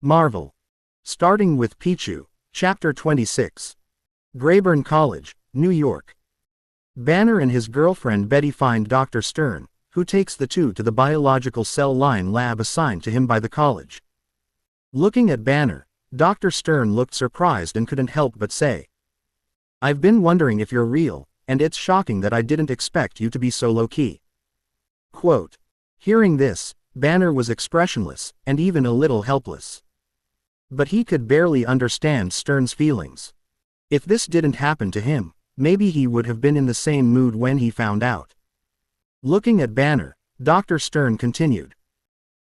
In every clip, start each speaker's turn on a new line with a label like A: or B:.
A: Marvel. Starting with Pichu, Chapter 26. Grayburn College, New York. Banner and his girlfriend Betty find Dr. Stern, who takes the two to the biological cell line lab assigned to him by the college. Looking at Banner, Dr. Stern looked surprised and couldn't help but say, "I've been wondering if you're real, and it's shocking that I didn't expect you to be so low-key." Quote. Hearing this, Banner was expressionless, and even a little helpless. But he could barely understand Stern's feelings. If this didn't happen to him, maybe he would have been in the same mood when he found out. Looking at Banner, Dr. Stern continued.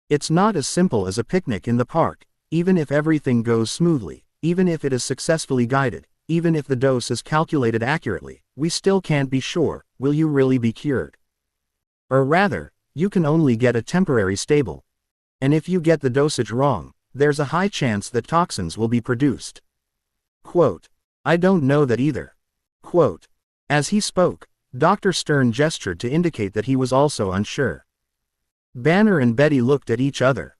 A: "It's not as simple as a picnic in the park, even if everything goes smoothly, even if it is successfully guided, even if the dose is calculated accurately, we still can't be sure, will you really be cured? Or rather, you can only get a temporary stable. And if you get the dosage wrong, there's a high chance that toxins will be produced." Quote. "I don't know that either." Quote. As he spoke, Dr. Stern gestured to indicate that he was also unsure. Banner and Betty looked at each other.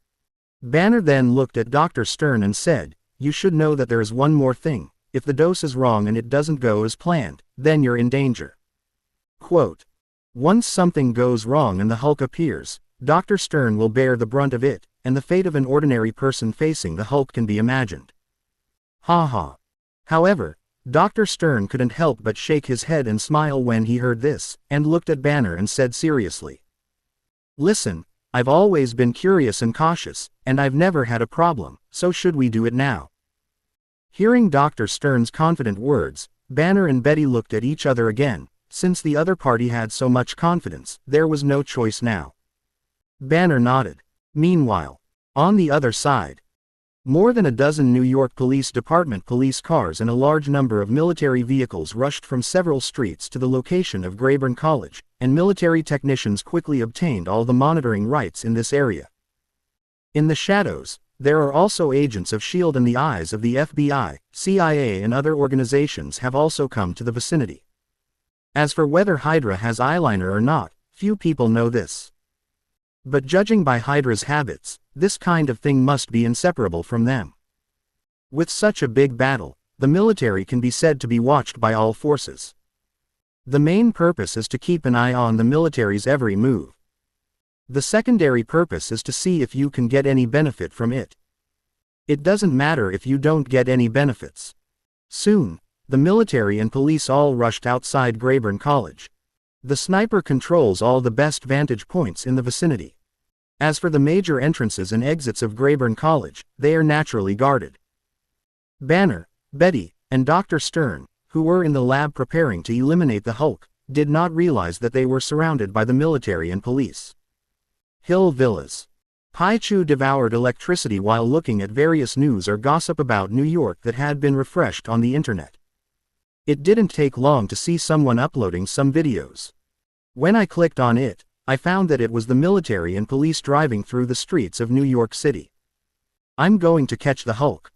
A: Banner then looked at Dr. Stern and said, "You should know that there is one more thing. If the dose is wrong and it doesn't go as planned, then you're in danger." Quote. Once something goes wrong and the Hulk appears, Dr. Stern will bear the brunt of it, and the fate of an ordinary person facing the Hulk can be imagined. Ha ha. However, Dr. Stern couldn't help but shake his head and smile when he heard this, and looked at Banner and said seriously, "Listen, I've always been curious and cautious, and I've never had a problem, so should we do it now?" Hearing Dr. Stern's confident words, Banner and Betty looked at each other again. Since the other party had so much confidence, there was no choice now. Banner nodded. Meanwhile, on the other side, more than a dozen New York Police Department police cars and a large number of military vehicles rushed from several streets to the location of Grayburn College, and military technicians quickly obtained all the monitoring rights in this area. In the shadows, there are also agents of S.H.I.E.L.D. and the eyes of the FBI, CIA and other organizations have also come to the vicinity. As for whether Hydra has eyeliner or not, few people know this. But judging by Hydra's habits, this kind of thing must be inseparable from them. With such a big battle, the military can be said to be watched by all forces. The main purpose is to keep an eye on the military's every move. The secondary purpose is to see if you can get any benefit from it. It doesn't matter if you don't get any benefits. Soon, the military and police all rushed outside Grayburn College. The sniper controls all the best vantage points in the vicinity. As for the major entrances and exits of Grayburn College, they are naturally guarded. Banner, Betty, and Dr. Stern, who were in the lab preparing to eliminate the Hulk, did not realize that they were surrounded by the military and police. Hill Villas. Pichu devoured electricity while looking at various news or gossip about New York that had been refreshed on the internet. It didn't take long to see someone uploading some videos. When I clicked on it, I found that it was the military and police driving through the streets of New York City. "I'm going to catch the Hulk."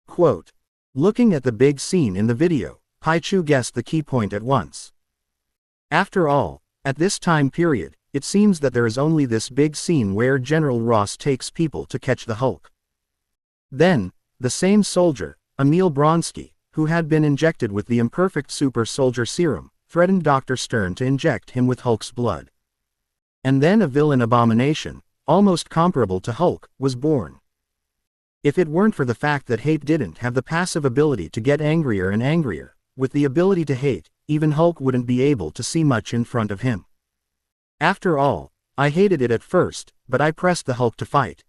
A: Quote. Looking at the big scene in the video, Pichu guessed the key point at once. After all, at this time period, it seems that there is only this big scene where General Ross takes people to catch the Hulk. Then, the same soldier, Emil Bronsky, who had been injected with the imperfect super soldier serum, threatened Dr. Stern to inject him with Hulk's blood. And then a villain abomination, almost comparable to Hulk, was born. If it weren't for the fact that hate didn't have the passive ability to get angrier and angrier, with the ability to hate, even Hulk wouldn't be able to see much in front of him. After all, I hated it at first, but I pressed the Hulk to fight.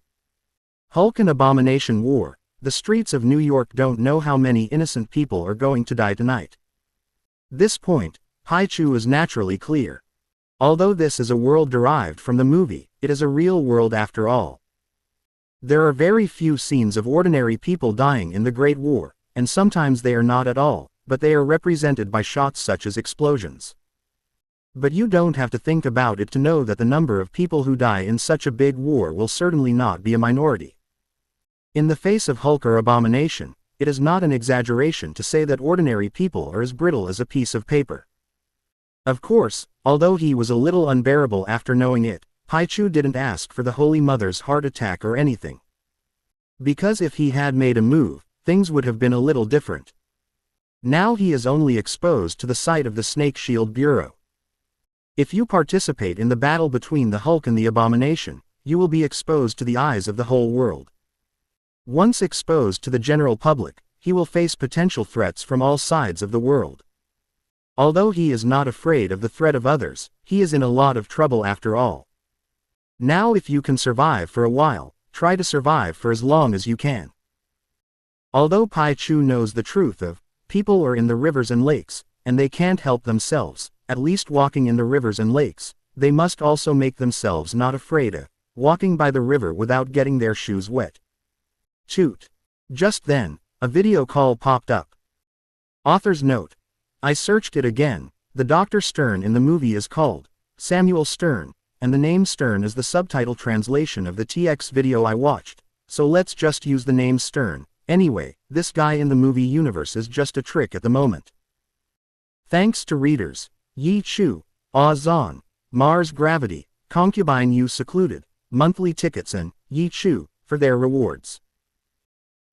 A: Hulk and Abomination war. The streets of New York don't know how many innocent people are going to die tonight. This point, Pichu is naturally clear. Although this is a world derived from the movie, it is a real world after all. There are very few scenes of ordinary people dying in the Great War, and sometimes they are not at all, but they are represented by shots such as explosions. But you don't have to think about it to know that the number of people who die in such a big war will certainly not be a minority. In the face of Hulk or Abomination, it is not an exaggeration to say that ordinary people are as brittle as a piece of paper. Of course, although he was a little unbearable after knowing it, Pichu didn't ask for the Holy Mother's heart attack or anything. Because if he had made a move, things would have been a little different. Now he is only exposed to the sight of the Snake Shield Bureau. If you participate in the battle between the Hulk and the Abomination, you will be exposed to the eyes of the whole world. Once exposed to the general public, he will face potential threats from all sides of the world. Although he is not afraid of the threat of others, he is in a lot of trouble after all. Now if you can survive for a while, try to survive for as long as you can. Although Pichu knows the truth of, people are in the rivers and lakes, and they can't help themselves, at least walking in the rivers and lakes, they must also make themselves not afraid of, walking by the river without getting their shoes wet. Toot. Just then, a video call popped up. Author's note. I searched it again. The Dr. Stern in the movie is called Samuel Stern, and the name Stern is the subtitle translation of the TX video I watched, so let's just use the name Stern. Anyway, this guy in the movie universe is just a trick at the moment. Thanks to readers Yi Chu, Zon, Mars Gravity, Concubine You Secluded, Monthly Tickets and Yi Chu for their rewards.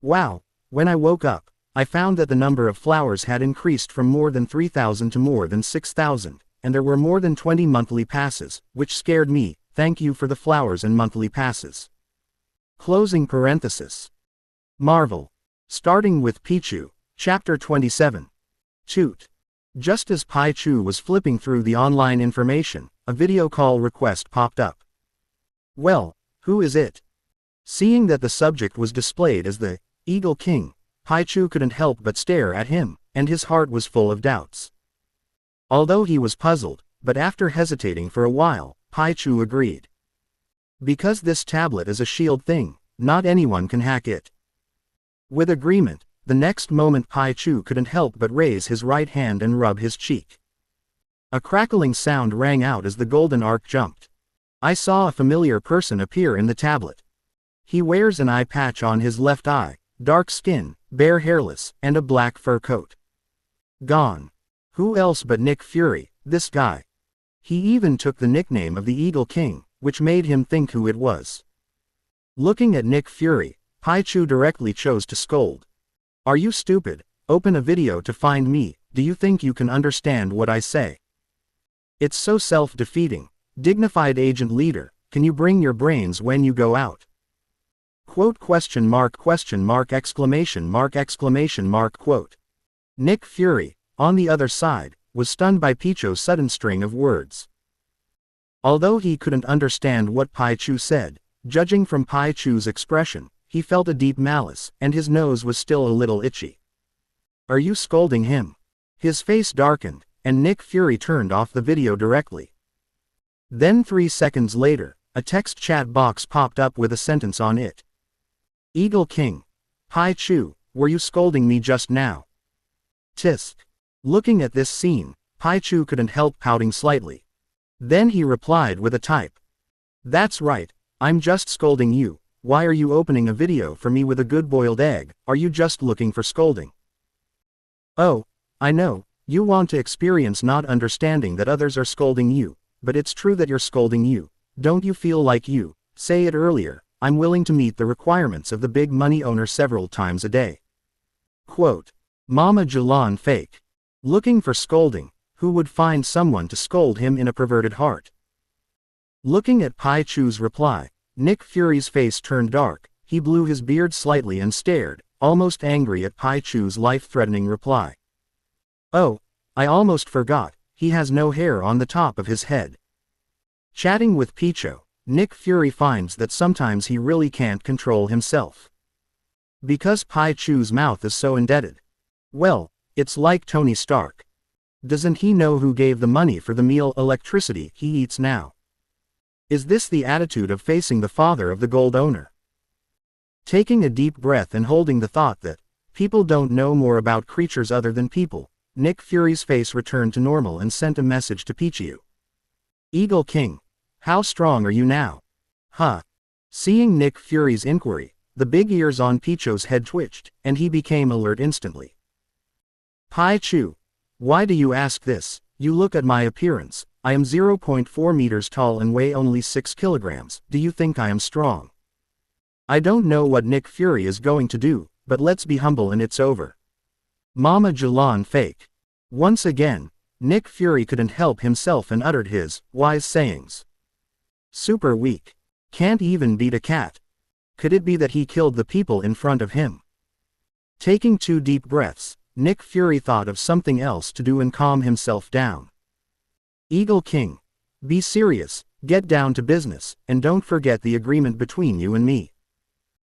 A: Wow, when I woke up, I found that the number of flowers had increased from more than 3,000 to more than 6,000, and there were more than 20 monthly passes, which scared me. Thank you for the flowers and monthly passes. Closing parenthesis. Marvel. Starting with Pichu, Chapter 27. Toot. Just as Pichu was flipping through the online information, a video call request popped up. Well, who is it? Seeing that the subject was displayed as the Eagle King, Pichu couldn't help but stare at him, and his heart was full of doubts. Although he was puzzled, but after hesitating for a while, Pichu agreed. Because this tablet is a shield thing, not anyone can hack it. With agreement, the next moment Pichu couldn't help but raise his right hand and rub his cheek. A crackling sound rang out as the golden arc jumped. I saw a familiar person appear in the tablet. He wears an eye patch on his left eye, dark skin, bare hairless, and a black fur coat. Gone. Who else but Nick Fury, this guy? He even took the nickname of the Eagle King, which made him think who it was. Looking at Nick Fury, Pichu directly chose to scold. Are you stupid? Open a video to find me. Do you think you can understand what I say? It's so self-defeating. Dignified agent leader, can you bring your brains when you go out? Quote question mark exclamation mark quote. Nick Fury, on the other side, was stunned by Pichu's sudden string of words. Although he couldn't understand what Pichu said, judging from Pichu's expression, he felt a deep malice, and his nose was still a little itchy. Are you scolding him? His face darkened, and Nick Fury turned off the video directly. Then 3 seconds later, a text chat box popped up with a sentence on it. Eagle King. Pichu, were you scolding me just now? Tisk. Looking at this scene, Pichu couldn't help pouting slightly. Then he replied with a type. That's right, I'm just scolding you. Why are you opening a video for me with a good boiled egg? Are you just looking for scolding? Oh, I know, you want to experience not understanding that others are scolding you, but it's true that you're scolding you. Don't you feel like you say it earlier, I'm willing to meet the requirements of the big money owner several times a day. Quote. Mama Jalan fake. Looking for scolding, who would find someone to scold him in a perverted heart? Looking at Pichu's reply, Nick Fury's face turned dark, he blew his beard slightly and stared, almost angry at Pichu's life-threatening reply. Oh, I almost forgot, he has no hair on the top of his head. Chatting with Pichu, Nick Fury finds that sometimes he really can't control himself. Because Pichu's mouth is so indebted. Well, it's like Tony Stark. Doesn't he know who gave the money for the meal electricity he eats now? Is this the attitude of facing the father of the gold owner? Taking a deep breath and holding the thought that people don't know more about creatures other than people, Nick Fury's face returned to normal and sent a message to Pichu. Eagle King. How strong are you now? Huh. Seeing Nick Fury's inquiry, the big ears on Pichu's head twitched, and he became alert instantly. Pichu. Why do you ask this? You look at my appearance, I am 0.4 meters tall and weigh only 6 kilograms, do you think I am strong? I don't know what Nick Fury is going to do, but let's be humble and it's over. Mama Jalan fake. Once again, Nick Fury couldn't help himself and uttered his wise sayings. Super weak. Can't even beat a cat. Could it be that he killed the people in front of him? Taking 2 deep breaths, Nick Fury thought of something else to do and calm himself down. Eagle King. Be serious, get down to business, and don't forget the agreement between you and me.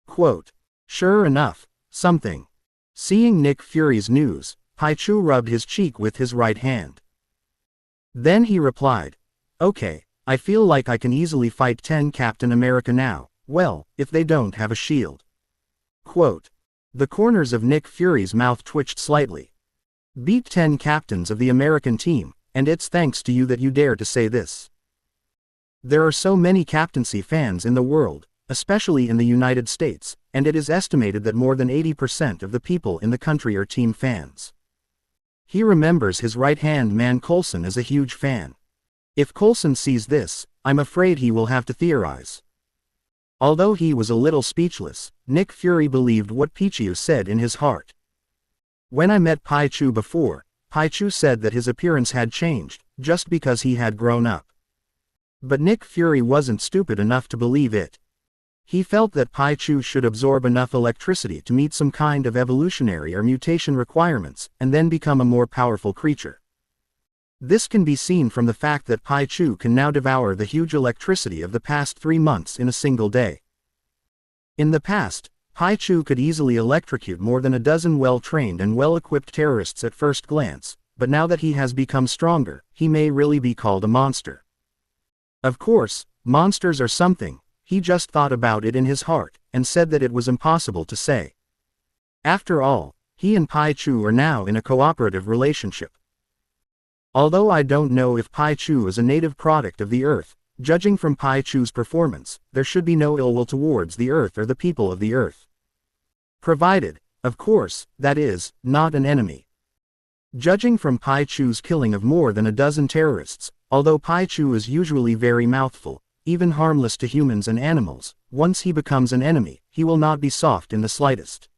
A: Quote. Sure enough, something. Seeing Nick Fury's news, Pichu rubbed his cheek with his right hand. Then he replied, okay, I feel like I can easily fight 10 Captain America now, well, if they don't have a shield. Quote. The corners of Nick Fury's mouth twitched slightly. Beat 10 captains of the American team, and it's thanks to you that you dare to say this. There are so many captaincy fans in the world, especially in the United States, and it is estimated that more than 80% of the people in the country are team fans. He remembers his right-hand man Coulson as a huge fan. If Coulson sees this, I'm afraid he will have to theorize. Although he was a little speechless, Nick Fury believed what Pichu said in his heart. When I met Pichu before, Pichu said that his appearance had changed, just because he had grown up. But Nick Fury wasn't stupid enough to believe it. He felt that Pichu should absorb enough electricity to meet some kind of evolutionary or mutation requirements, and then become a more powerful creature. This can be seen from the fact that Pichu can now devour the huge electricity of the past 3 months in a single day. In the past, Pichu could easily electrocute more than a dozen well-trained and well-equipped terrorists at first glance, but now that he has become stronger, he may really be called a monster. Of course, monsters are something, he just thought about it in his heart, and said that it was impossible to say. After all, he and Pichu are now in a cooperative relationship. Although I don't know if Pichu is a native product of the Earth, judging from Pichu's performance, there should be no ill will towards the Earth or the people of the Earth. Provided, of course, that is, not an enemy. Judging from Pichu's killing of more than a dozen terrorists, although Pichu is usually very mouthful, even harmless to humans and animals, once he becomes an enemy, he will not be soft in the slightest.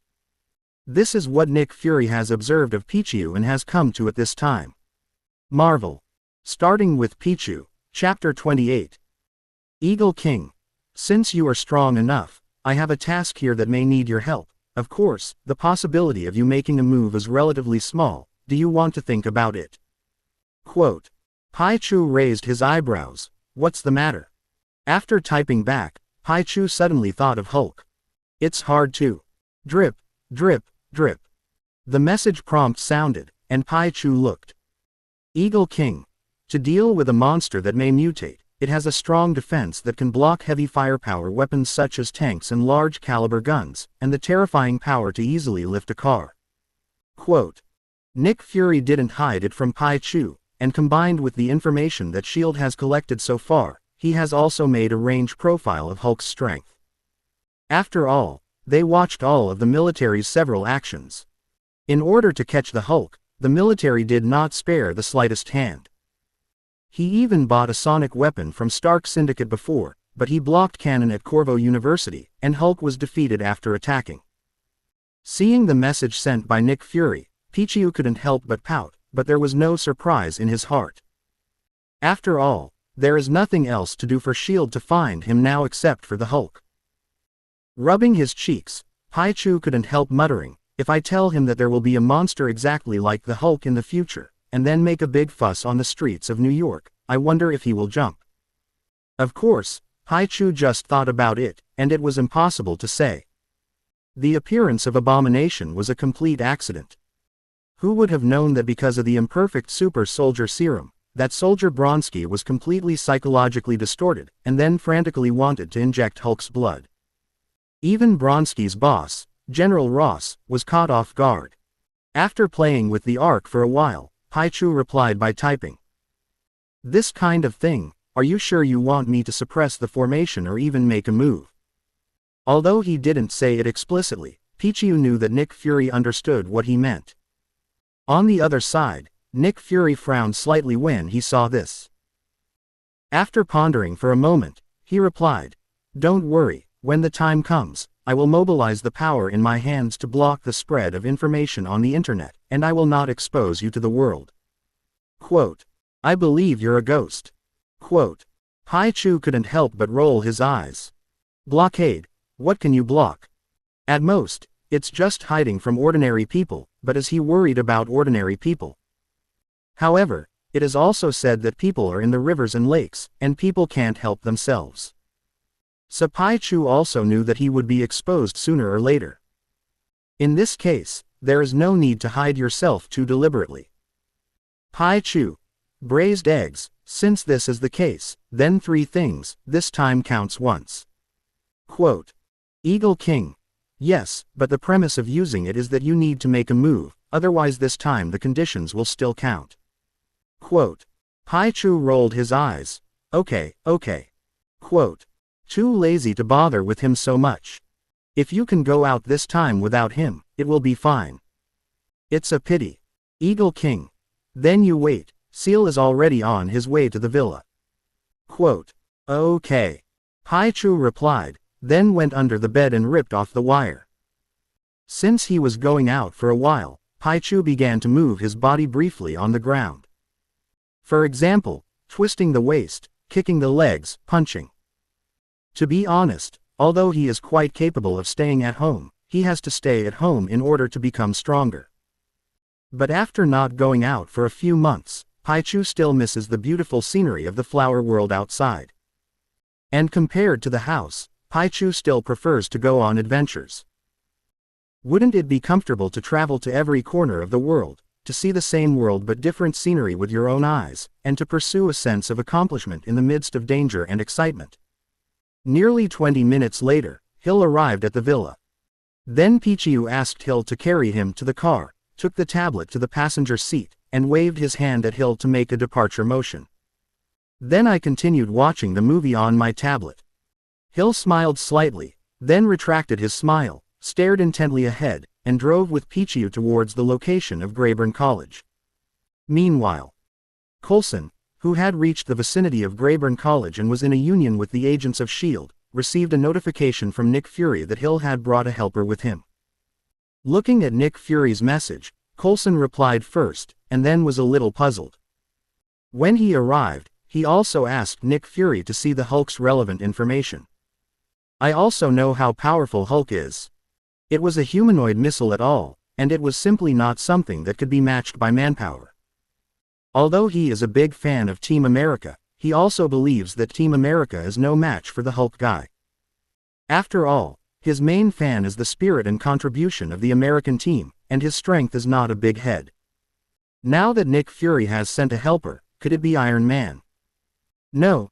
A: This is what Nick Fury has observed of Pichu and has come to at this time. Marvel. Starting with Pichu, Chapter 28. Eagle King. Since you are strong enough, I have a task here that may need your help. Of course, the possibility of you making a move is relatively small. Do you want to think about it? Quote. Pichu raised his eyebrows. What's the matter? After typing back, Pichu suddenly thought of Hulk. It's hard to. Drip, drip, drip. The message prompt sounded, and Pichu looked. Eagle King. To deal with a monster that may mutate, it has a strong defense that can block heavy firepower weapons such as tanks and large caliber guns, and the terrifying power to easily lift a car. Quote. Nick Fury didn't hide it from Pichu, and combined with the information that S.H.I.E.L.D. has collected so far, he has also made a range profile of Hulk's strength. After all, they watched all of the military's several actions. In order to catch the Hulk, the military did not spare the slightest hand. He even bought a sonic weapon from Stark Syndicate before, but he blocked cannon at Corvo University, and Hulk was defeated after attacking. Seeing the message sent by Nick Fury, Pichu couldn't help but pout, but there was no surprise in his heart. After all, there is nothing else to do for S.H.I.E.L.D. to find him now except for the Hulk. Rubbing his cheeks, Pichu couldn't help muttering, if I tell him that there will be a monster exactly like the Hulk in the future, and then make a big fuss on the streets of New York, I wonder if he will jump. Of course, Pichu just thought about it, and it was impossible to say. The appearance of Abomination was a complete accident. Who would have known that because of the imperfect super soldier serum, that Soldier Bronski was completely psychologically distorted, and then frantically wanted to inject Hulk's blood. Even Bronski's boss, General Ross, was caught off guard. After playing with the Ark for a while, Pichu replied by typing. This kind of thing, are you sure you want me to suppress the formation or even make a move? Although he didn't say it explicitly, Pichu knew that Nick Fury understood what he meant. On the other side, Nick Fury frowned slightly when he saw this. After pondering for a moment, he replied, Don't worry, When the time comes, I will mobilize the power in my hands to block the spread of information on the internet, and I will not expose you to the world. Quote. I believe you're a ghost. Quote. Pichu couldn't help but roll his eyes. Blockade. What can you block? At most, it's just hiding from ordinary people, but is he worried about ordinary people? However, it is also said that people are in the rivers and lakes, and people can't help themselves. So Pichu also knew that he would be exposed sooner or later. In this case, there is no need to hide yourself too deliberately. Pichu. Braised eggs. Since this is the case, then 3 things, this time counts once. Quote. Eagle King. Yes, but the premise of using it is that you need to make a move, otherwise this time the conditions will still count. Quote. Pichu rolled his eyes. Okay. Quote. Too lazy to bother with him so much. If you can go out this time without him, it will be fine. It's a pity. Eagle King. Then you wait, Seal is already on his way to the villa. Quote. Okay. Pichu replied, then went under the bed and ripped off the wire. Since he was going out for a while, Pichu began to move his body briefly on the ground. For example, twisting the waist, kicking the legs, punching. To be honest, although he is quite capable of staying at home, he has to stay at home in order to become stronger. But after not going out for a few months, Pichu still misses the beautiful scenery of the flower world outside. And compared to the house, Pichu still prefers to go on adventures. Wouldn't it be comfortable to travel to every corner of the world, to see the same world but different scenery with your own eyes, and to pursue a sense of accomplishment in the midst of danger and excitement? Nearly 20 minutes later, Hill arrived at the villa. Then Pichu asked Hill to carry him to the car, took the tablet to the passenger seat, and waved his hand at Hill to make a departure motion. Then I continued watching the movie on my tablet. Hill smiled slightly, then retracted his smile, stared intently ahead, and drove with Pichu towards the location of Grayburn College. Meanwhile, Coulson, who had reached the vicinity of Grayburn College and was in a union with the agents of S.H.I.E.L.D., received a notification from Nick Fury that Hill had brought a helper with him. Looking at Nick Fury's message, Coulson replied first, and then was a little puzzled. When he arrived, he also asked Nick Fury to see the Hulk's relevant information. I also know how powerful Hulk is. It was a humanoid missile at all, and it was simply not something that could be matched by manpower. Although he is a big fan of Team America, he also believes that Team America is no match for the Hulk guy. After all, his main fan is the spirit and contribution of the American team, and his strength is not a big head. Now that Nick Fury has sent a helper, could it be Iron Man? No,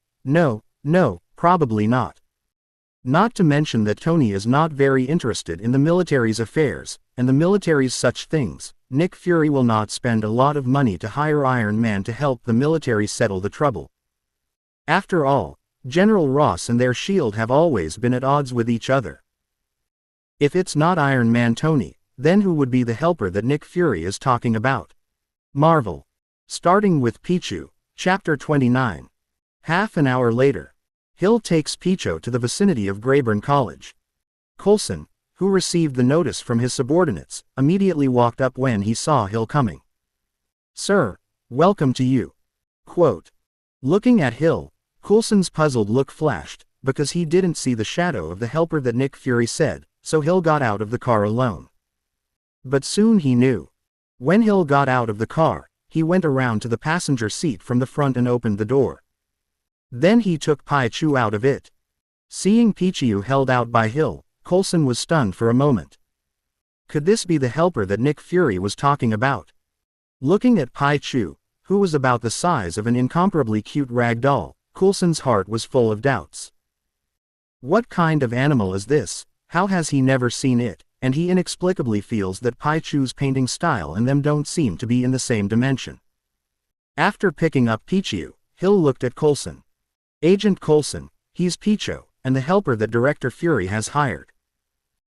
A: probably not. Not to mention that Tony is not very interested in the military's affairs, and the military's such things. Nick Fury will not spend a lot of money to hire Iron Man to help the military settle the trouble. After all, General Ross and their S.H.I.E.L.D. have always been at odds with each other. If it's not Iron Man Tony, then who would be the helper that Nick Fury is talking about? Marvel. Starting with Pichu, Chapter 29. Half an hour later, Hill takes Pichu to the vicinity of Grayburn College. Coulson, who received the notice from his subordinates, immediately walked up when he saw Hill coming. Sir, welcome to you. Quote. Looking at Hill, Coulson's puzzled look flashed, because he didn't see the shadow of the helper that Nick Fury said, so Hill got out of the car alone. But soon he knew. When Hill got out of the car, he went around to the passenger seat from the front and opened the door. Then he took Pichu out of it. Seeing Pichu held out by Hill, Coulson was stunned for a moment. Could this be the helper that Nick Fury was talking about? Looking at Pichu, who was about the size of an incomparably cute rag doll, Coulson's heart was full of doubts. What kind of animal is this? How has he never seen it? And he inexplicably feels that Pichu's painting style and them don't seem to be in the same dimension. After picking up Pichu, Hill looked at Coulson. Agent Coulson, he's Pichu, and the helper that Director Fury has hired.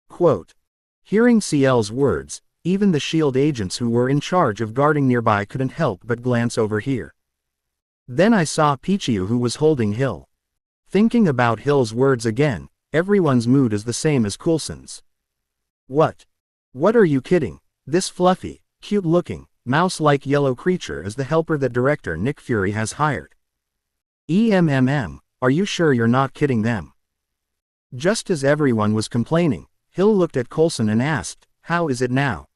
A: Quote. Hearing CL's words, even the S.H.I.E.L.D. agents who were in charge of guarding nearby couldn't help but glance over here. Then I saw Pichu who was holding Hill. Thinking about Hill's words again, Everyone's mood is the same as Coulson's. What? What are you kidding? This fluffy, cute-looking, mouse-like yellow creature is the helper that director Nick Fury has hired. Are you sure you're not kidding them? Just as everyone was complaining, Hill looked at Coulson and asked, "How is it now?"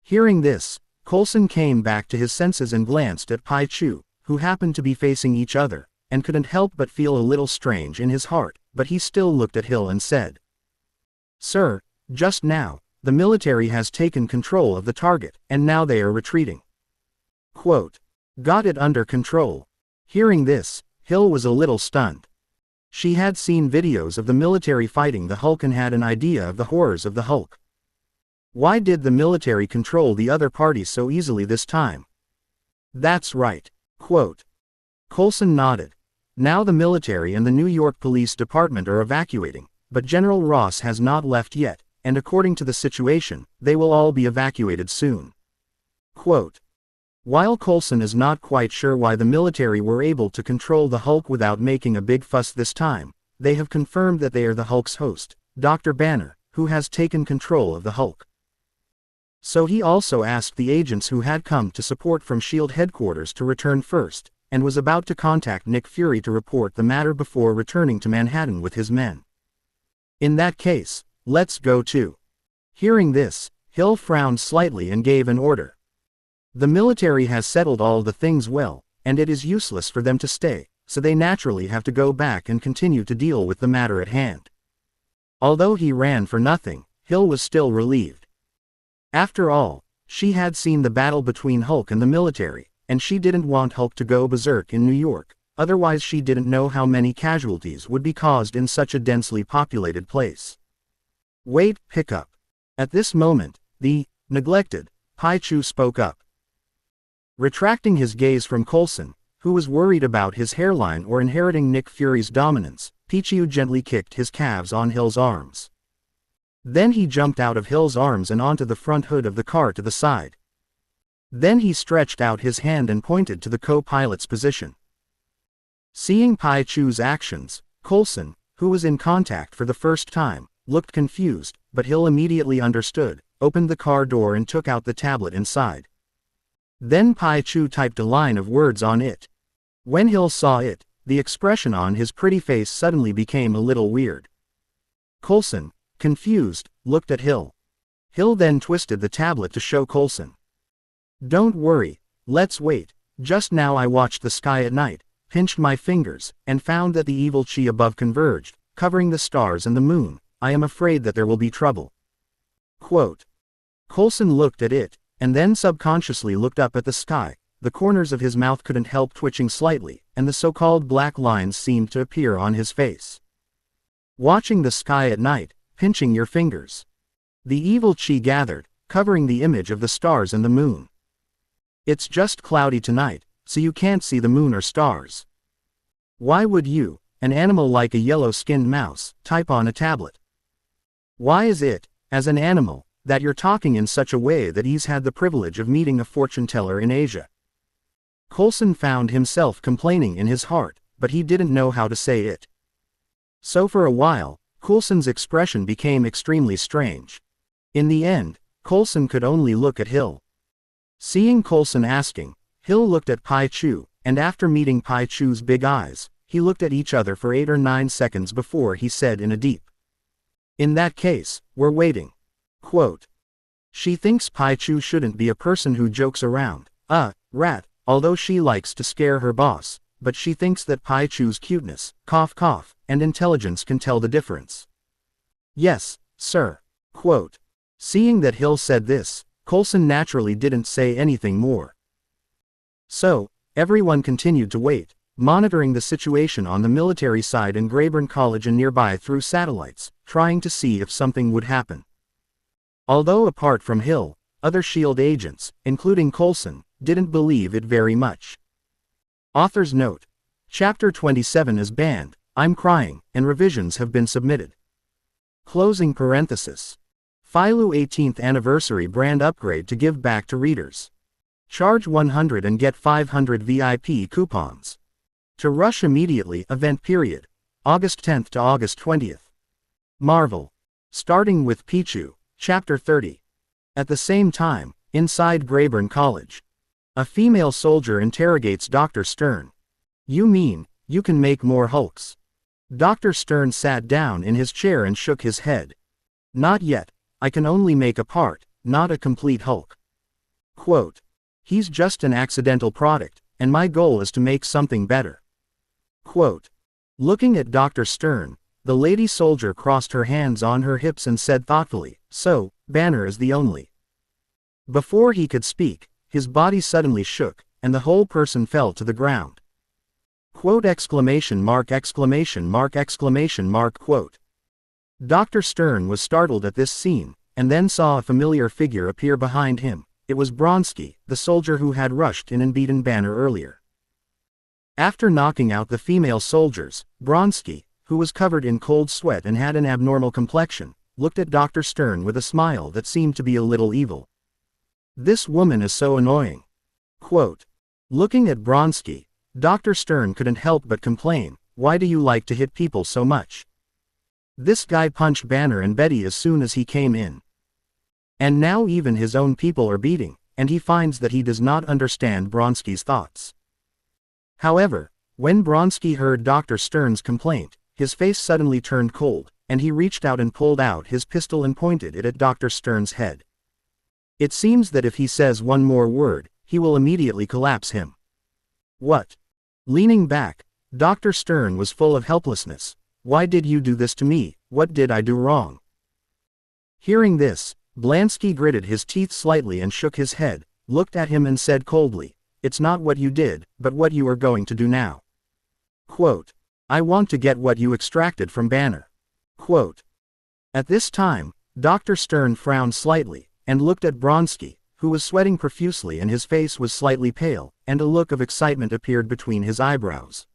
A: Hearing this, Coulson came back to his senses and glanced at Pichu, who happened to be facing each other, and couldn't help but feel a little strange in his heart, but he still looked at Hill and said, "Sir, just now, the military has taken control of the target, and now they are retreating." Quote, "Got it under control." Hearing this, Hill was a little stunned. She had seen videos of the military fighting the Hulk and had an idea of the horrors of the Hulk. Why did the military control the other party so easily this time? That's right. Quote. Coulson nodded. Now the military and the New York Police Department are evacuating, but General Ross has not left yet, and according to the situation, they will all be evacuated soon. Quote. While Coulson is not quite sure why the military were able to control the Hulk without making a big fuss this time, they have confirmed that they are the Hulk's host, Dr. Banner, who has taken control of the Hulk. So he also asked the agents who had come to support from S.H.I.E.L.D. headquarters to return first, and was about to contact Nick Fury to report the matter before returning to Manhattan with his men. In that case, let's go too. Hearing this, Hill frowned slightly and gave an order. The military has settled all the things well, and it is useless for them to stay, so they naturally have to go back and continue to deal with the matter at hand. Although he ran for nothing, Hill was still relieved. After all, she had seen the battle between Hulk and the military, and she didn't want Hulk to go berserk in New York, otherwise she didn't know how many casualties would be caused in such a densely populated place. Wait, pick up. At this moment, the neglected Pichu spoke up. Retracting his gaze from Coulson, who was worried about his hairline or inheriting Nick Fury's dominance, Pichu gently kicked his calves on Hill's arms. Then he jumped out of Hill's arms and onto the front hood of the car to the side. Then he stretched out his hand and pointed to the co-pilot's position. Seeing Pichu's actions, Coulson, who was in contact for the first time, looked confused, but Hill immediately understood, opened the car door and took out the tablet inside. Then Pichu typed a line of words on it. When Hill saw it, the expression on his pretty face suddenly became a little weird. Coulson, confused, looked at Hill. Hill then twisted the tablet to show Coulson. Don't worry, let's wait. Just now I watched the sky at night, pinched my fingers, and found that the evil chi above converged, covering the stars and the moon. I am afraid that there will be trouble. Quote. Coulson looked at it, and then subconsciously looked up at the sky. The corners of his mouth couldn't help twitching slightly, and the so-called black lines seemed to appear on his face. Watching the sky at night, pinching your fingers. The evil chi gathered, covering the image of the stars and the moon. It's just cloudy tonight, so you can't see the moon or stars. Why would you, an animal like a yellow-skinned mouse, type on a tablet? Why is it, as an animal, that you're talking in such a way that he's had the privilege of meeting a fortune-teller in Asia? Coulson found himself complaining in his heart, but he didn't know how to say it. So for a while, Coulson's expression became extremely strange. In the end, Coulson could only look at Hill. Seeing Coulson asking, Hill looked at Pichu, and after meeting Pichu's big eyes, he looked at each other for 8 or 9 seconds before he said in a deep, "In that case, we're waiting." Quote. She thinks Pichu shouldn't be a person who jokes around, rat, although she likes to scare her boss, but she thinks that Pichu's cuteness, cough cough, and intelligence can tell the difference. Yes, sir. Quote. Seeing that Hill said this, Coulson naturally didn't say anything more. So, everyone continued to wait, monitoring the situation on the military side in Grayburn College and nearby through satellites, trying to see if something would happen. Although apart from Hill, other S.H.I.E.L.D. agents, including Coulson, didn't believe it very much. Author's note. Chapter 27 is banned, I'm crying, and revisions have been submitted. Closing parenthesis. Philo 18th anniversary brand upgrade to give back to readers. Charge 100 and get 500 VIP coupons. To rush immediately, event period. August 10th to August 20th. Marvel. Starting with Pichu, Chapter 30. At the same time, inside Grayburn College. A female soldier interrogates Dr. Stern. You mean, you can make more Hulks? Dr. Stern sat down in his chair and shook his head. Not yet, I can only make a part, not a complete Hulk. Quote. He's just an accidental product, and my goal is to make something better. Quote. Looking at Dr. Stern, the lady soldier crossed her hands on her hips and said thoughtfully, so, Banner is the only. Before he could speak, his body suddenly shook, and the whole person fell to the ground. Quote exclamation mark exclamation mark exclamation mark quote. Dr. Stern was startled at this scene, and then saw a familiar figure appear behind him. It was Bronsky, the soldier who had rushed in and beaten Banner earlier. After knocking out the female soldiers, Bronsky, who was covered in cold sweat and had an abnormal complexion, looked at Dr. Stern with a smile that seemed to be a little evil. This woman is so annoying. Quote. Looking at Bronsky, Dr. Stern couldn't help but complain, why do you like to hit people so much? This guy punched Banner and Betty as soon as he came in. And now even his own people are beating, and he finds that he does not understand Bronsky's thoughts. However, when Bronsky heard Dr. Stern's complaint, his face suddenly turned cold, and he reached out and pulled out his pistol and pointed it at Dr. Stern's head. It seems that if he says one more word, he will immediately collapse him. What? Leaning back, Dr. Stern was full of helplessness. Why did you do this to me? What did I do wrong? Hearing this, Blansky gritted his teeth slightly and shook his head, looked at him and said coldly, it's not what you did, but what you are going to do now. Quote. I want to get what you extracted from Banner. Quote. At this time, Dr. Stern frowned slightly, and looked at Bronsky, who was sweating profusely and his face was slightly pale, and a look of excitement appeared between his eyebrows.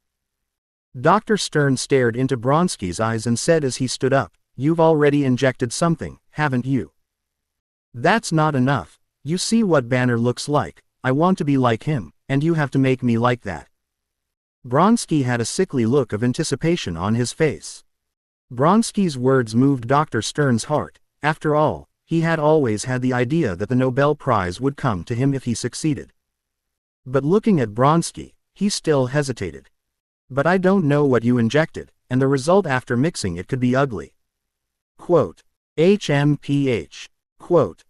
A: Dr. Stern stared into Bronsky's eyes and said as he stood up, you've already injected something, haven't you? That's not enough. You see what Banner looks like. I want to be like him, and you have to make me like that. Bronsky had a sickly look of anticipation on his face. Bronsky's words moved Dr. Stern's heart. After all, he had always had the idea that the Nobel Prize would come to him if he succeeded. But looking at Bronsky, he still hesitated. But I don't know what you injected, and the result after mixing it could be ugly. Quote. HMPH. Quote.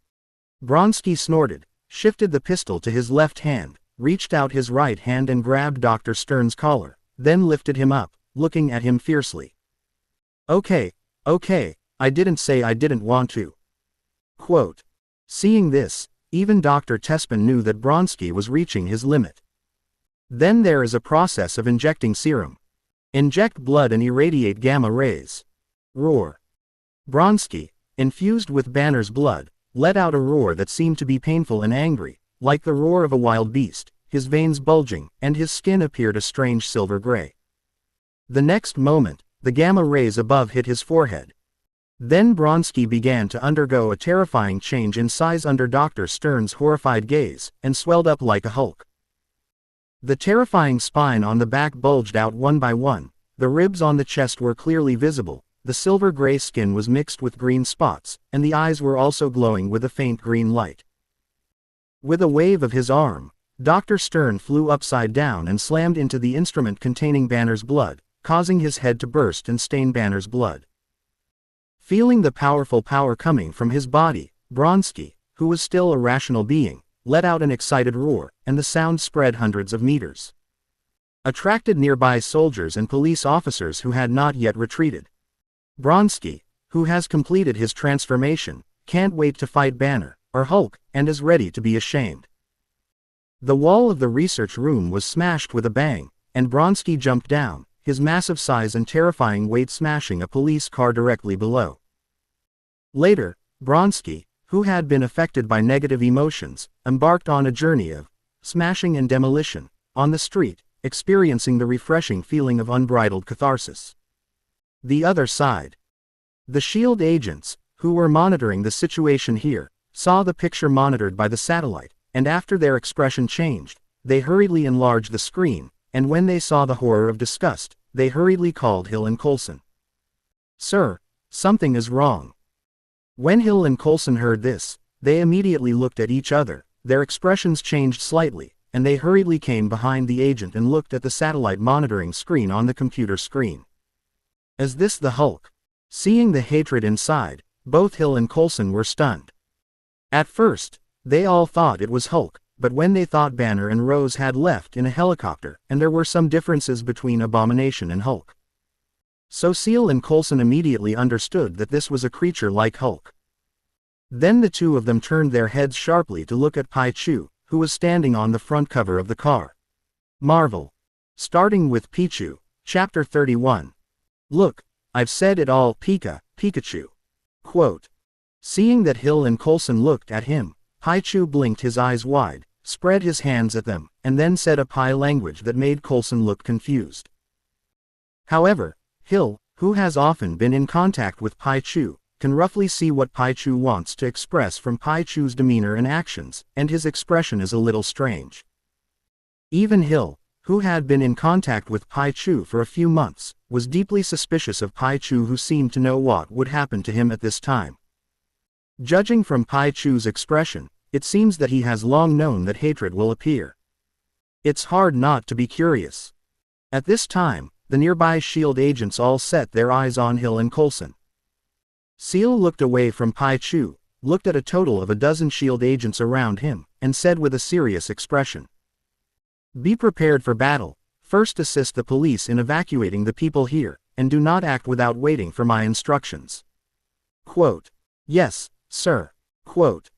A: Bronsky snorted, shifted the pistol to his left hand, reached out his right hand and grabbed Dr. Stern's collar, then lifted him up, looking at him fiercely. Okay, I didn't say I didn't want to. Quote. Seeing this, even Dr. Tespin knew that Bronsky was reaching his limit. Then there is a process of injecting serum. Inject blood and irradiate gamma rays. Roar. Bronsky, infused with Banner's blood, let out a roar that seemed to be painful and angry, like the roar of a wild beast, his veins bulging, and his skin appeared a strange silver gray. The next moment, the gamma rays above hit his forehead. Then Bronsky began to undergo a terrifying change in size under Dr. Stern's horrified gaze, and swelled up like a Hulk. The terrifying spine on the back bulged out one by one, the ribs on the chest were clearly visible, the silver-gray skin was mixed with green spots, and the eyes were also glowing with a faint green light. With a wave of his arm, Dr. Stern flew upside down and slammed into the instrument containing Banner's blood, causing his head to burst and stain Banner's blood. Feeling the powerful power coming from his body, Bronsky, who was still a rational being, let out an excited roar, and the sound spread hundreds of meters. Attracted nearby soldiers and police officers who had not yet retreated. Bronsky, who has completed his transformation, can't wait to fight Banner, or Hulk, and is ready to be ashamed. The wall of the research room was smashed with a bang, and Bronsky jumped down, his massive size and terrifying weight smashing a police car directly below. Later, Bronsky, who had been affected by negative emotions, embarked on a journey of smashing and demolition, on the street, experiencing the refreshing feeling of unbridled catharsis. The other side. The SHIELD agents, who were monitoring the situation here, saw the picture monitored by the satellite, and after their expression changed, they hurriedly enlarged the screen, and when they saw the horror of disgust, they hurriedly called Hill and Coulson. "Sir, something is wrong." When Hill and Coulson heard this, they immediately looked at each other, their expressions changed slightly, and they hurriedly came behind the agent and looked at the satellite monitoring screen on the computer screen. "Is this the Hulk?" Seeing the hatred inside, both Hill and Coulson were stunned. At first, they all thought it was Hulk, but when they thought Banner and Rose had left in a helicopter, and there were some differences between Abomination and Hulk. So Seal and Coulson immediately understood that this was a creature like Hulk. Then the two of them turned their heads sharply to look at Pichu, who was standing on the front cover of the car. Marvel. Starting with Pichu, Chapter 31. "Look, I've said it all, Pikachu." Quote. Seeing that Hill and Coulson looked at him, Pichu blinked his eyes wide, spread his hands at them, and then said a Pi language that made Coulson look confused. However, Hill, who has often been in contact with Pichu, can roughly see what Pichu wants to express from Pichu's demeanor and actions, and his expression is a little strange. Even Hill, who had been in contact with Pichu for a few months, was deeply suspicious of Pichu, who seemed to know what would happen to him at this time. Judging from Pichu's expression, it seems that he has long known that hatred will appear. It's hard not to be curious. At this time, the nearby S.H.I.E.L.D. agents all set their eyes on Hill and Coulson. Seal looked away from Pichu, looked at a total of a dozen S.H.I.E.L.D. agents around him, and said with a serious expression, "Be prepared for battle. First assist the police in evacuating the people here, and do not act without waiting for my instructions." Quote. "Yes, sir." Quote.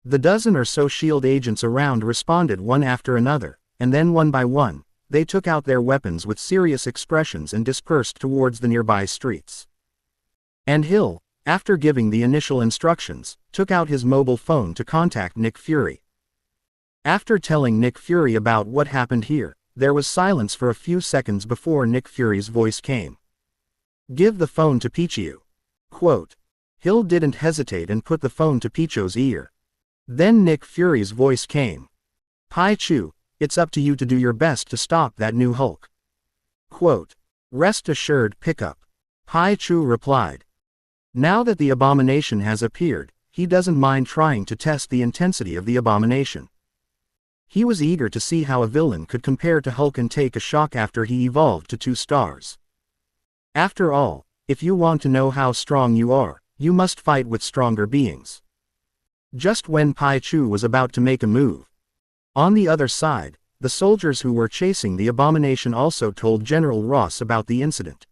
A: The dozen or so S.H.I.E.L.D. agents around responded one after another, and then one by one, they took out their weapons with serious expressions and dispersed towards the nearby streets. And Hill, after giving the initial instructions, took out his mobile phone to contact Nick Fury. After telling Nick Fury about what happened here, there was silence for a few seconds before Nick Fury's voice came. "Give the phone to Pichu." Quote. Hill didn't hesitate and put the phone to Pichu's ear. Then Nick Fury's voice came. "Pichu, it's up to you to do your best to stop that new Hulk." Quote. "Rest assured, Pickup." Pichu replied. Now that the Abomination has appeared, he doesn't mind trying to test the intensity of the Abomination. He was eager to see how a villain could compare to Hulk and take a shock after he evolved to 2 stars. After all, if you want to know how strong you are, you must fight with stronger beings. Just when Pichu was about to make a move. On the other side, the soldiers who were chasing the Abomination also told General Ross about the incident.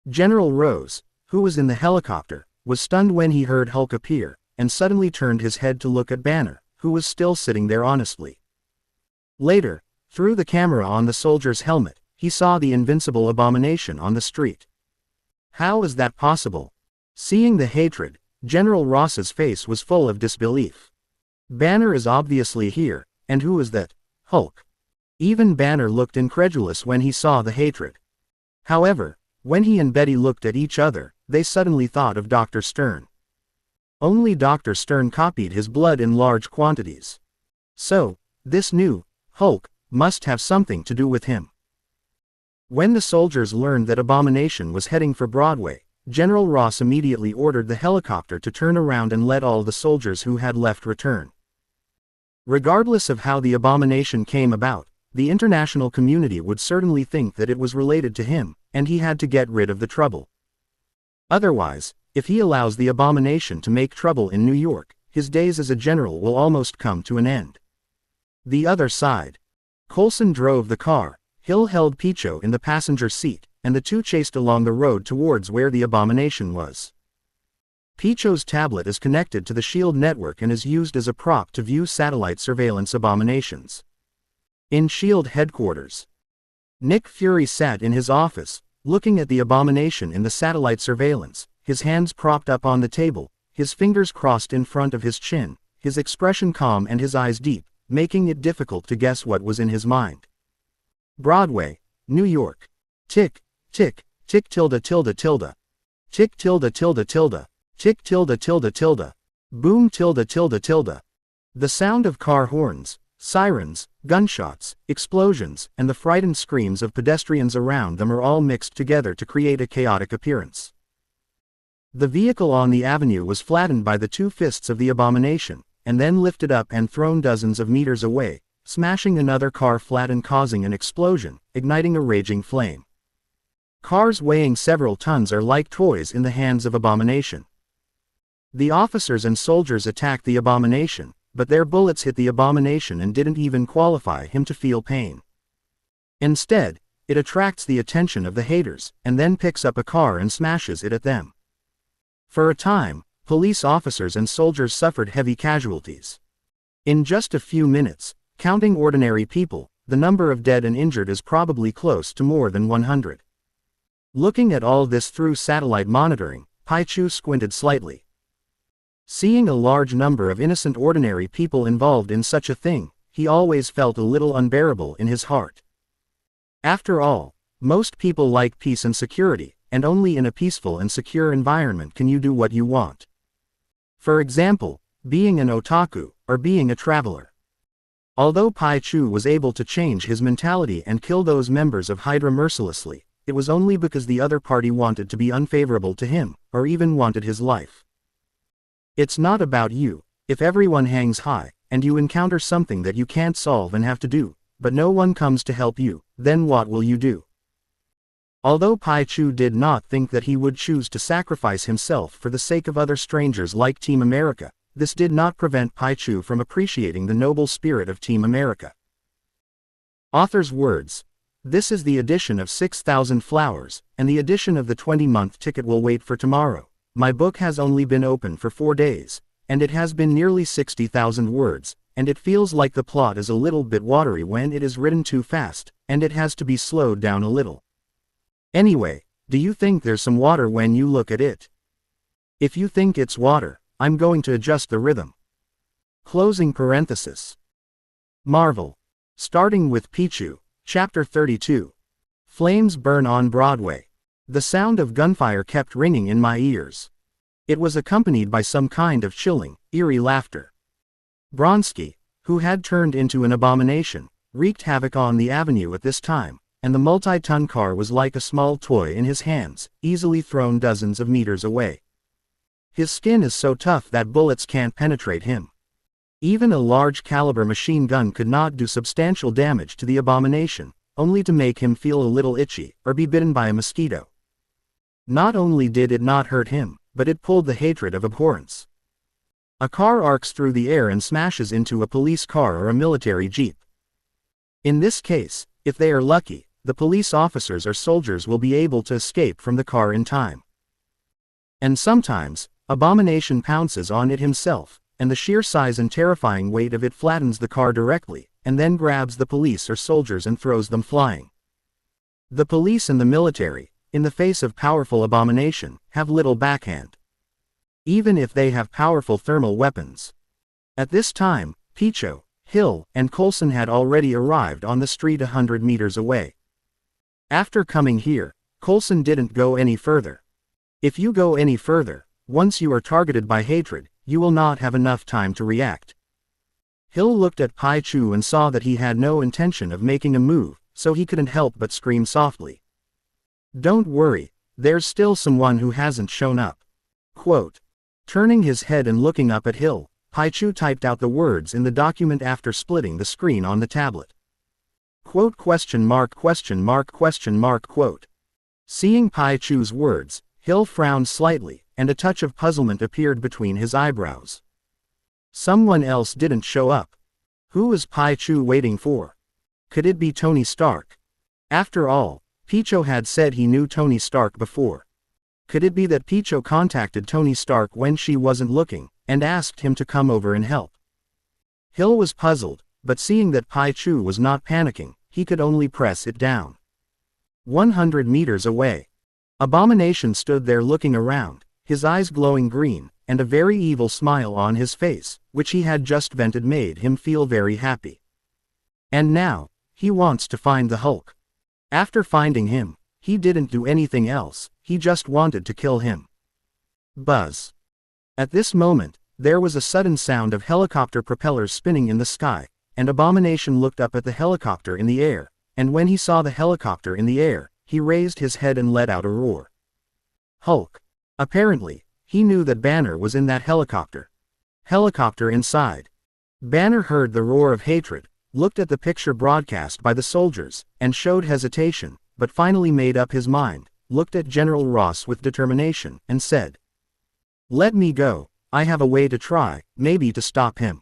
A: General Rose, who was in the helicopter, was stunned when he heard Hulk appear, and suddenly turned his head to look at Banner, who was still sitting there honestly. Later, through the camera on the soldier's helmet, he saw the invincible Abomination on the street. How is that possible? Seeing the hatred, General Ross's face was full of disbelief. Banner is obviously here, and who is that? Hulk. Even Banner looked incredulous when he saw the hatred. However, when he and Betty looked at each other, they suddenly thought of Dr. Stern. Only Dr. Stern copied his blood in large quantities. So, this new Hulk must have something to do with him. When the soldiers learned that Abomination was heading for Broadway, General Ross immediately ordered the helicopter to turn around and let all the soldiers who had left return. Regardless of how the Abomination came about, the international community would certainly think that it was related to him, and he had to get rid of the trouble. Otherwise, if he allows the Abomination to make trouble in New York, his days as a general will almost come to an end. The other side. Coulson drove the car, Hill held Pichu in the passenger seat, and the two chased along the road towards where the Abomination was. Pichu's tablet is connected to the S.H.I.E.L.D. network and is used as a prop to view satellite surveillance abominations. In S.H.I.E.L.D. headquarters, Nick Fury sat in his office, looking at the Abomination in the satellite surveillance, his hands propped up on the table, his fingers crossed in front of his chin, his expression calm and his eyes deep, making it difficult to guess what was in his mind. Broadway, New York. Tick, tick, tick tilde tilde tilde. Tick tilde tilde tilde. Tick tilde tilde tilde. Boom tilde tilde tilde. The sound of car horns, Sirens, gunshots, explosions, and the frightened screams of pedestrians around them are all mixed together to create a chaotic appearance. The vehicle on the avenue was flattened by the two fists of the abomination, and then lifted up and thrown dozens of meters away, smashing another car flat and causing an explosion, igniting a raging flame. Cars weighing several tons are like toys in the hands of abomination. The officers and soldiers attacked the abomination, but their bullets hit the abomination and didn't even qualify him to feel pain. Instead, it attracts the attention of the haters, and then picks up a car and smashes it at them. For a time, police officers and soldiers suffered heavy casualties. In just a few minutes, counting ordinary people, the number of dead and injured is probably close to more than 100. Looking at all this through satellite monitoring, Pichu squinted slightly. Seeing a large number of innocent ordinary people involved in such a thing, he always felt a little unbearable in his heart. After all, most people like peace and security, and only in a peaceful and secure environment can you do what you want. For example, being an otaku, or being a traveler. Although Pichu was able to change his mentality and kill those members of Hydra mercilessly, it was only because the other party wanted to be unfavorable to him, or even wanted his life. It's not about you. If everyone hangs high, and you encounter something that you can't solve and have to do, but no one comes to help you, then what will you do? Although Pichu did not think that he would choose to sacrifice himself for the sake of other strangers like Team America, this did not prevent Pichu from appreciating the noble spirit of Team America. Author's words. This is the edition of 6,000 flowers, and the edition of the 20-month ticket will wait for tomorrow. My book has only been open for 4 days, and it has been nearly 60,000 words, and it feels like the plot is a little bit watery when it is written too fast, and it has to be slowed down a little. Anyway, do you think there's some water when you look at it? If you think it's water, I'm going to adjust the rhythm. Closing parenthesis. Marvel. Starting with Pichu, Chapter 32. Flames burn on Broadway. The sound of gunfire kept ringing in my ears. It was accompanied by some kind of chilling, eerie laughter. Bronski, who had turned into an abomination, wreaked havoc on the avenue at this time, and the multi-ton car was like a small toy in his hands, easily thrown dozens of meters away. His skin is so tough that bullets can't penetrate him. Even a large-caliber machine gun could not do substantial damage to the abomination, only to make him feel a little itchy, or be bitten by a mosquito. Not only did it not hurt him, but it pulled the hatred of abhorrence. A car arcs through the air and smashes into a police car or a military jeep. In this case, if they are lucky, the police officers or soldiers will be able to escape from the car in time. And sometimes, Abomination pounces on it himself, and the sheer size and terrifying weight of it flattens the car directly, and then grabs the police or soldiers and throws them flying. The police and the military, in the face of powerful abomination, have little backhand. Even if they have powerful thermal weapons. At this time, Pichu, Hill, and Coulson had already arrived on the street 100 meters away. After coming here, Coulson didn't go any further. If you go any further, once you are targeted by hatred, you will not have enough time to react. Hill looked at Pichu and saw that he had no intention of making a move, so he couldn't help but scream softly. Don't worry, there's still someone who hasn't shown up. Quote. Turning his head and looking up at Hill, Pichu typed out the words in the document after splitting the screen on the tablet. Quote question mark question mark question mark quote. Seeing Pichu's words, Hill frowned slightly, and a touch of puzzlement appeared between his eyebrows. Someone else didn't show up. Who was Pichu waiting for? Could it be Tony Stark? After all, Pichu had said he knew Tony Stark before. Could it be that Pichu contacted Tony Stark when she wasn't looking, and asked him to come over and help? Hill was puzzled, but seeing that Pichu was not panicking, he could only press it down. 100 meters away. Abomination stood there looking around, his eyes glowing green, and a very evil smile on his face, which he had just vented made him feel very happy. And now, he wants to find the Hulk. After finding him, he didn't do anything else, he just wanted to kill him. Buzz. At this moment, there was a sudden sound of helicopter propellers spinning in the sky, and Abomination looked up at the helicopter in the air, and when he saw the helicopter in the air, he raised his head and let out a roar. Hulk. Apparently, he knew that Banner was in that helicopter. Helicopter inside. Banner heard the roar of hatred, looked at the picture broadcast by the soldiers, and showed hesitation, but finally made up his mind, looked at General Ross with determination, and said, "Let me go, I have a way to try, maybe to stop him."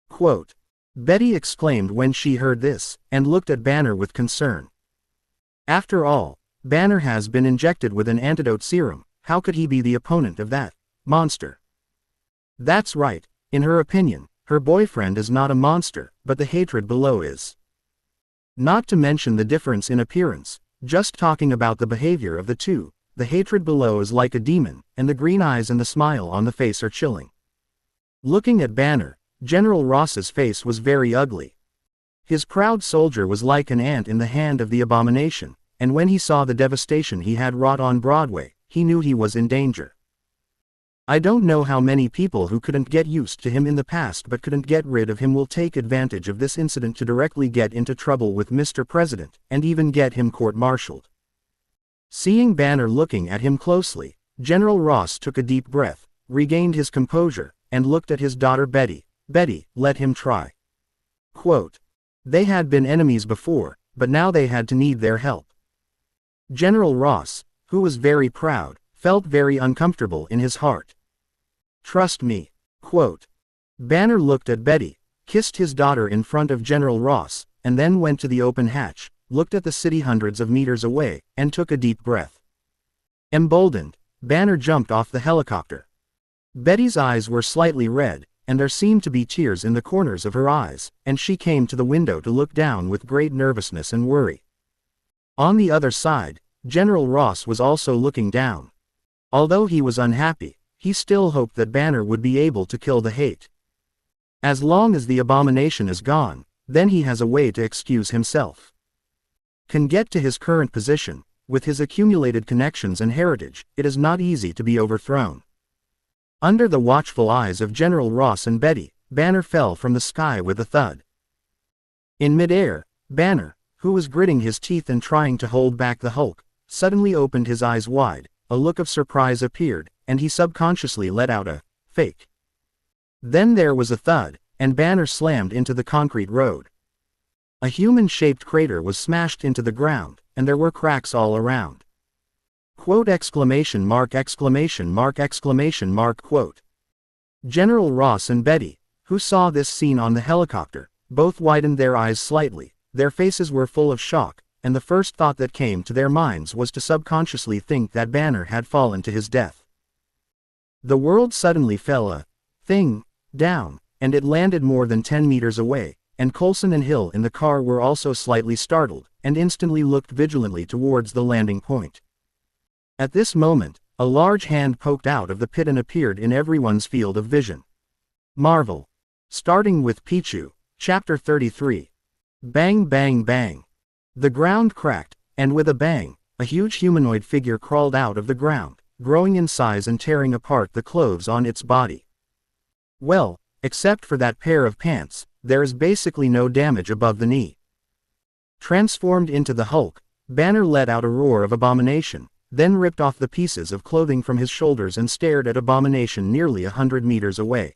A: Quote. Betty exclaimed when she heard this, and looked at Banner with concern. After all, Banner has been injected with an antidote serum, how could he be the opponent of that monster? That's right, in her opinion, her boyfriend is not a monster, but the hatred below is. Not to mention the difference in appearance, just talking about the behavior of the two, the hatred below is like a demon, and the green eyes and the smile on the face are chilling. Looking at Banner, General Ross's face was very ugly. His proud soldier was like an ant in the hand of the Abomination, and when he saw the devastation he had wrought on Broadway, he knew he was in danger. I don't know how many people who couldn't get used to him in the past but couldn't get rid of him will take advantage of this incident to directly get into trouble with Mr. President, and even get him court-martialed. Seeing Banner looking at him closely, General Ross took a deep breath, regained his composure, and looked at his daughter Betty. Betty, let him try. Quote. They had been enemies before, but now they had to need their help. General Ross, who was very proud, felt very uncomfortable in his heart. Trust me. Quote. Banner looked at Betty, kissed his daughter in front of General Ross, and then went to the open hatch, looked at the city hundreds of meters away, and took a deep breath. Emboldened, Banner jumped off the helicopter. Betty's eyes were slightly red, and there seemed to be tears in the corners of her eyes, and she came to the window to look down with great nervousness and worry. On the other side, General Ross was also looking down. Although he was unhappy, he still hoped that Banner would be able to kill the hate. As long as the Abomination is gone, then he has a way to excuse himself. Can get to his current position, with his accumulated connections and heritage, it is not easy to be overthrown. Under the watchful eyes of General Ross and Betty, Banner fell from the sky with a thud. In midair, Banner, who was gritting his teeth and trying to hold back the Hulk, suddenly opened his eyes wide, a look of surprise appeared, and he subconsciously let out a fake. Then there was a thud, and Banner slammed into the concrete road. A human-shaped crater was smashed into the ground, and there were cracks all around. Quote exclamation mark exclamation mark exclamation mark quote. General Ross and Betty, who saw this scene on the helicopter, both widened their eyes slightly, their faces were full of shock, and the first thought that came to their minds was to subconsciously think that Banner had fallen to his death. The world suddenly fell a thing down, and it landed more than 10 meters away, and Coulson and Hill in the car were also slightly startled, and instantly looked vigilantly towards the landing point. At this moment, a large hand poked out of the pit and appeared in everyone's field of vision. Marvel. Starting with Pichu, Chapter 33. Bang bang bang. The ground cracked, and with a bang, a huge humanoid figure crawled out of the ground, growing in size and tearing apart the clothes on its body. Well, except for that pair of pants, there is basically no damage above the knee. Transformed into the Hulk, Banner let out a roar of abomination, then ripped off the pieces of clothing from his shoulders and stared at Abomination nearly 100 meters away.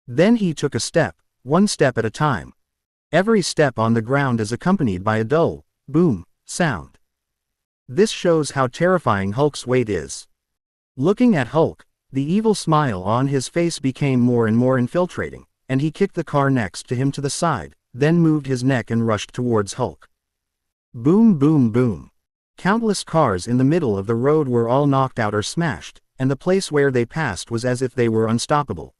A: Then he took a step, one step at a time. Every step on the ground is accompanied by a dull, boom, sound. This shows how terrifying Hulk's weight is. Looking at Hulk, the evil smile on his face became more and more infiltrating, and he kicked the car next to him to the side, then moved his neck and rushed towards Hulk. Boom boom boom. Countless cars in the middle of the road were all knocked out or smashed, and the place where they passed was as if they were unstoppable.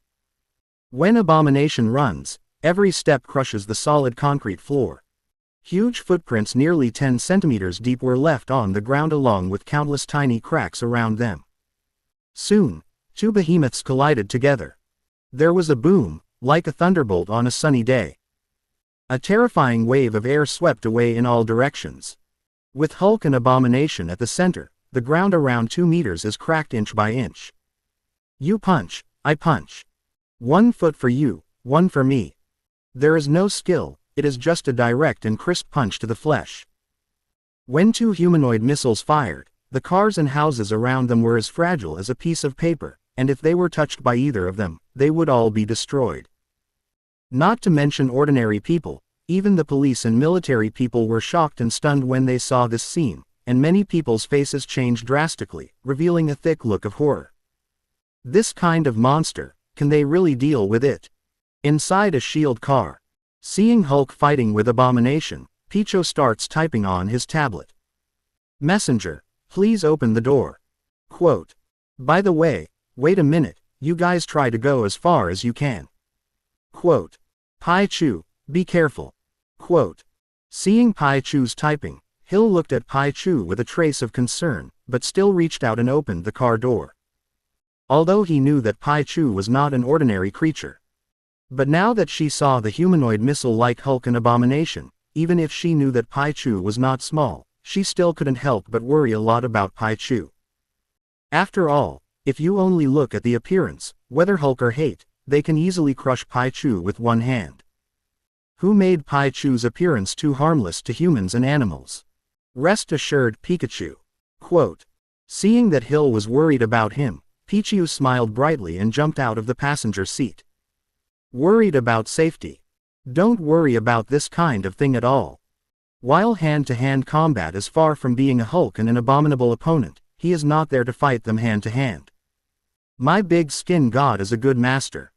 A: When Abomination runs, every step crushes the solid concrete floor. Huge footprints nearly 10 centimeters deep were left on the ground along with countless tiny cracks around them. Soon, two behemoths collided together. There was a boom, like a thunderbolt on a sunny day. A terrifying wave of air swept away in all directions. With Hulk and Abomination at the center, the ground around 2 meters is cracked inch by inch. You punch, I punch. 1 foot for you, 1 for me. There is no skill, it is just a direct and crisp punch to the flesh. When two humanoid missiles fired, the cars and houses around them were as fragile as a piece of paper, and if they were touched by either of them, they would all be destroyed. Not to mention ordinary people, even the police and military people were shocked and stunned when they saw this scene, and many people's faces changed drastically, revealing a thick look of horror. This kind of monster, can they really deal with it? Inside a shield car. Seeing Hulk fighting with Abomination, Pichu starts typing on his tablet. Messenger, please open the door. Quote. By the way, wait a minute, you guys try to go as far as you can. Quote. Pichu, be careful. Quote. Seeing Pichu's typing, Hill looked at Pichu with a trace of concern, but still reached out and opened the car door. Although he knew that Pichu was not an ordinary creature. But now that she saw the humanoid missile like Hulk and Abomination, even if she knew that Pichu was not small, she still couldn't help but worry a lot about Pichu. After all, if you only look at the appearance, whether Hulk or hate, they can easily crush Pichu with one hand. Who made Pichu's appearance too harmless to humans and animals? Rest assured, Pikachu. Quote. Seeing that Hill was worried about him, Pichu smiled brightly and jumped out of the passenger seat. Worried about safety? Don't worry about this kind of thing at all. While hand-to-hand combat is far from being a Hulk and an abominable opponent, he is not there to fight them hand-to-hand. My big skin god is a good master.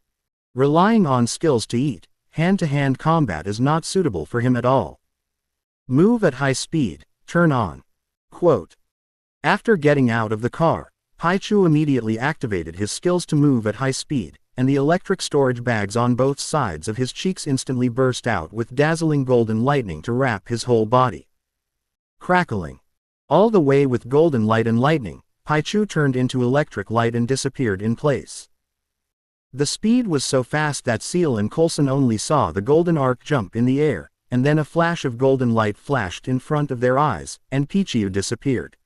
A: Relying on skills to eat, hand-to-hand combat is not suitable for him at all. Move at high speed, turn on. Quote. After getting out of the car, Pichu immediately activated his skills to move at high speed, and the electric storage bags on both sides of his cheeks instantly burst out with dazzling golden lightning to wrap his whole body. Crackling. All the way with golden light and lightning, Pichu turned into electric light and disappeared in place. The speed was so fast that Seal and Coulson only saw the golden arc jump in the air, and then a flash of golden light flashed in front of their eyes, and Pichu disappeared.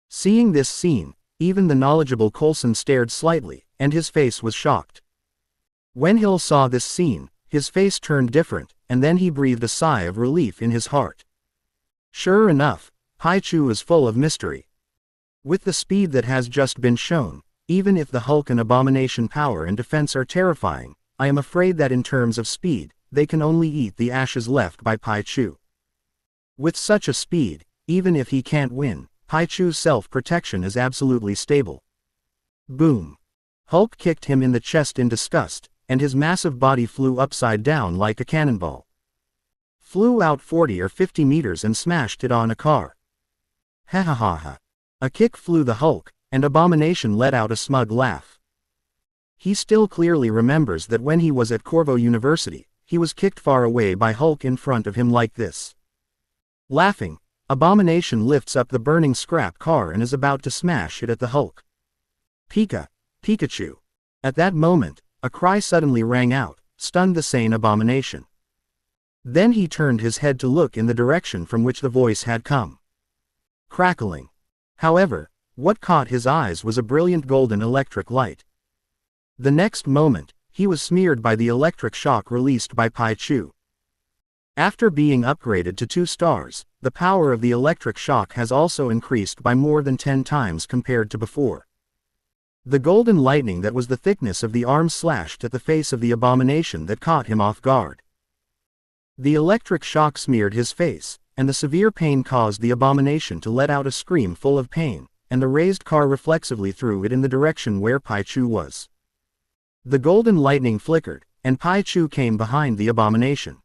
A: Seeing this scene, even the knowledgeable Coulson stared slightly, and his face was shocked. When Hill saw this scene, his face turned different, and then he breathed a sigh of relief in his heart. Sure enough, Pichu is full of mystery. With the speed that has just been shown, even if the Hulk and Abomination power and defense are terrifying, I am afraid that in terms of speed, they can only eat the ashes left by Pichu. With such a speed, even if he can't win, Pichu's self-protection is absolutely stable. Boom. Hulk kicked him in the chest in disgust, and his massive body flew upside down like a cannonball. Flew out 40 or 50 meters and smashed it on a car. Ha ha ha ha. A kick flew the Hulk, and Abomination let out a smug laugh. He still clearly remembers that when he was at Corvo University, he was kicked far away by Hulk in front of him like this. Laughing, Abomination lifts up the burning scrap car and is about to smash it at the Hulk. Pikachu. At that moment, a cry suddenly rang out, stunned the sane Abomination. Then he turned his head to look in the direction from which the voice had come. Crackling. However, what caught his eyes was a brilliant golden electric light. The next moment, he was smeared by the electric shock released by Pichu. After being upgraded to 2 stars, the power of the electric shock has also increased by more than 10 times compared to before. The golden lightning that was the thickness of the arm slashed at the face of the Abomination that caught him off guard. The electric shock smeared his face, and the severe pain caused the Abomination to let out a scream full of pain, and the raised car reflexively threw it in the direction where Pichu was. The golden lightning flickered, and Pichu came behind the Abomination.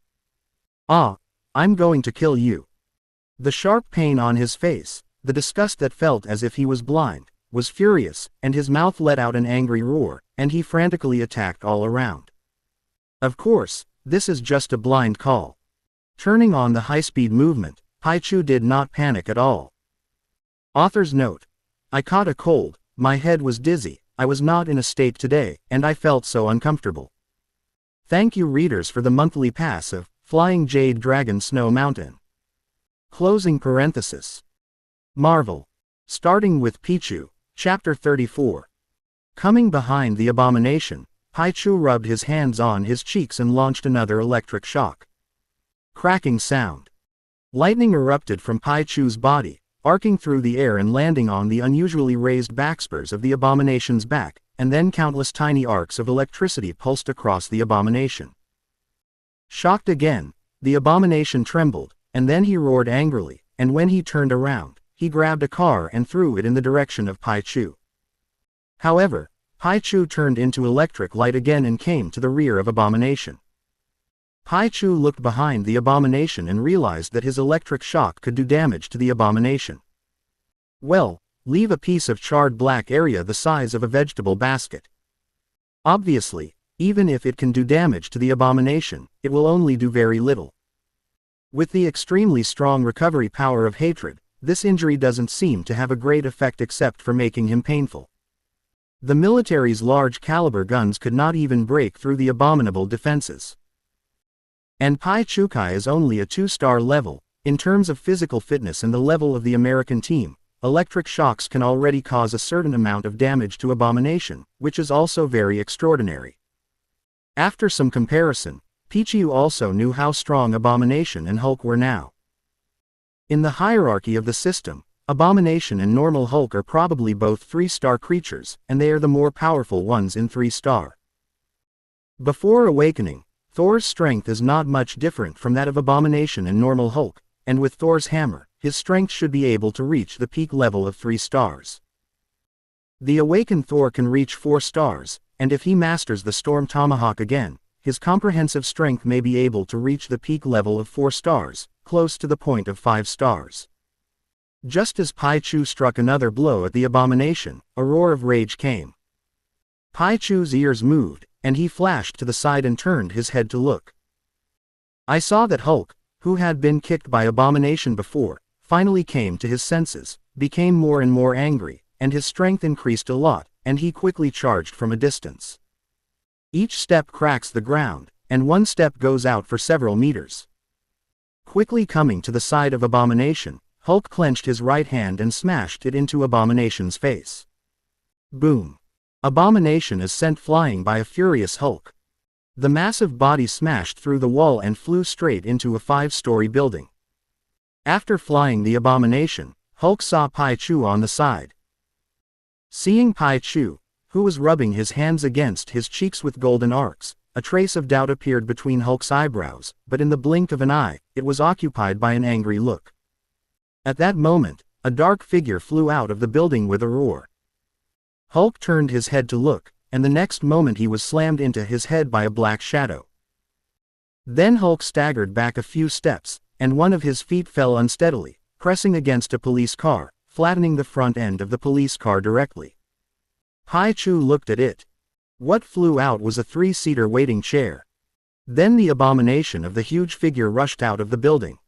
A: Ah, I'm going to kill you. The sharp pain on his face, the disgust that felt as if he was blind, was furious, and his mouth let out an angry roar, and he frantically attacked all around. Of course, this is just a blind call. Turning on the high-speed movement, Pichu did not panic at all. Author's note. I caught a cold, my head was dizzy, I was not in a state today, and I felt so uncomfortable. Thank you readers for the monthly pass of Flying Jade Dragon Snow Mountain. Closing parenthesis. Marvel. Starting with Pichu, Chapter 34. Coming behind the Abomination, Pichu rubbed his hands on his cheeks and launched another electric shock. Cracking sound. Lightning erupted from Pichu's body, arcing through the air and landing on the unusually raised backspurs of the abomination's back, and then countless tiny arcs of electricity pulsed across the abomination. Shocked again, the abomination trembled, and then he roared angrily, and when he turned around, he grabbed a car and threw it in the direction of Pichu. However, Pichu turned into electric light again and came to the rear of Abomination. Pichu looked behind the Abomination and realized that his electric shock could do damage to the Abomination. Well, leave a piece of charred black area the size of a vegetable basket. Obviously, even if it can do damage to the Abomination, it will only do very little. With the extremely strong recovery power of hatred, this injury doesn't seem to have a great effect except for making him painful. The military's large caliber guns could not even break through the abominable defenses. And Pichukai is only a 2-star level. In terms of physical fitness and the level of the American team, electric shocks can already cause a certain amount of damage to Abomination, which is also very extraordinary. After some comparison, Pichu also knew how strong Abomination and Hulk were now. In the hierarchy of the system, Abomination and normal Hulk are probably both 3-star creatures, and they are the more powerful ones in 3-star. Before awakening, Thor's strength is not much different from that of Abomination and normal Hulk, and with Thor's hammer, his strength should be able to reach the peak level of 3 stars. The awakened Thor can reach 4 stars, and if he masters the Storm Tomahawk again, his comprehensive strength may be able to reach the peak level of 4 stars, close to the point of 5 stars. Just as Pichu struck another blow at the Abomination, a roar of rage came. Pichu's ears moved, and he flashed to the side and turned his head to look. I saw that Hulk, who had been kicked by Abomination before, finally came to his senses, became more and more angry, and his strength increased a lot, and he quickly charged from a distance. Each step cracks the ground, and one step goes out for several meters. Quickly coming to the side of Abomination, Hulk clenched his right hand and smashed it into Abomination's face. Boom! Abomination is sent flying by a furious Hulk. The massive body smashed through the wall and flew straight into a 5-story building. After flying the Abomination, Hulk saw Pichu on the side. Seeing Pichu, who was rubbing his hands against his cheeks with golden arcs, a trace of doubt appeared between Hulk's eyebrows, but in the blink of an eye, it was occupied by an angry look. At that moment, a dark figure flew out of the building with a roar. Hulk turned his head to look, and the next moment he was slammed into his head by a black shadow. Then Hulk staggered back a few steps, and one of his feet fell unsteadily, pressing against a police car, flattening the front end of the police car directly. Pichu looked at it. What flew out was a 3-seater waiting chair. Then the Abomination of the huge figure rushed out of the building.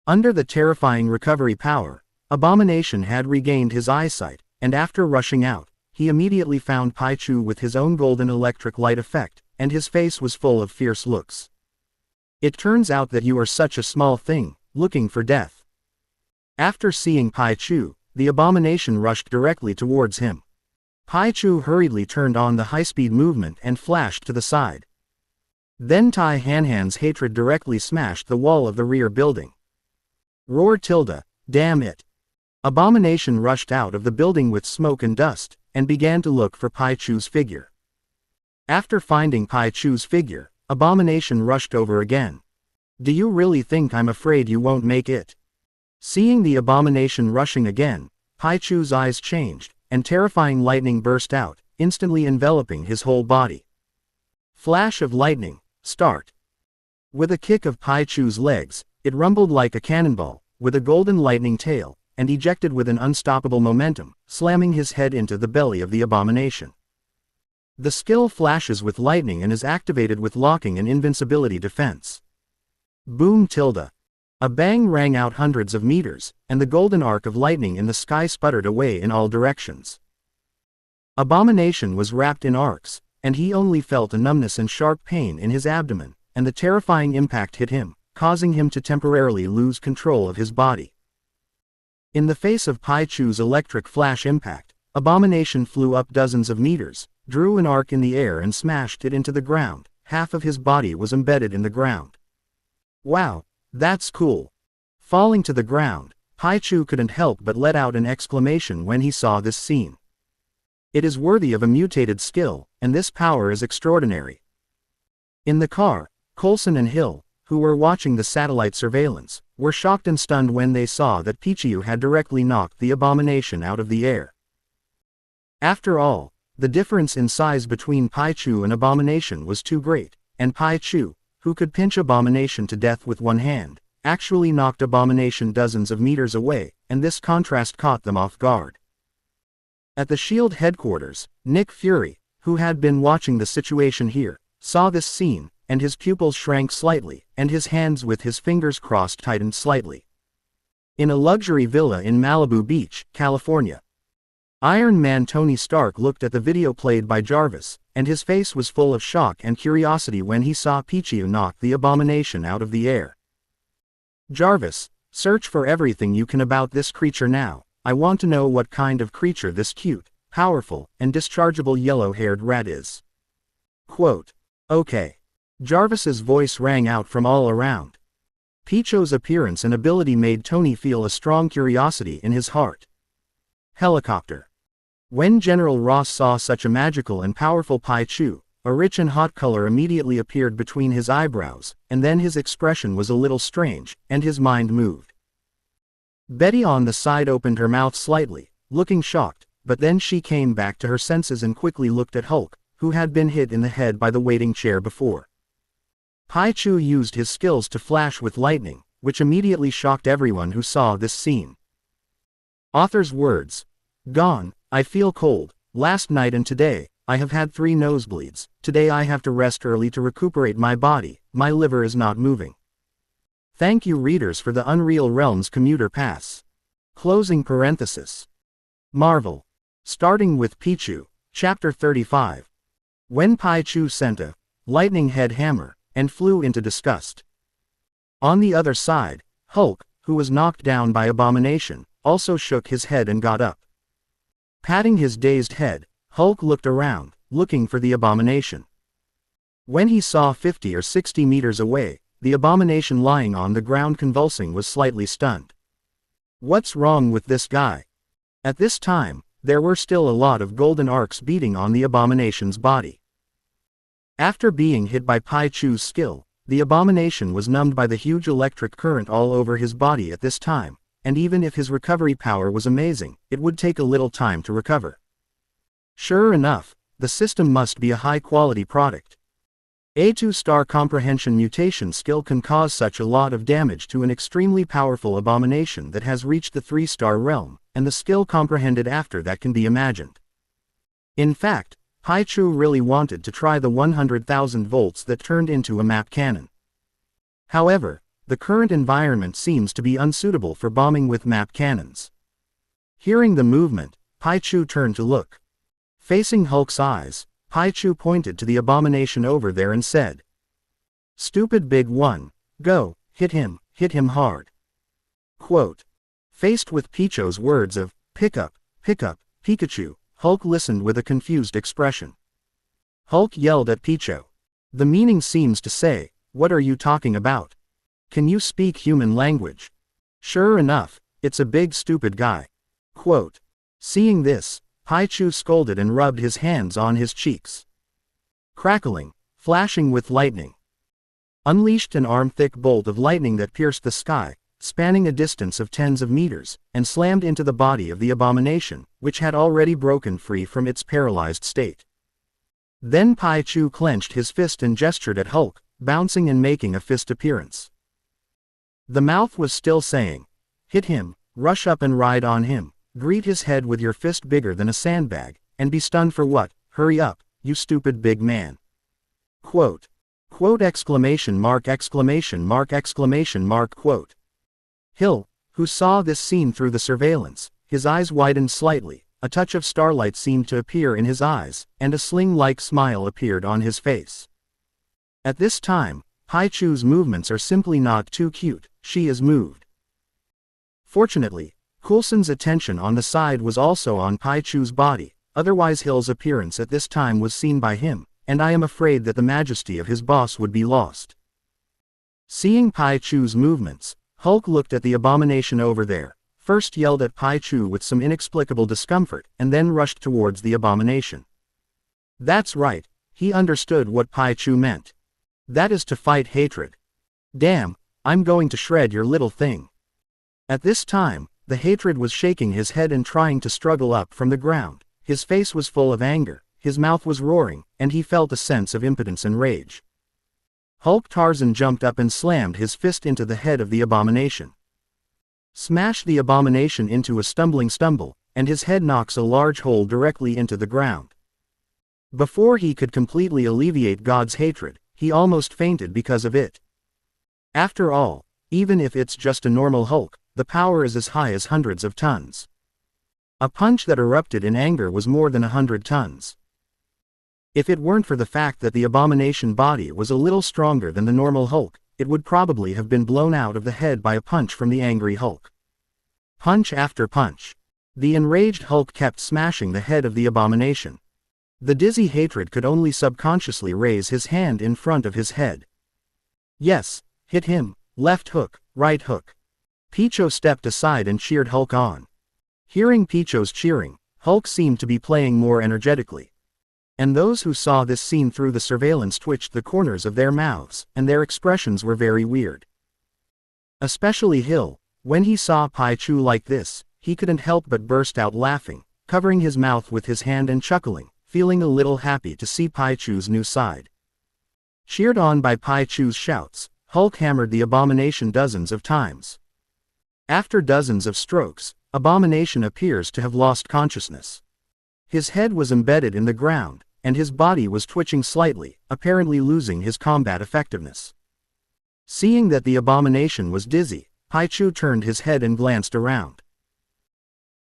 A: Under the terrifying recovery power, Abomination had regained his eyesight, and after rushing out, he immediately found Pichu with his own golden electric light effect, and his face was full of fierce looks. It turns out that you are such a small thing, looking for death. After seeing Pichu, the Abomination rushed directly towards him. Pichu hurriedly turned on the high-speed movement and flashed to the side. Then Tai Hanhan's hatred directly smashed the wall of the rear building. Roar tilde, damn it! Abomination rushed out of the building with smoke and dust, and began to look for Pichu's figure. After finding Pichu's figure, Abomination rushed over again. Do you really think I'm afraid you won't make it? Seeing the Abomination rushing again, Pichu's eyes changed, and terrifying lightning burst out, instantly enveloping his whole body. Flash of lightning, start. With a kick of Pichu's legs, it rumbled like a cannonball, with a golden lightning tail, and ejected with an unstoppable momentum, slamming his head into the belly of the Abomination. The skill flashes with lightning and is activated with locking and invincibility defense. Boom tilde. A bang rang out hundreds of meters, and the golden arc of lightning in the sky sputtered away in all directions. Abomination was wrapped in arcs, and he only felt a numbness and sharp pain in his abdomen, and the terrifying impact hit him, causing him to temporarily lose control of his body. In the face of Pichu's electric flash impact, Abomination flew up dozens of meters, drew an arc in the air and smashed it into the ground. Half of his body was embedded in the ground. Wow, that's cool. Falling to the ground, Pichu couldn't help but let out an exclamation when he saw this scene. It is worthy of a mutated skill, and this power is extraordinary. In the car, Coulson and Hill, who were watching the satellite surveillance, were shocked and stunned when they saw that Pichu had directly knocked the abomination out of the air. After all, the difference in size between Pichu and Abomination was too great, and Pichu, who could pinch Abomination to death with one hand, actually knocked Abomination dozens of meters away, and this contrast caught them off guard. At the SHIELD headquarters, Nick Fury, who had been watching the situation here, saw this scene, and his pupils shrank slightly, and his hands with his fingers crossed tightened slightly. In a luxury villa in Malibu Beach, California, Iron Man Tony Stark looked at the video played by Jarvis, and his face was full of shock and curiosity when he saw Pichu knock the abomination out of the air. Jarvis, search for everything you can about this creature now. I want to know what kind of creature this cute, powerful, and dischargeable yellow-haired rat is. Quote. Okay. Jarvis's voice rang out from all around. Pichu's appearance and ability made Tony feel a strong curiosity in his heart. Helicopter. When General Ross saw such a magical and powerful Pichu, a rich and hot color immediately appeared between his eyebrows, and then his expression was a little strange, and his mind moved. Betty on the side opened her mouth slightly, looking shocked, but then she came back to her senses and quickly looked at Hulk, who had been hit in the head by the waiting chair before. Pichu used his skills to flash with lightning, which immediately shocked everyone who saw this scene. Author's words. Gone, I feel cold. Last night and today, I have had 3 nosebleeds. Today I have to rest early to recuperate my body. My liver is not moving. Thank you readers for the Unreal Realms commuter pass. Closing parenthesis. Marvel. Starting with Pichu, Chapter 35. When Pichu sent a lightning head hammer, and flew into disgust. On the other side, Hulk, who was knocked down by Abomination, also shook his head and got up. Patting his dazed head, Hulk looked around, looking for the Abomination. When he saw 50 or 60 meters away, the Abomination lying on the ground convulsing was slightly stunned. What's wrong with this guy? At this time, there were still a lot of golden arcs beating on the Abomination's body. After being hit by Pichu's skill, the Abomination was numbed by the huge electric current all over his body at this time, and even if his recovery power was amazing, it would take a little time to recover. Sure enough, the system must be a high-quality product. A 2-star comprehension mutation skill can cause such a lot of damage to an extremely powerful Abomination that has reached the 3-star realm, and the skill comprehended after that can be imagined. In fact, Pichu really wanted to try the 100,000 volts that turned into a map cannon. However, the current environment seems to be unsuitable for bombing with map cannons. Hearing the movement, Pichu turned to look. Facing Hulk's eyes, Pichu pointed to the Abomination over there and said, "Stupid big one, go, hit him hard." Quote. Faced with Pichu's words of, pick up, Pikachu, Hulk listened with a confused expression. Hulk yelled at Pichu. The meaning seems to say, what are you talking about? Can you speak human language? Sure enough, it's a big stupid guy. Quote. Seeing this, Pichu scolded and rubbed his hands on his cheeks. Crackling, flashing with lightning. Unleashed an arm-thick bolt of lightning that pierced the sky, spanning a distance of tens of meters, and slammed into the body of the Abomination, which had already broken free from its paralyzed state. Then Pichu clenched his fist and gestured at Hulk, bouncing and making a fist appearance. The mouth was still saying, hit him, rush up and ride on him, greet his head with your fist bigger than a sandbag, and be stunned for what, hurry up, you stupid big man. Quote. Quote exclamation mark. Quote. Hill, who saw this scene through the surveillance, his eyes widened slightly, a touch of starlight seemed to appear in his eyes, and a sling-like smile appeared on his face. At this time, Pichu's movements are simply not too cute, she is moved. Fortunately, Coulson's attention on the side was also on Pichu's body, otherwise Hill's appearance at this time was seen by him, and I am afraid that the majesty of his boss would be lost. Seeing Pichu's movements, Hulk looked at the abomination over there, first yelled at Pichu with some inexplicable discomfort, and then rushed towards the abomination. That's right, he understood what Pichu meant. That is to fight hatred. Damn, I'm going to shred your little thing. At this time, the hatred was shaking his head and trying to struggle up from the ground. His face was full of anger, his mouth was roaring, and he felt a sense of impotence and rage. Hulk Tarzan jumped up and slammed his fist into the head of the abomination. Smash the abomination into a stumbling stumble, and his head knocks a large hole directly into the ground. Before he could completely alleviate God's hatred, he almost fainted because of it. After all, even if it's just a normal Hulk, the power is as high as hundreds of tons. A punch that erupted in anger was more than 100 tons. If it weren't for the fact that the abomination body was a little stronger than the normal Hulk, it would probably have been blown out of the head by a punch from the angry Hulk. Punch after punch. The enraged Hulk kept smashing the head of the abomination. The dizzy hatred could only subconsciously raise his hand in front of his head. Yes, hit him, left hook, right hook. Pichu stepped aside and cheered Hulk on. Hearing Pichu's cheering, Hulk seemed to be playing more energetically. And those who saw this scene through the surveillance twitched the corners of their mouths, and their expressions were very weird. Especially Hill. When he saw Pichu like this, he couldn't help but burst out laughing, covering his mouth with his hand and chuckling, feeling a little happy to see Pichu's new side. Cheered on by Pichu's shouts, Hulk hammered the abomination dozens of times. After dozens of strokes, Abomination appears to have lost consciousness. His head was embedded in the ground, and his body was twitching slightly, apparently losing his combat effectiveness. Seeing that the abomination was dizzy, Pichu turned his head and glanced around.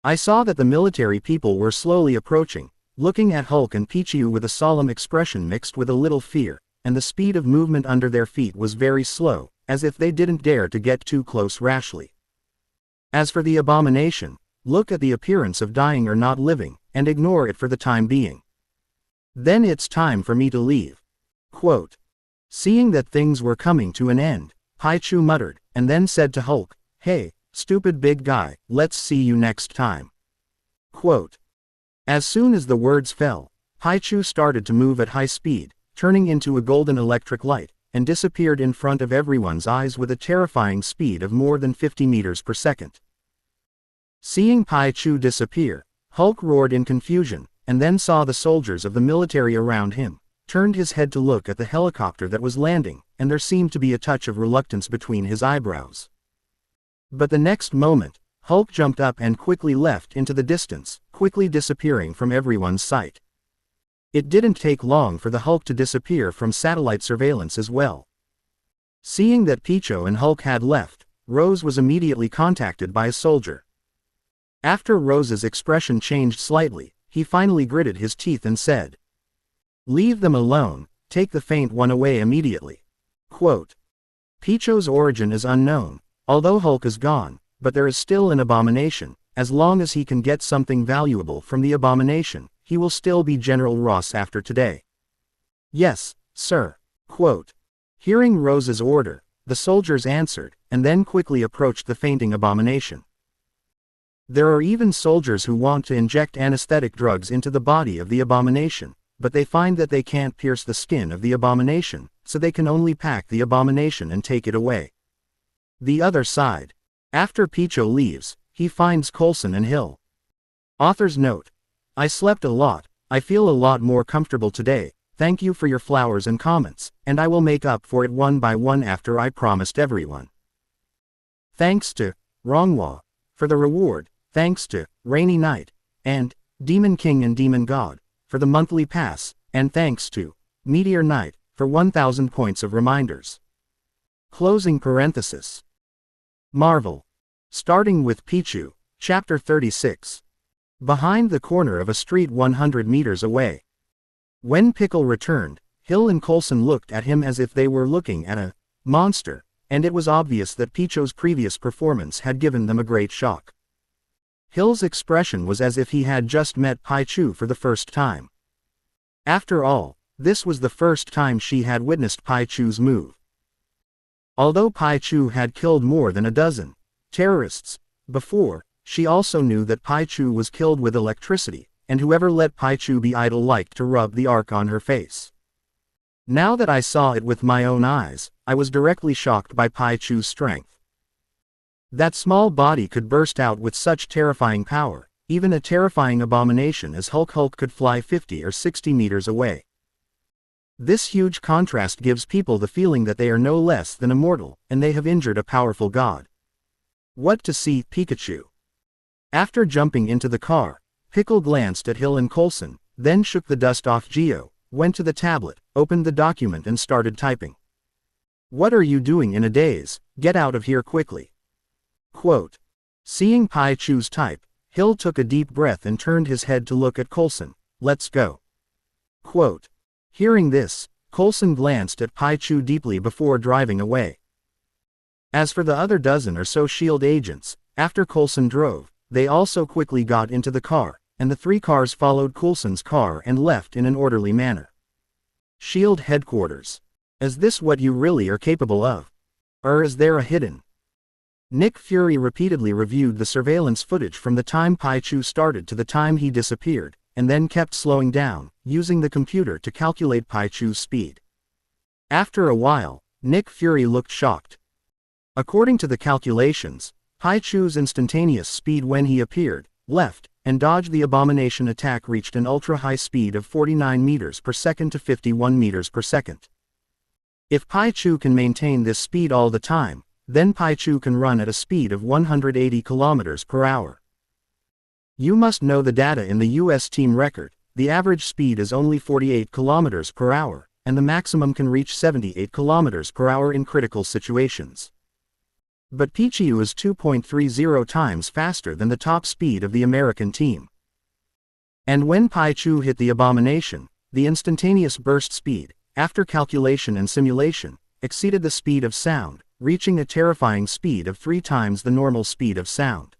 A: I saw that the military people were slowly approaching, looking at Hulk and Pichu with a solemn expression mixed with a little fear, and the speed of movement under their feet was very slow, as if they didn't dare to get too close rashly. As for the abomination, look at the appearance of dying or not living, and ignore it for the time being. Then it's time for me to leave. Quote. Seeing that things were coming to an end, Pichu muttered, and then said to Hulk, "Hey, stupid big guy, let's see you next time." Quote. As soon as the words fell, Pichu started to move at high speed, turning into a golden electric light, and disappeared in front of everyone's eyes with a terrifying speed of more than 50 meters per second. Seeing Pichu disappear, Hulk roared in confusion, and then saw the soldiers of the military around him, turned his head to look at the helicopter that was landing, and there seemed to be a touch of reluctance between his eyebrows. But the next moment, Hulk jumped up and quickly left into the distance, quickly disappearing from everyone's sight. It didn't take long for the Hulk to disappear from satellite surveillance as well. Seeing that Pichu and Hulk had left, Rose was immediately contacted by a soldier. After Rose's expression changed slightly, he finally gritted his teeth and said, "Leave them alone, take the faint one away immediately." Quote. Pichu's origin is unknown, although Hulk is gone, but there is still an abomination. As long as he can get something valuable from the abomination, he will still be General Ross after today. Yes, sir. Quote. Hearing Rose's order, the soldiers answered, and then quickly approached the fainting abomination. There are even soldiers who want to inject anesthetic drugs into the body of the abomination, but they find that they can't pierce the skin of the abomination, so they can only pack the abomination and take it away. The other side. After Pichu leaves, he finds Coulson and Hill. Author's note. I slept a lot, I feel a lot more comfortable today, thank you for your flowers and comments, and I will make up for it one by one after I promised everyone. Thanks to Rongwa for the reward, thanks to Rainy Night and Demon King and Demon God for the monthly pass, and thanks to Meteor Knight for 1000 points of reminders. Closing parenthesis. Marvel. Starting with Pichu, Chapter 36. Behind the corner of a street 100 meters away. When Pickle returned, Hill and Coulson looked at him as if they were looking at a monster, and it was obvious that Pichu's previous performance had given them a great shock. Hill's expression was as if he had just met Pichu for the first time. After all, this was the first time she had witnessed Pichu's move. Although Pichu had killed more than a dozen terrorists before, she also knew that Pichu was killed with electricity, and whoever let Pichu be idle liked to rub the arc on her face. Now that I saw it with my own eyes, I was directly shocked by Pichu's strength. That small body could burst out with such terrifying power. Even a terrifying abomination as Hulk could fly 50 or 60 meters away. This huge contrast gives people the feeling that they are no less than immortal, and they have injured a powerful god. What to see, Pikachu? After jumping into the car, Pickle glanced at Hill and Coulson, then shook the dust off Geo, went to the tablet, opened the document and started typing. What are you doing in a daze? Get out of here quickly. Quote. Seeing Pichu's type, Hill took a deep breath and turned his head to look at Coulson. Let's go. Quote. Hearing this, Coulson glanced at Pichu deeply before driving away. As for the other dozen or so SHIELD agents, after Coulson drove, they also quickly got into the car, and the 3 cars followed Coulson's car and left in an orderly manner. SHIELD headquarters. Is this what you really are capable of? Or is there a hidden? Nick Fury repeatedly reviewed the surveillance footage from the time Pichu started to the time he disappeared, and then kept slowing down, using the computer to calculate Pichu's speed. After a while, Nick Fury looked shocked. According to the calculations, Pichu's instantaneous speed when he appeared, left, and dodged the abomination attack reached an ultra-high speed of 49 meters per second to 51 meters per second. If Pichu can maintain this speed all the time, then Pichu can run at a speed of 180 kilometers per hour. You must know the data in the US team record. The average speed is only 48 kilometers per hour, and the maximum can reach 78 kilometers per hour in critical situations. But Pichu is 2.30 times faster than the top speed of the American team. And when Pichu hit the abomination, the instantaneous burst speed, after calculation and simulation, exceeded the speed of sound, reaching a terrifying speed of 3 times the normal speed of sound.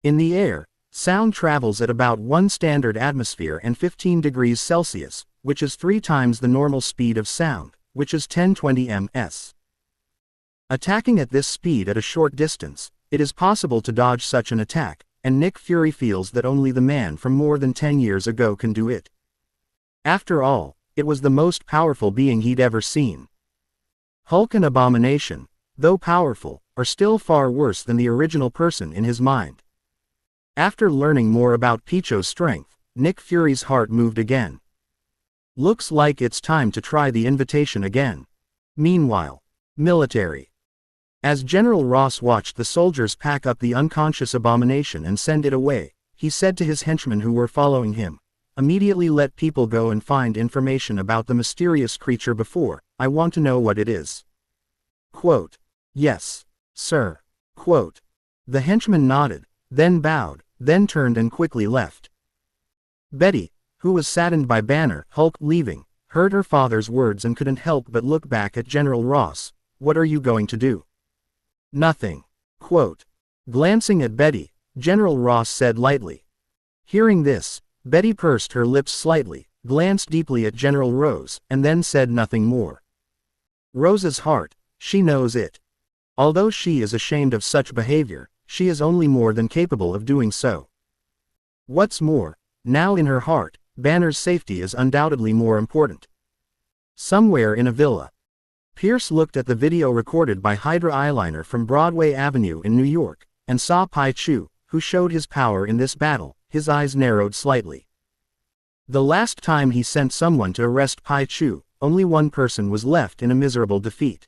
A: In the air, sound travels at about 1 standard atmosphere and 15 degrees Celsius, which is 3 times the normal speed of sound, which is 1020 ms. Attacking at this speed at a short distance, it is possible to dodge such an attack, and Nick Fury feels that only the man from more than 10 years ago can do it. After all, it was the most powerful being he'd ever seen. Hulk and Abomination, though powerful, are still far worse than the original person in his mind. After learning more about Pichu's strength, Nick Fury's heart moved again. Looks like it's time to try the invitation again. Meanwhile, military. As General Ross watched the soldiers pack up the unconscious Abomination and send it away, he said to his henchmen who were following him, "Immediately let people go and find information about the mysterious creature before, I want to know what it is." Quote. Yes, sir. Quote. The henchman nodded, then bowed, then turned and quickly left. Betty, who was saddened by Banner Hulk leaving, heard her father's words and couldn't help but look back at General Ross. What are you going to do? Nothing. Quote. Glancing at Betty, General Ross said lightly. Hearing this, Betty pursed her lips slightly, glanced deeply at General Rose, and then said nothing more. Rose's heart, she knows it. Although she is ashamed of such behavior, she is only more than capable of doing so. What's more, now in her heart, Banner's safety is undoubtedly more important. Somewhere in a villa. Pierce looked at the video recorded by Hydra Eyeliner from Broadway Avenue in New York, and saw Pichu, who showed his power in this battle. His eyes narrowed slightly. The last time he sent someone to arrest Pichu, only one person was left in a miserable defeat.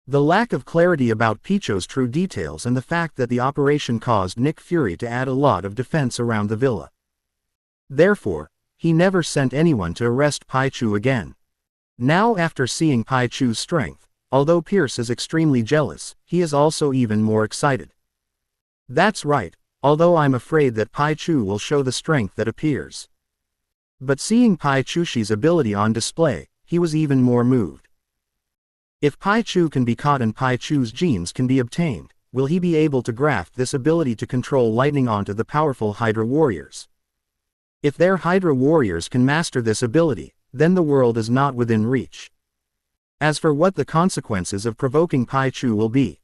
A: The lack of clarity about Pichu's true details and the fact that the operation caused Nick Fury to add a lot of defense around the villa. Therefore, he never sent anyone to arrest Pichu again. Now after seeing Pichu's strength, although Pierce is extremely jealous, he is also even more excited. That's right, although I'm afraid that Pichu will show the strength that appears. But seeing Pichu's ability on display, he was even more moved. If Pichu can be caught and Pichu's genes can be obtained, will he be able to graft this ability to control lightning onto the powerful Hydra warriors? If their Hydra warriors can master this ability, then the world is not within reach. As for what the consequences of provoking Pichu will be.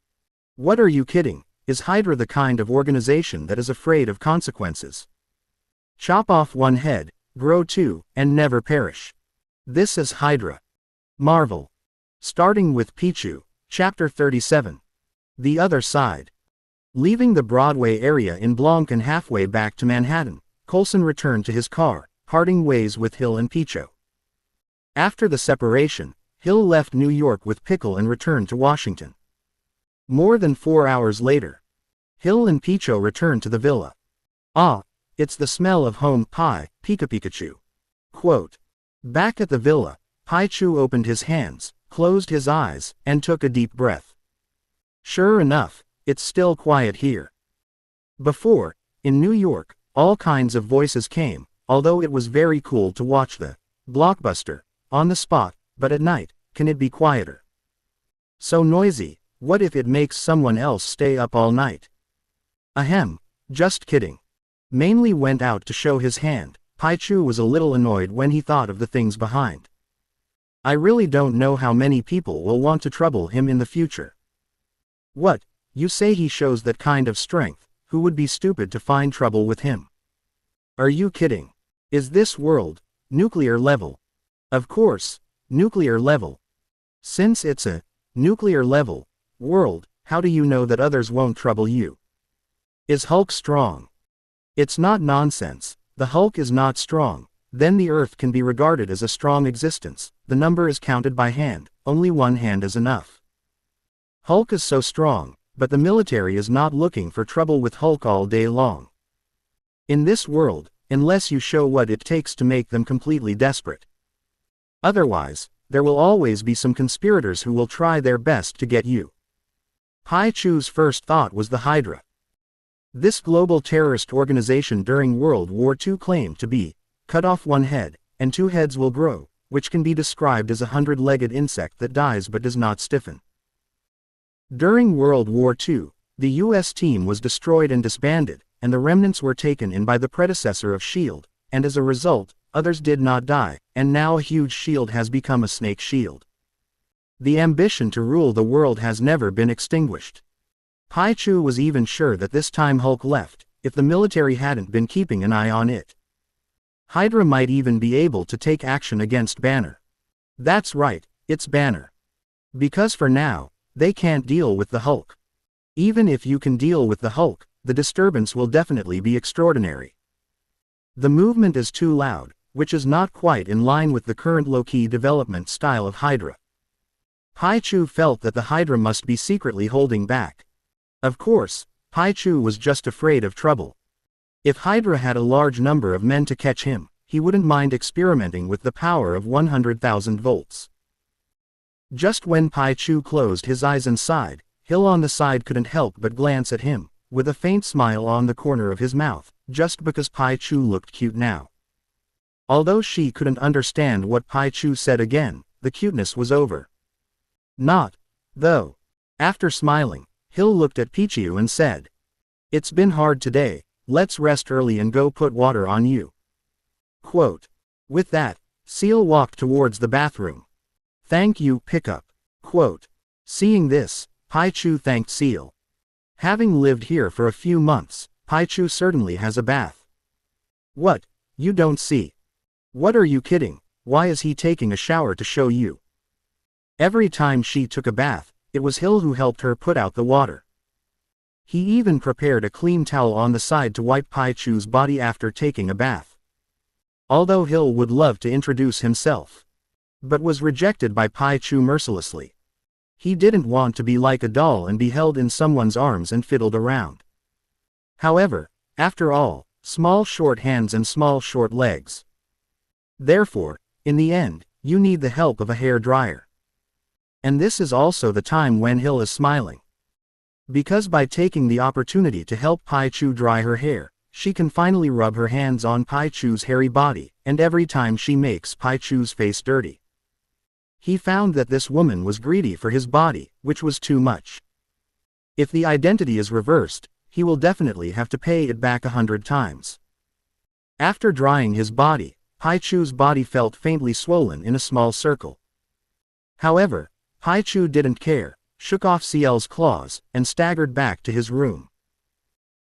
A: What are you kidding? Is Hydra the kind of organization that is afraid of consequences? Chop off one head, grow two, and never perish. This is Hydra. Marvel. Starting with Pichu, Chapter 37. The Other Side. Leaving the Broadway area in Blanc and halfway back to Manhattan, Coulson returned to his car, parting ways with Hill and Pichu. After the separation, Hill left New York with Pickle and returned to Washington. More than 4 hours later, Hill and Pichu returned to the villa. Ah, it's the smell of home pie, Pikachu. Quote. Back at the villa, Pichu opened his hands, closed his eyes, and took a deep breath. Sure enough, it's still quiet here. Before, in New York, all kinds of voices came, although it was very cool to watch the blockbuster on the spot, but at night, can it be quieter? So noisy, what if it makes someone else stay up all night? Ahem, just kidding. Mainly went out to show his hand. Pichu was a little annoyed when he thought of the things behind. I really don't know how many people will want to trouble him in the future. What, you say he shows that kind of strength? Who would be stupid to find trouble with him? Are you kidding? Is this world nuclear level? Of course, nuclear level. Since it's a nuclear level world, how do you know that others won't trouble you? Is Hulk strong? It's not nonsense. The Hulk is not strong. Then the Earth can be regarded as a strong existence. The number is counted by hand. Only one hand is enough. Hulk is so strong, but the military is not looking for trouble with Hulk all day long. In this world, unless you show what it takes to make them completely desperate. Otherwise, there will always be some conspirators who will try their best to get you. Pichu's first thought was the Hydra. This global terrorist organization during World War II claimed to be, cut off one head, and 2 heads will grow, which can be described as a 100-legged insect that dies but does not stiffen. During World War II, the U.S. team was destroyed and disbanded, and the remnants were taken in by the predecessor of S.H.I.E.L.D., and as a result, others did not die, and now a huge shield has become a snake shield. The ambition to rule the world has never been extinguished. Pichu was even sure that this time Hulk left, if the military hadn't been keeping an eye on it. Hydra might even be able to take action against Banner. That's right, it's Banner. Because for now, they can't deal with the Hulk. Even if you can deal with the Hulk, the disturbance will definitely be extraordinary. The movement is too loud, which is not quite in line with the current low-key development style of Hydra. Pichu felt that the Hydra must be secretly holding back. Of course, Pichu was just afraid of trouble. If Hydra had a large number of men to catch him, he wouldn't mind experimenting with the power of 100,000 volts. Just when Pichu closed his eyes and sighed, Hill on the side couldn't help but glance at him, with a faint smile on the corner of his mouth, just because Pichu looked cute now. Although she couldn't understand what Pichu said again, the cuteness was over. Not, though. After smiling, Hill looked at Pichu and said, "It's been hard today, let's rest early and go put water on you." Quote. With that, Seal walked towards the bathroom. "Thank you, Pickup." Quote. Seeing this, Pichu thanked Seal. Having lived here for a few months, Pichu certainly has a bath. What? You don't see? What are you kidding? Why is he taking a shower to show you? Every time she took a bath, it was Hill who helped her put out the water. He even prepared a clean towel on the side to wipe Pichu's body after taking a bath. Although Hill would love to introduce himself, but was rejected by Pichu mercilessly. He didn't want to be like a doll and be held in someone's arms and fiddled around. However, after all, small short hands and small short legs. Therefore, in the end, you need the help of a hair dryer. And this is also the time when Hill is smiling. Because by taking the opportunity to help Pichu dry her hair, she can finally rub her hands on Pichu's hairy body, and every time she makes Pichu's face dirty. He found that this woman was greedy for his body, which was too much. If the identity is reversed, he will definitely have to pay it back 100 times. After drying his body, Pichu's body felt faintly swollen in a small circle. However, Pichu didn't care, shook off CL's claws, and staggered back to his room.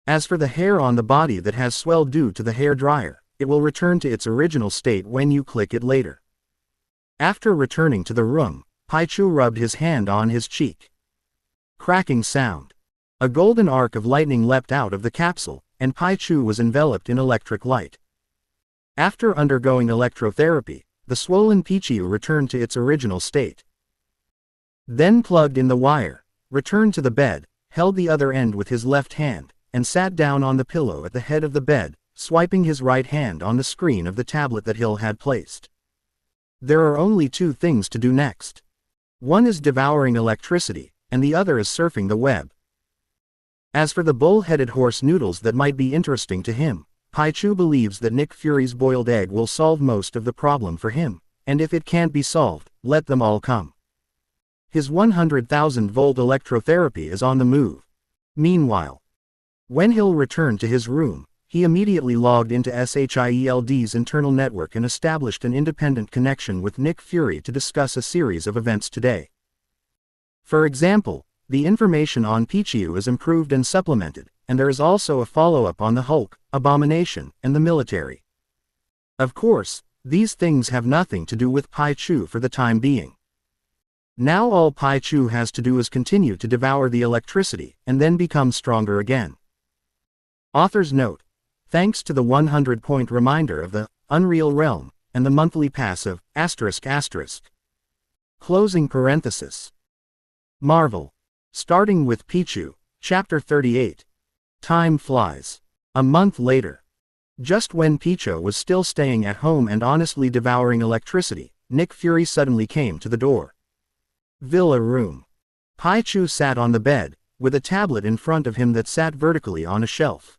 A: As for the hair on the body that has swelled due to the hair dryer, it will return to its original state when you click it later. After returning to the room, Pichu rubbed his hand on his cheek. Cracking sound. A golden arc of lightning leapt out of the capsule, and Pichu was enveloped in electric light. After undergoing electrotherapy, the swollen Pichu returned to its original state. Then plugged in the wire, returned to the bed, held the other end with his left hand, and sat down on the pillow at the head of the bed, swiping his right hand on the screen of the tablet that Hill had placed. There are only two things to do next. One is devouring electricity, and the other is surfing the web. As for the bull-headed horse noodles that might be interesting to him, Pichu believes that Nick Fury's boiled egg will solve most of the problem for him, and if it can't be solved, let them all come. His 100,000-volt electrotherapy is on the move. Meanwhile, when Hill returned to his room, he immediately logged into SHIELD's internal network and established an independent connection with Nick Fury to discuss a series of events today. For example, the information on Pichu is improved and supplemented, and there is also a follow-up on the Hulk, Abomination, and the military. Of course, these things have nothing to do with Pichu for the time being. Now all Pichu has to do is continue to devour the electricity, and then become stronger again. Author's note: thanks to the 100-point reminder of the Unreal Realm, and the monthly pass of ***. Closing parenthesis. Marvel. Starting with Pichu, Chapter 38. Time flies. A month later. Just when Pichu was still staying at home and honestly devouring electricity, Nick Fury suddenly came to the door. Villa room. Pichu sat on the bed, with a tablet in front of him that sat vertically on a shelf.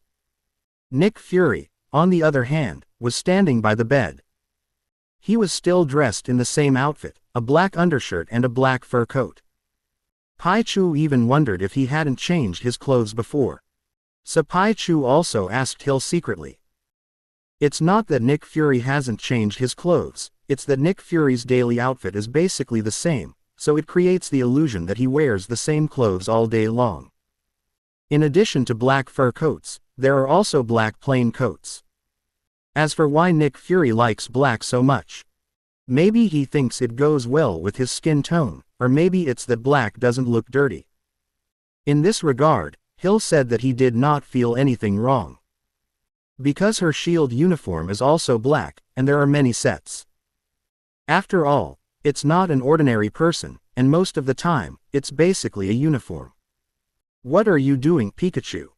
A: Nick Fury, on the other hand, was standing by the bed. He was still dressed in the same outfit, a black undershirt and a black fur coat. Pichu even wondered if he hadn't changed his clothes before. So Pichu also asked Hill secretly. It's not that Nick Fury hasn't changed his clothes, it's that Nick Fury's daily outfit is basically the same, so it creates the illusion that he wears the same clothes all day long. In addition to black fur coats, there are also black plain coats. As for why Nick Fury likes black so much, maybe he thinks it goes well with his skin tone, or maybe it's that black doesn't look dirty. In this regard, Hill said that he did not feel anything wrong. Because her SHIELD uniform is also black, and there are many sets. After all, it's not an ordinary person, and most of the time, it's basically a uniform. What are you doing, Pikachu?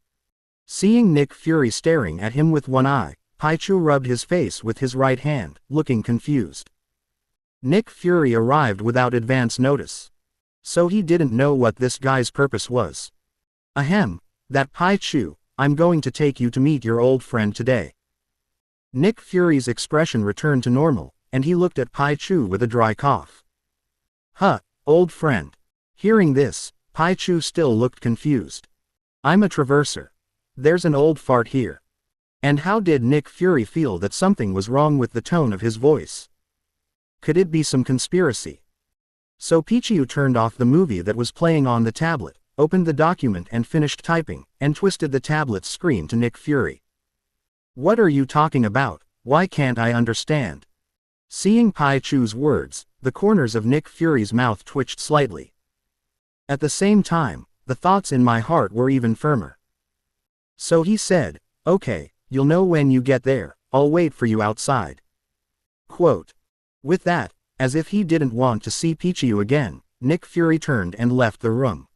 A: Seeing Nick Fury staring at him with one eye, Pichu rubbed his face with his right hand, looking confused. Nick Fury arrived without advance notice. So he didn't know what this guy's purpose was. Ahem, that Pichu, I'm going to take you to meet your old friend today. Nick Fury's expression returned to normal, and he looked at Pichu with a dry cough. Huh, old friend. Hearing this, Pichu still looked confused. I'm a traverser. There's an old fart here. And how did Nick Fury feel that something was wrong with the tone of his voice? Could it be some conspiracy? So Pichu turned off the movie that was playing on the tablet, opened the document and finished typing, and twisted the tablet's screen to Nick Fury. What are you talking about? Why can't I understand? Seeing Pichu's words, the corners of Nick Fury's mouth twitched slightly. At the same time, the thoughts in my heart were even firmer. So he said, okay, you'll know when you get there, I'll wait for you outside. Quote. With that, as if he didn't want to see Pichu again, Nick Fury turned and left the room.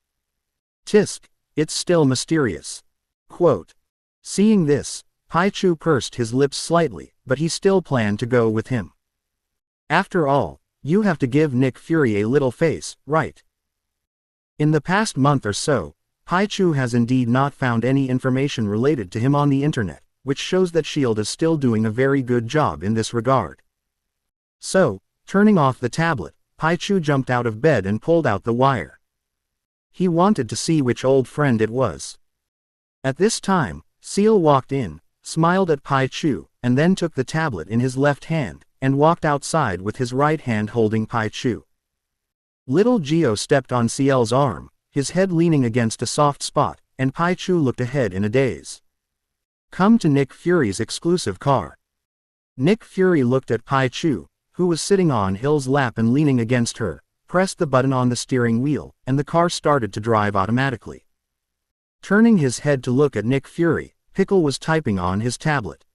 A: Tisk, it's still mysterious. Quote. Seeing this, Pichu pursed his lips slightly, but he still planned to go with him. After all, you have to give Nick Fury a little face, right? In the past month or so, Pichu has indeed not found any information related to him on the internet, which shows that SHIELD is still doing a very good job in this regard. So, turning off the tablet, Pichu jumped out of bed and pulled out the wire. He wanted to see which old friend it was. At this time, Seal walked in, smiled at Pichu, and then took the tablet in his left hand, and walked outside with his right hand holding Pichu. Little Geo stepped on Ciel's arm, his head leaning against a soft spot, and Pichu looked ahead in a daze. Come to Nick Fury's exclusive car. Nick Fury looked at Pichu, who was sitting on Hill's lap and leaning against her, pressed the button on the steering wheel, and the car started to drive automatically. Turning his head to look at Nick Fury, Pickle was typing on his tablet.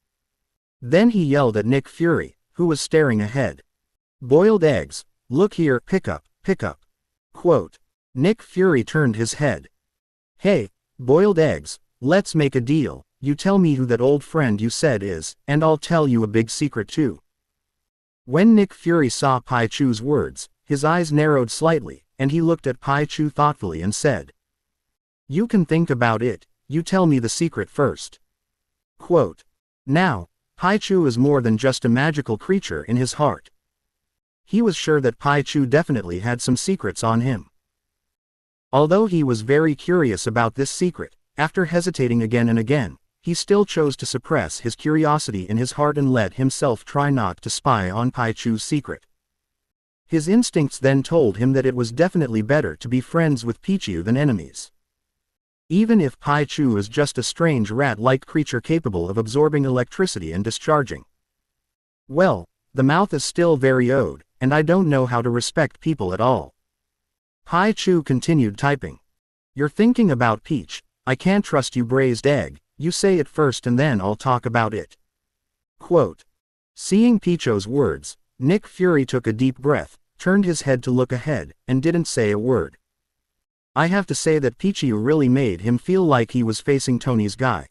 A: Then he yelled at Nick Fury, who was staring ahead. Boiled eggs, look here, pick up. Quote. Nick Fury turned his head. Hey, boiled eggs, let's make a deal. You tell me who that old friend you said is, and I'll tell you a big secret too. When Nick Fury saw Pichu's words, his eyes narrowed slightly, and he looked at Pichu thoughtfully and said, You can think about it, you tell me the secret first. Quote. Now, Pichu is more than just a magical creature in his heart. He was sure that Pichu definitely had some secrets on him. Although he was very curious about this secret, after hesitating again and again, he still chose to suppress his curiosity in his heart and let himself try not to spy on Pichu's secret. His instincts then told him that it was definitely better to be friends with Pichu than enemies. Even if Pichu is just a strange rat-like creature capable of absorbing electricity and discharging. Well, the mouth is still very old, and I don't know how to respect people at all. Pichu continued typing. You're thinking about Peach, I can't trust you, braised egg, you say it first and then I'll talk about it. Quote. Seeing Pichu's words, Nick Fury took a deep breath, turned his head to look ahead, and didn't say a word. I have to say that Pichu really made him feel like he was facing Tony's guy.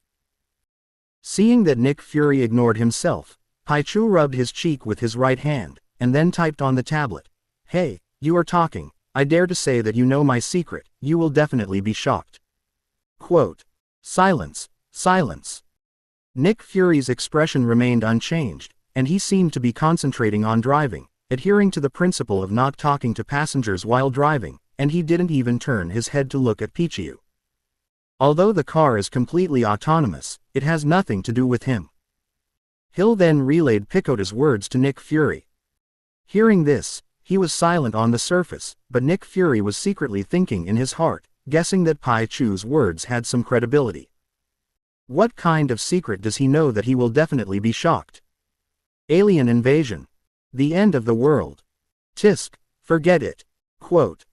A: Seeing that Nick Fury ignored himself, Pichu rubbed his cheek with his right hand, and then typed on the tablet. Hey, you are talking, I dare to say that you know my secret, you will definitely be shocked. Quote. Silence. Nick Fury's expression remained unchanged, and he seemed to be concentrating on driving, adhering to the principle of not talking to passengers while driving, and he didn't even turn his head to look at Pichu. Although the car is completely autonomous, it has nothing to do with him. Hill then relayed Pichota's words to Nick Fury. Hearing this, he was silent on the surface, but Nick Fury was secretly thinking in his heart, guessing that Pichu's words had some credibility. What kind of secret does he know that he will definitely be shocked? Alien invasion. The end of the world. Tisk, forget it. Quote.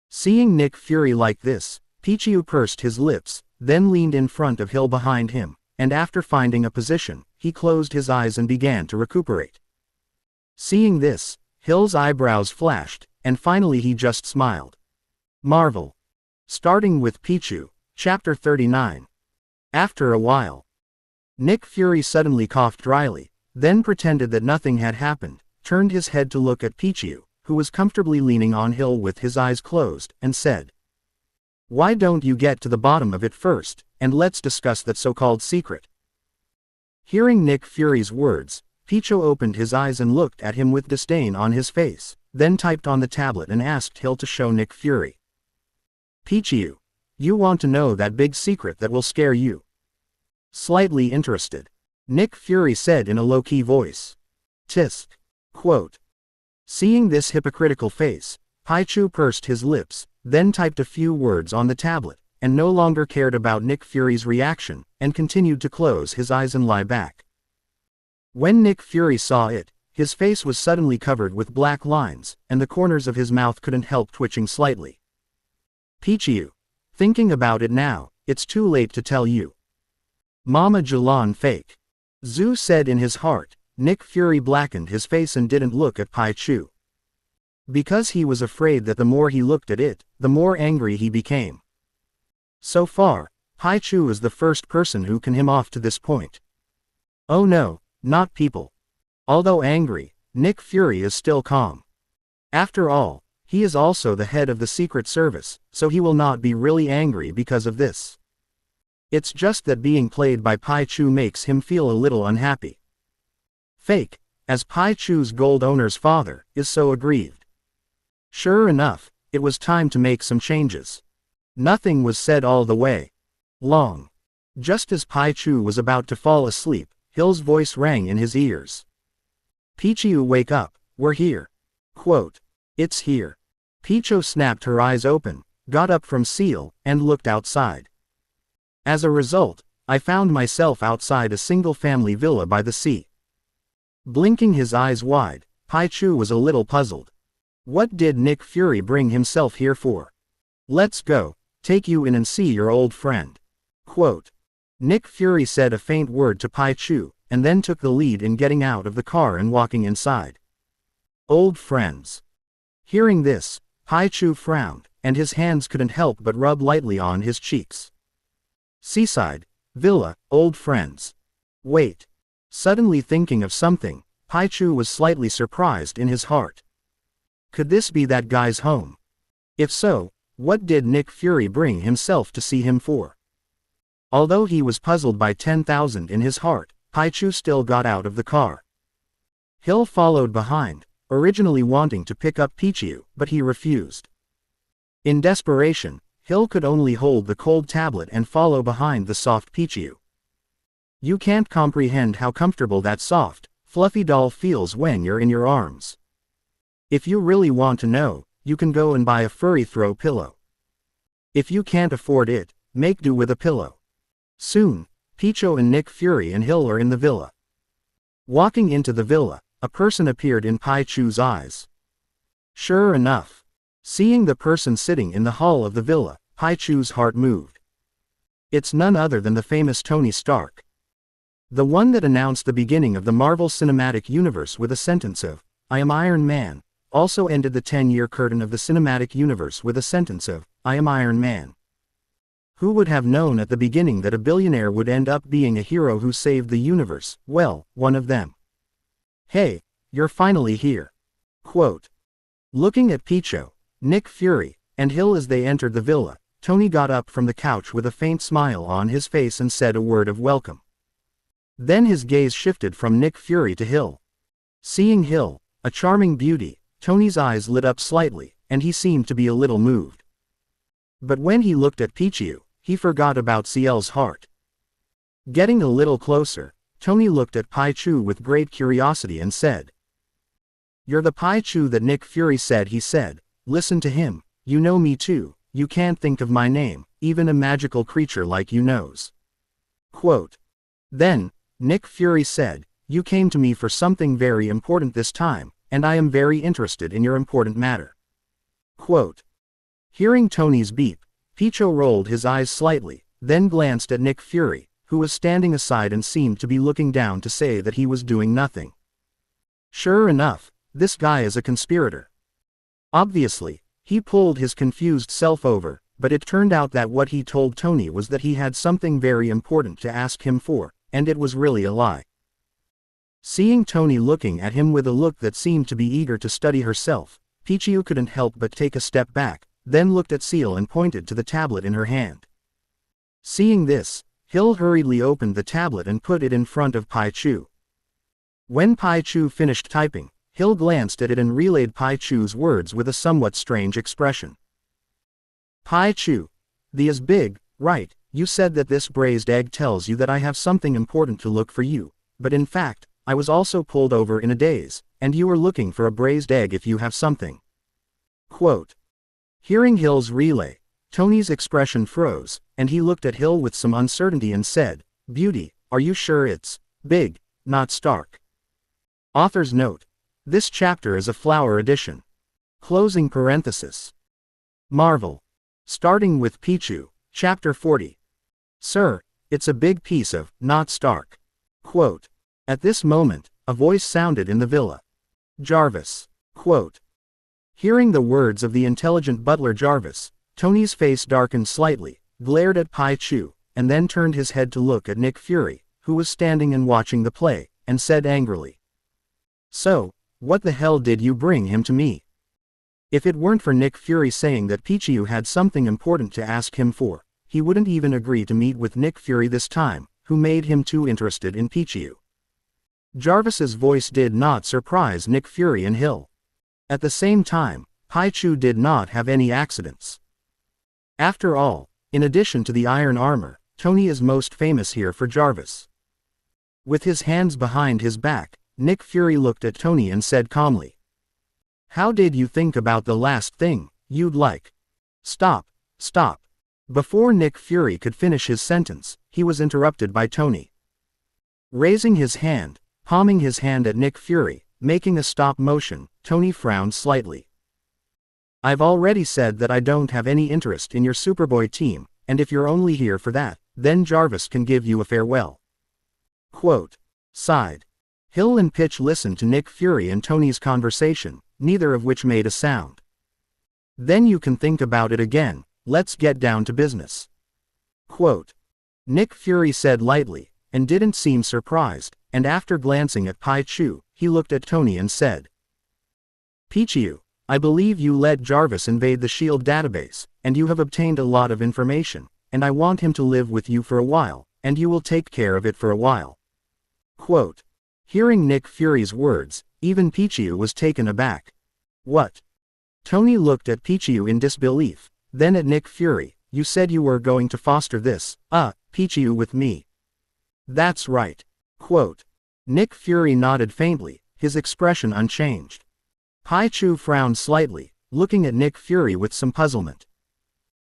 A: Seeing Nick Fury like this, Pichu pursed his lips, then leaned in front of Hill behind him, and after finding a position, he closed his eyes and began to recuperate. Seeing this, Hill's eyebrows flashed, and finally he just smiled. Marvel. Starting with Pichu, Chapter 39. After a while, Nick Fury suddenly coughed dryly, then pretended that nothing had happened, turned his head to look at Pichu, who was comfortably leaning on Hill with his eyes closed, and said, Why don't you get to the bottom of it first, and let's discuss that so-called secret? Hearing Nick Fury's words, Pichu opened his eyes and looked at him with disdain on his face, then typed on the tablet and asked Hill to show Nick Fury. Pichu, you want to know that big secret that will scare you? Slightly interested, Nick Fury said in a low-key voice. Tisk. Quote. Seeing this hypocritical face, Pichu pursed his lips, then typed a few words on the tablet, and no longer cared about Nick Fury's reaction, and continued to close his eyes and lie back. When Nick Fury saw it, his face was suddenly covered with black lines, and the corners of his mouth couldn't help twitching slightly. Pichu. Thinking about it now, it's too late to tell you. Mama Jalan fake. Zhu said in his heart. Nick Fury blackened his face and didn't look at Pichu. Because he was afraid that the more he looked at it, the more angry he became. So far, Pichu is the first person who can him off to this point. Oh no, not people. Although angry, Nick Fury is still calm. After all, he is also the head of the Secret Service, so he will not be really angry because of this. It's just that being played by Pichu makes him feel a little unhappy. Fake, as Pichu's gold owner's father, is so aggrieved. Sure enough, it was time to make some changes. Nothing was said all the way long. Just as Pichu was about to fall asleep, Hill's voice rang in his ears. Pichu, wake up, we're here. Quote. It's here. Pichu snapped her eyes open, got up from Seal, and looked outside. As a result, I found myself outside a single-family villa by the sea. Blinking his eyes wide, Pichu was a little puzzled. What did Nick Fury bring himself here for? Let's go, take you in and see your old friend. Quote. Nick Fury said a faint word to Pichu, and then took the lead in getting out of the car and walking inside. Old friends. Hearing this, Pichu frowned, and his hands couldn't help but rub lightly on his cheeks. Seaside, villa, old friends. Wait. Suddenly thinking of something, Pichu was slightly surprised in his heart. Could this be that guy's home? If so, what did Nick Fury bring himself to see him for? Although he was puzzled by 10,000 in his heart, Pichu still got out of the car. Hill followed behind, originally wanting to pick up Pichu, but he refused. In desperation, Hill could only hold the cold tablet and follow behind the soft Pichu. You can't comprehend how comfortable that soft, fluffy doll feels when you're in your arms. If you really want to know, you can go and buy a furry throw pillow. If you can't afford it, make do with a pillow. Soon, Pichu and Nick Fury and Hill are in the villa. Walking into the villa, a person appeared in Pichu's eyes. Sure enough. Seeing the person sitting in the hall of the villa, Pichu's heart moved. It's none other than the famous Tony Stark. The one that announced the beginning of the Marvel Cinematic Universe with a sentence of, I am Iron Man, also ended the 10-year curtain of the cinematic universe with a sentence of, I am Iron Man. Who would have known at the beginning that a billionaire would end up being a hero who saved the universe? Well, one of them. Hey, you're finally here. Quote. Looking at Pichu, Nick Fury, and Hill as they entered the villa, Tony got up from the couch with a faint smile on his face and said a word of welcome. Then his gaze shifted from Nick Fury to Hill. Seeing Hill, a charming beauty, Tony's eyes lit up slightly, and he seemed to be a little moved. But when he looked at Pichu, he forgot about Ciel's heart. Getting a little closer, Tony looked at Pichu with great curiosity and said, You're the Pichu that Nick Fury said he said, listen to him, you know me too, you can't think of my name, even a magical creature like you knows. Quote. Then, Nick Fury said, you came to me for something very important this time, and I am very interested in your important matter. Quote. Hearing Tony's beep, Pichu rolled his eyes slightly, then glanced at Nick Fury, who was standing aside and seemed to be looking down to say that he was doing nothing. Sure enough, this guy is a conspirator. Obviously, he pulled his confused self over, but it turned out that what he told Tony was that he had something very important to ask him for, and it was really a lie. Seeing Tony looking at him with a look that seemed to be eager to study herself, Pichu couldn't help but take a step back, then looked at Ciel and pointed to the tablet in her hand. Seeing this, Hill hurriedly opened the tablet and put it in front of Pichu. When Pichu finished typing, Hill glanced at it and relayed Pichu's words with a somewhat strange expression. Pichu. The is big, right? You said that this braised egg tells you that I have something important to look for you, but in fact, I was also pulled over in a daze, and you were looking for a braised egg if you have something. Quote. Hearing Hill's relay, Tony's expression froze, and he looked at Hill with some uncertainty and said, Beauty, are you sure it's big, not Stark? Author's note. This chapter is a flower edition. Closing parenthesis. Marvel. Starting with Pichu, Chapter 40. Sir, it's a big piece of, not Stark. Quote. At this moment, a voice sounded in the villa. Jarvis. Quote. Hearing the words of the intelligent butler Jarvis, Tony's face darkened slightly, glared at Pichu, and then turned his head to look at Nick Fury, who was standing and watching the play, and said angrily. So, what the hell did you bring him to me? If it weren't for Nick Fury saying that Pichu had something important to ask him for, he wouldn't even agree to meet with Nick Fury this time, who made him too interested in Pichu. Jarvis's voice did not surprise Nick Fury and Hill. At the same time, Pichu did not have any accidents. After all, in addition to the iron armor, Tony is most famous here for Jarvis. With his hands behind his back, Nick Fury looked at Tony and said calmly, "How did you think about the last thing you'd like?" Stop. Before Nick Fury could finish his sentence, he was interrupted by Tony. Raising his hand, palming his hand at Nick Fury, making a stop motion, Tony frowned slightly. "I've already said that I don't have any interest in your Superboy team, and if you're only here for that, then Jarvis can give you a farewell." Quote. Side. Hill and Pitch listened to Nick Fury and Tony's conversation, neither of which made a sound. "Then you can think about it again, let's get down to business." Quote. Nick Fury said lightly, and didn't seem surprised, and after glancing at Pichu, he looked at Tony and said, "Pichu, I believe you let Jarvis invade the SHIELD database, and you have obtained a lot of information, and I want him to live with you for a while, and you will take care of it for a while." Quote. Hearing Nick Fury's words, even Pichu was taken aback. "What?" Tony looked at Pichu in disbelief, then at Nick Fury. "You said you were going to foster this, Pichu with me." "That's right." Quote. Nick Fury nodded faintly, his expression unchanged. Pichu frowned slightly, looking at Nick Fury with some puzzlement.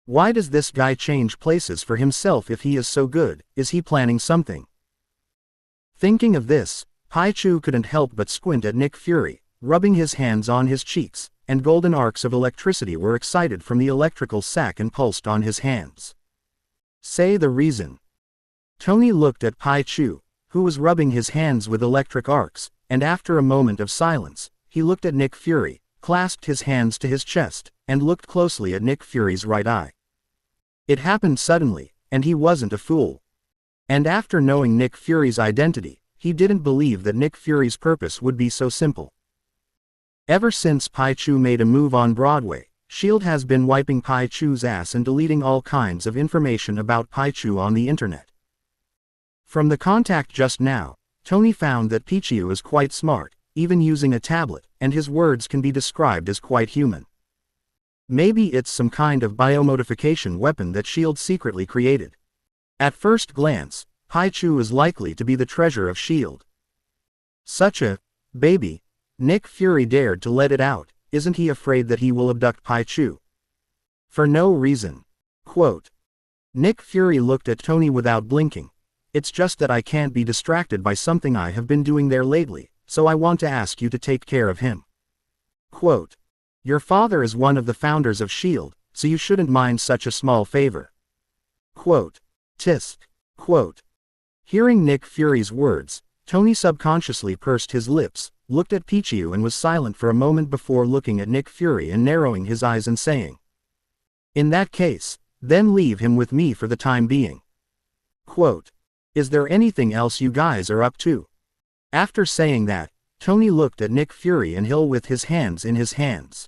A: "Why does this guy change places for himself if he is so good? Is he planning something?" Thinking of this, Pichu couldn't help but squint at Nick Fury, rubbing his hands on his cheeks, and golden arcs of electricity were excited from the electrical sac and pulsed on his hands. "Say the reason." Tony looked at Pichu, who was rubbing his hands with electric arcs, and after a moment of silence, he looked at Nick Fury, clasped his hands to his chest, and looked closely at Nick Fury's right eye. It happened suddenly, and he wasn't a fool. And after knowing Nick Fury's identity, he didn't believe that Nick Fury's purpose would be so simple. Ever since Pichu made a move on Broadway, SHIELD has been wiping Pichu's ass and deleting all kinds of information about Pichu on the internet. From the contact just now, Tony found that Pichu is quite smart, even using a tablet, and his words can be described as quite human. Maybe it's some kind of biomodification weapon that SHIELD secretly created. At first glance, Pichu is likely to be the treasure of SHIELD. Such a baby. Nick Fury dared to let it out. Isn't he afraid that he will abduct Pichu? For no reason. Quote. Nick Fury looked at Tony without blinking. "It's just that I can't be distracted by something I have been doing there lately, so I want to ask you to take care of him." Quote. Your father is one of the founders of SHIELD, so you shouldn't mind such a small favor. Quote. Tisk. Quote. Hearing Nick Fury's words, Tony subconsciously pursed his lips, looked at Pichu and was silent for a moment before looking at Nick Fury and narrowing his eyes and saying, "In that case, then leave him with me for the time being." Quote. Is there anything else you guys are up to? After saying that, Tony looked at Nick Fury and Hill with his hands in his hands.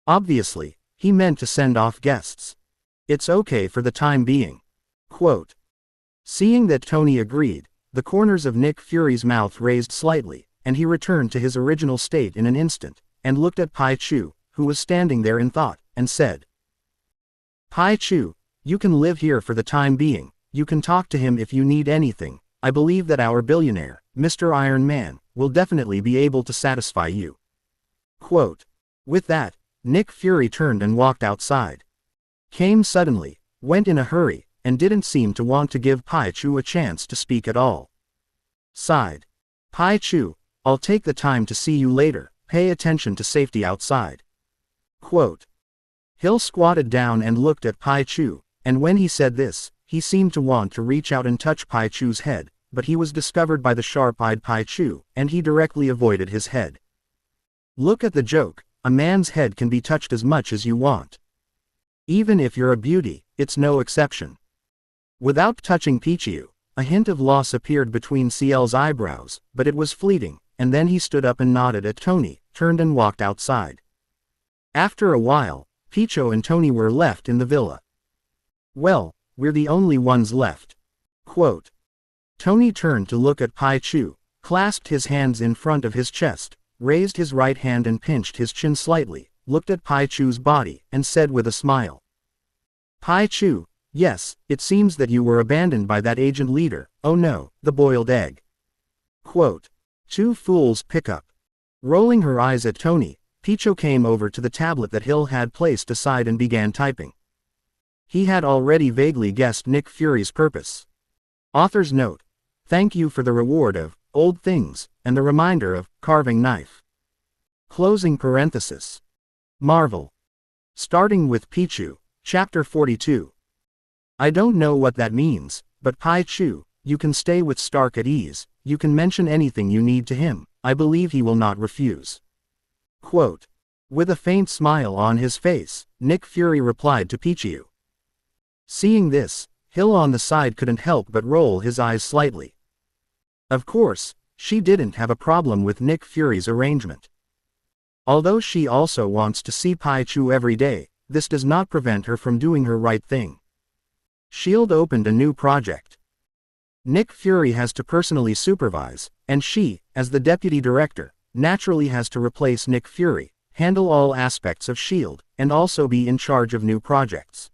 A: Obviously, he meant to send off guests. It's okay for the time being. Quote. Seeing that Tony agreed, the corners of Nick Fury's mouth raised slightly, and he returned to his original state in an instant, and looked at Pichu, who was standing there in thought, and said, "Pichu, you can live here for the time being, you can talk to him if you need anything. I believe that our billionaire, Mr. Iron Man, will definitely be able to satisfy you." Quote. With that, Nick Fury turned and walked outside. Came suddenly, went in a hurry, and didn't seem to want to give Pichu a chance to speak at all. Sighed. "Pichu, I'll take the time to see you later, pay attention to safety outside." Quote. Hill squatted down and looked at Pichu, and when he said this, he seemed to want to reach out and touch Pichu's head, but he was discovered by the sharp-eyed Pichu, and he directly avoided his head. Look at the joke, a man's head can be touched as much as you want. Even if you're a beauty, it's no exception. Without touching Pichu, a hint of loss appeared between CL's eyebrows, but it was fleeting, and then he stood up and nodded at Tony, turned and walked outside. After a while, Pichu and Tony were left in the villa. Well, we're the only ones left. Quote. Tony turned to look at Pichu, clasped his hands in front of his chest, raised his right hand and pinched his chin slightly, looked at Pichu's body, and said with a smile, Pichu, yes, it seems that you were abandoned by that agent leader. Oh no, the boiled egg. Quote. Two fools pick up. Rolling her eyes at Tony, Pichu came over to the tablet that Hill had placed aside and began typing. He had already vaguely guessed Nick Fury's purpose. Author's note. Thank you for the reward of old things, and the reminder of carving knife. Closing parenthesis. Marvel. Starting with Pichu, Chapter 42. I don't know what that means, but Pichu, you can stay with Stark at ease, you can mention anything you need to him, I believe he will not refuse. Quote. With a faint smile on his face, Nick Fury replied to Pichu. Seeing this, Hill on the side couldn't help but roll his eyes slightly. Of course, she didn't have a problem with Nick Fury's arrangement. Although she also wants to see Pichu every day, this does not prevent her from doing her right thing. S.H.I.E.L.D. opened a new project. Nick Fury has to personally supervise, and she, as the deputy director, naturally has to replace Nick Fury, handle all aspects of S.H.I.E.L.D., and also be in charge of new projects.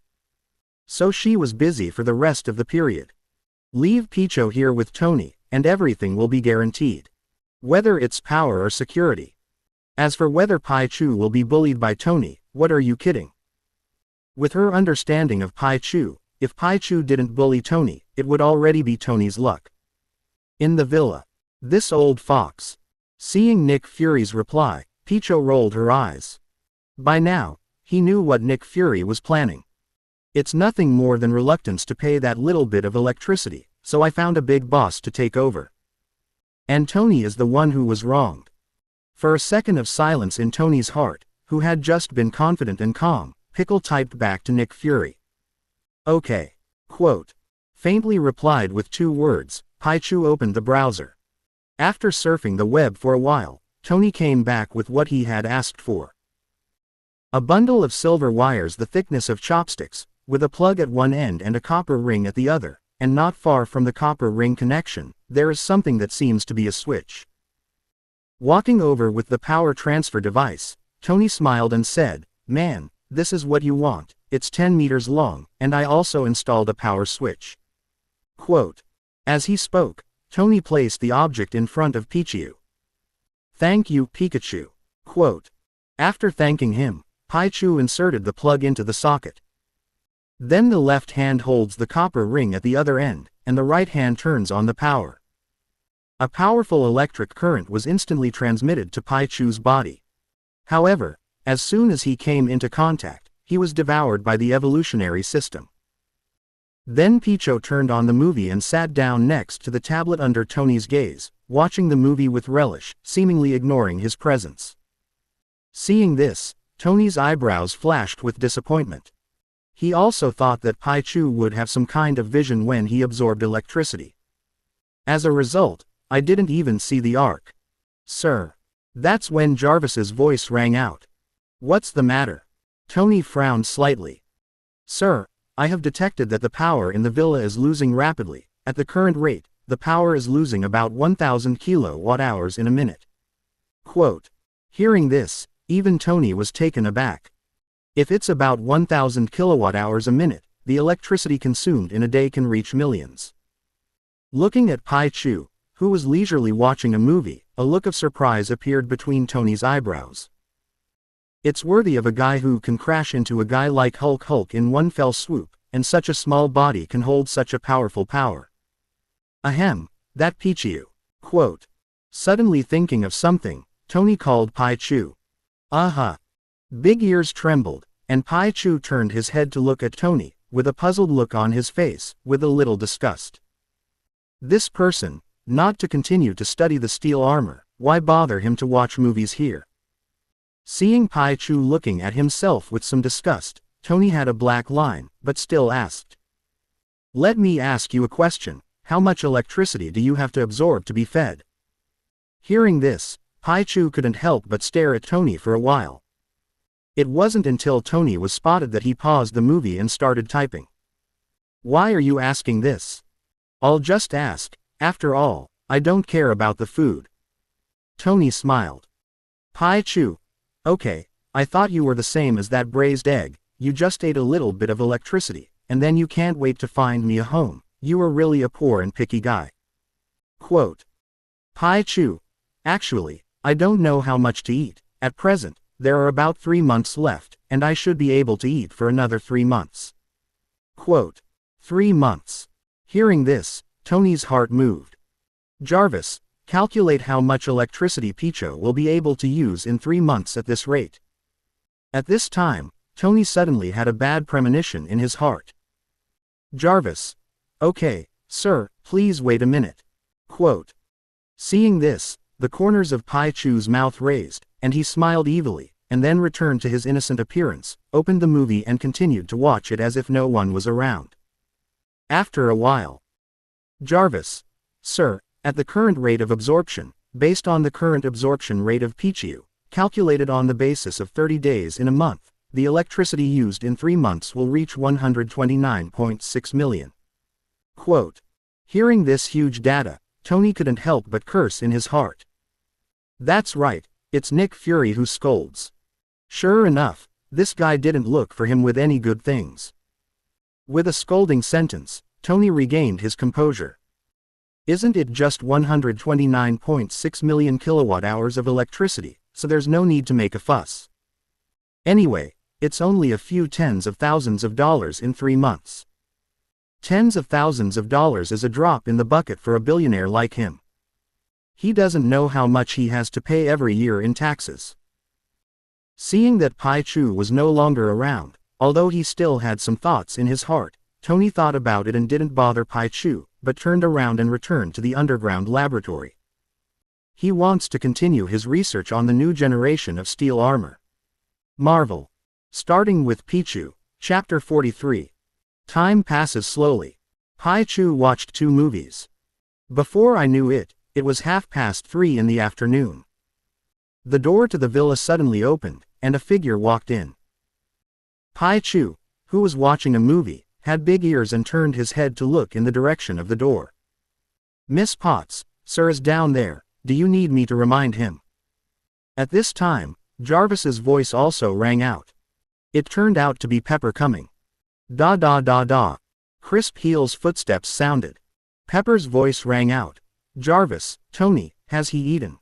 A: So she was busy for the rest of the period. Leave Pichu here with Tony, and everything will be guaranteed. Whether it's power or security. As for whether Pichu will be bullied by Tony, what are you kidding? With her understanding of Pichu, if Pichu didn't bully Tony, it would already be Tony's luck. In the villa. This old fox. Seeing Nick Fury's reply, Pichu rolled her eyes. By now, he knew what Nick Fury was planning. It's nothing more than reluctance to pay that little bit of electricity, so I found a big boss to take over. And Tony is the one who was wronged. For a second of silence in Tony's heart, who had just been confident and calm, Pickle typed back to Nick Fury. Okay. Quote. Faintly replied with 2 words, Pichu opened the browser. After surfing the web for a while, Tony came back with what he had asked for. A bundle of silver wires the thickness of chopsticks, with a plug at one end and a copper ring at the other, and not far from the copper ring connection, there is something that seems to be a switch. Walking over with the power transfer device, Tony smiled and said, Man, this is what you want, it's 10 meters long, and I also installed a power switch. Quote. As he spoke, Tony placed the object in front of Pichu. Thank you, Pikachu. Quote. After thanking him, Pichu inserted the plug into the socket. Then the left hand holds the copper ring at the other end, and the right hand turns on the power. A powerful electric current was instantly transmitted to Pichu's body. However, as soon as he came into contact, he was devoured by the evolutionary system. Then Pichu turned on the movie and sat down next to the tablet under Tony's gaze, watching the movie with relish, seemingly ignoring his presence. Seeing this, Tony's eyebrows flashed with disappointment. He also thought that Pichu would have some kind of vision when he absorbed electricity. As a result, I didn't even see the arc. Sir. That's when Jarvis's voice rang out. What's the matter? Tony frowned slightly. Sir, I have detected that the power in the villa is losing rapidly. At the current rate, the power is losing about 1,000 kilowatt-hours in a minute. Quote. Hearing this, even Tony was taken aback. If it's about 1,000 kilowatt-hours a minute, the electricity consumed in a day can reach millions. Looking at Pichu, who was leisurely watching a movie, a look of surprise appeared between Tony's eyebrows. It's worthy of a guy who can crash into a guy like Hulk in one fell swoop, and such a small body can hold such a powerful power. Ahem, that Pichu. Quote. Suddenly thinking of something, Tony called Pichu. Aha. Big ears trembled, and Pichu turned his head to look at Tony, with a puzzled look on his face, with a little disgust. This person, not to continue to study the steel armor, why bother him to watch movies here? Seeing Pichu looking at himself with some disgust, Tony had a black line, but still asked. Let me ask you a question, how much electricity do you have to absorb to be fed? Hearing this, Pichu couldn't help but stare at Tony for a while. It wasn't until Tony was spotted that he paused the movie and started typing. Why are you asking this? I'll just ask, after all, I don't care about the food. Tony smiled. Pichu. Okay, I thought you were the same as that braised egg, you just ate a little bit of electricity, and then you can't wait to find me a home. You are really a poor and picky guy. Quote. Pichu. Actually, I don't know how much to eat. At present, there are about 3 months left, and I should be able to eat for another 3 months. Quote. 3 months. Hearing this, Tony's heart moved. Jarvis, calculate how much electricity Pichu will be able to use in 3 months at this rate. At this time, Tony suddenly had a bad premonition in his heart. Jarvis. Okay, sir, please wait a minute. Quote. Seeing this, the corners of Pichu's mouth raised, and he smiled evilly, and then returned to his innocent appearance, opened the movie and continued to watch it as if no one was around. After a while. Jarvis. Sir, at the current rate of absorption, based on the current absorption rate of Pichu, calculated on the basis of 30 days in a month, the electricity used in 3 months will reach 129.6 million. Quote. Hearing this huge data, Tony couldn't help but curse in his heart. That's right, it's Nick Fury who scolds. Sure enough, this guy didn't look for him with any good things. With a scolding sentence, Tony regained his composure. Isn't it just 129.6 million kilowatt-hours of electricity, so there's no need to make a fuss. Anyway, it's only a few tens of thousands of dollars in 3 months. Tens of thousands of dollars is a drop in the bucket for a billionaire like him. He doesn't know how much he has to pay every year in taxes. Seeing that Pichu was no longer around, although he still had some thoughts in his heart, Tony thought about it and didn't bother Pichu, but turned around and returned to the underground laboratory. He wants to continue his research on the new generation of steel armor. Marvel. Starting with Pichu, Chapter 43. Time passes slowly. Pichu watched 2 movies. Before I knew it, it was 3:30 in the afternoon. The door to the villa suddenly opened, and a figure walked in. Pichu, who was watching a movie, had big ears and turned his head to look in the direction of the door. Miss Potts, sir is down there, do you need me to remind him? At this time, Jarvis's voice also rang out. It turned out to be Pepper coming. Da da da da. Crisp heels footsteps sounded. Pepper's voice rang out. Jarvis, Tony, has he eaten?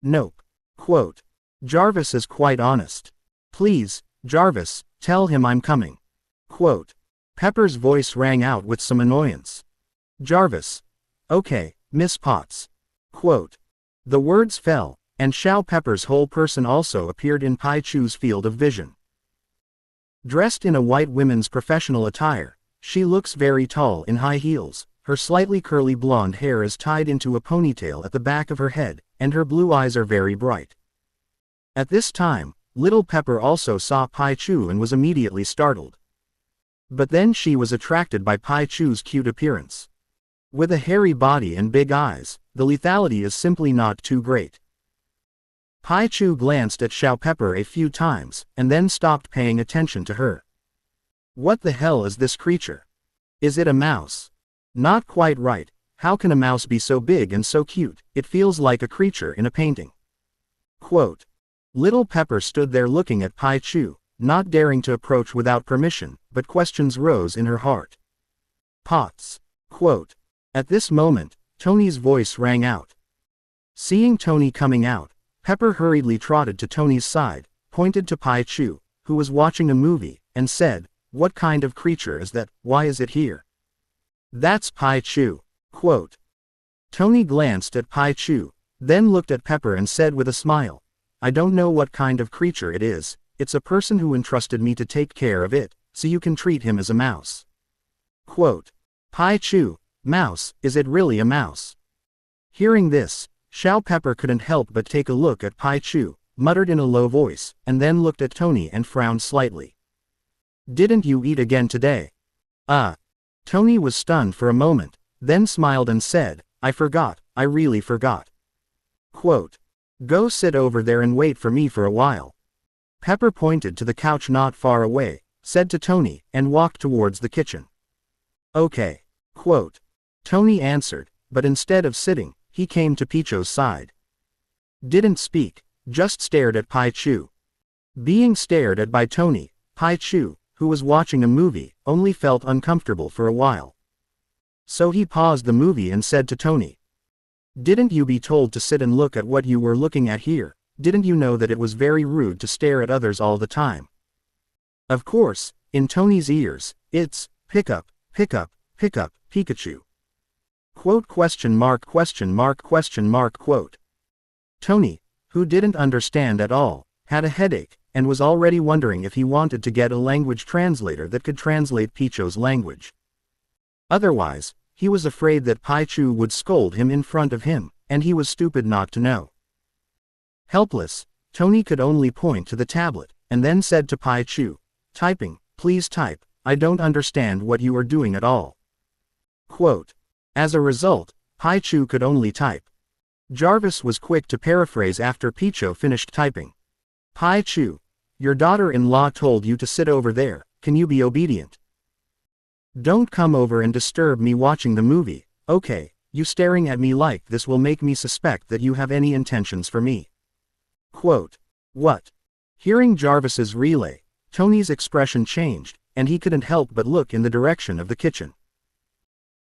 A: Nope. Quote. Jarvis is quite honest. Please, Jarvis, tell him I'm coming. Quote. Pepper's voice rang out with some annoyance. Jarvis. Okay, Miss Potts. Quote. The words fell, and Shao Pepper's whole person also appeared in Pichu's field of vision. Dressed in a white women's professional attire, she looks very tall in high heels, her slightly curly blonde hair is tied into a ponytail at the back of her head, and her blue eyes are very bright. At this time, little Pepper also saw Pichu and was immediately startled. But then she was attracted by Pichu's cute appearance. With a hairy body and big eyes, the lethality is simply not too great. Pichu glanced at Shao Pepper a few times, and then stopped paying attention to her. What the hell is this creature? Is it a mouse? Not quite right, how can a mouse be so big and so cute? It feels like a creature in a painting. Quote. Little Pepper stood there looking at Pichu, not daring to approach without permission, but questions rose in her heart. Potts. Quote. At this moment, Tony's voice rang out. Seeing Tony coming out, Pepper hurriedly trotted to Tony's side, pointed to Pichu, who was watching a movie, and said, What kind of creature is that? Why is it here? That's Pichu. Quote. Tony glanced at Pichu, then looked at Pepper and said with a smile, I don't know what kind of creature it is, it's a person who entrusted me to take care of it, so you can treat him as a mouse. Quote. Pichu, mouse, is it really a mouse? Hearing this, Shao Pepper couldn't help but take a look at Pichu, muttered in a low voice, and then looked at Tony and frowned slightly. Didn't you eat again today? Tony was stunned for a moment, then smiled and said, I forgot, I really forgot. Quote. Go sit over there and wait for me for a while. Pepper pointed to the couch not far away, said to Tony, and walked towards the kitchen. Okay. Quote. Tony answered, but instead of sitting, he came to Pichu's side. Didn't speak, just stared at Pichu. Being stared at by Tony, Pichu, who was watching a movie, only felt uncomfortable for a while. So he paused the movie and said to Tony, "Didn't you be told to sit and look at what you were looking at here? Didn't you know that it was very rude to stare at others all the time?" Of course, in Tony's ears, it's, pick up, Pikachu. Quote question mark. Tony, who didn't understand at all, had a headache, and was already wondering if he wanted to get a language translator that could translate Pichu's language. Otherwise, he was afraid that Pichu would scold him in front of him, and he was stupid not to know. Helpless, Tony could only point to the tablet, and then said to Pichu, "Typing, please type, I don't understand what you are doing at all." Quote. As a result, Pichu could only type. Jarvis was quick to paraphrase after Pichu finished typing. "Pichu, your daughter-in-law told you to sit over there, can you be obedient? Don't come over and disturb me watching the movie, okay? You staring at me like this will make me suspect that you have any intentions for me." Quote. What? Hearing Jarvis's relay, Tony's expression changed, and he couldn't help but look in the direction of the kitchen.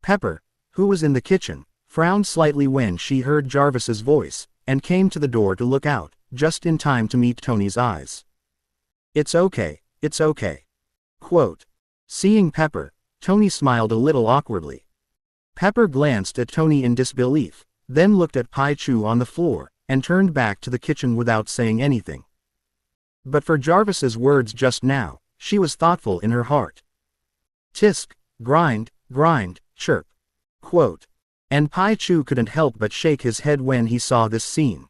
A: Pepper, who was in the kitchen, frowned slightly when she heard Jarvis's voice, and came to the door to look out, just in time to meet Tony's eyes. It's okay. Quote. Seeing Pepper, Tony smiled a little awkwardly. Pepper glanced at Tony in disbelief, then looked at Pichu on the floor, and turned back to the kitchen without saying anything. But for Jarvis's words just now, she was thoughtful in her heart. Tisk, grind, chirp. Quote. And Pichu couldn't help but shake his head when he saw this scene.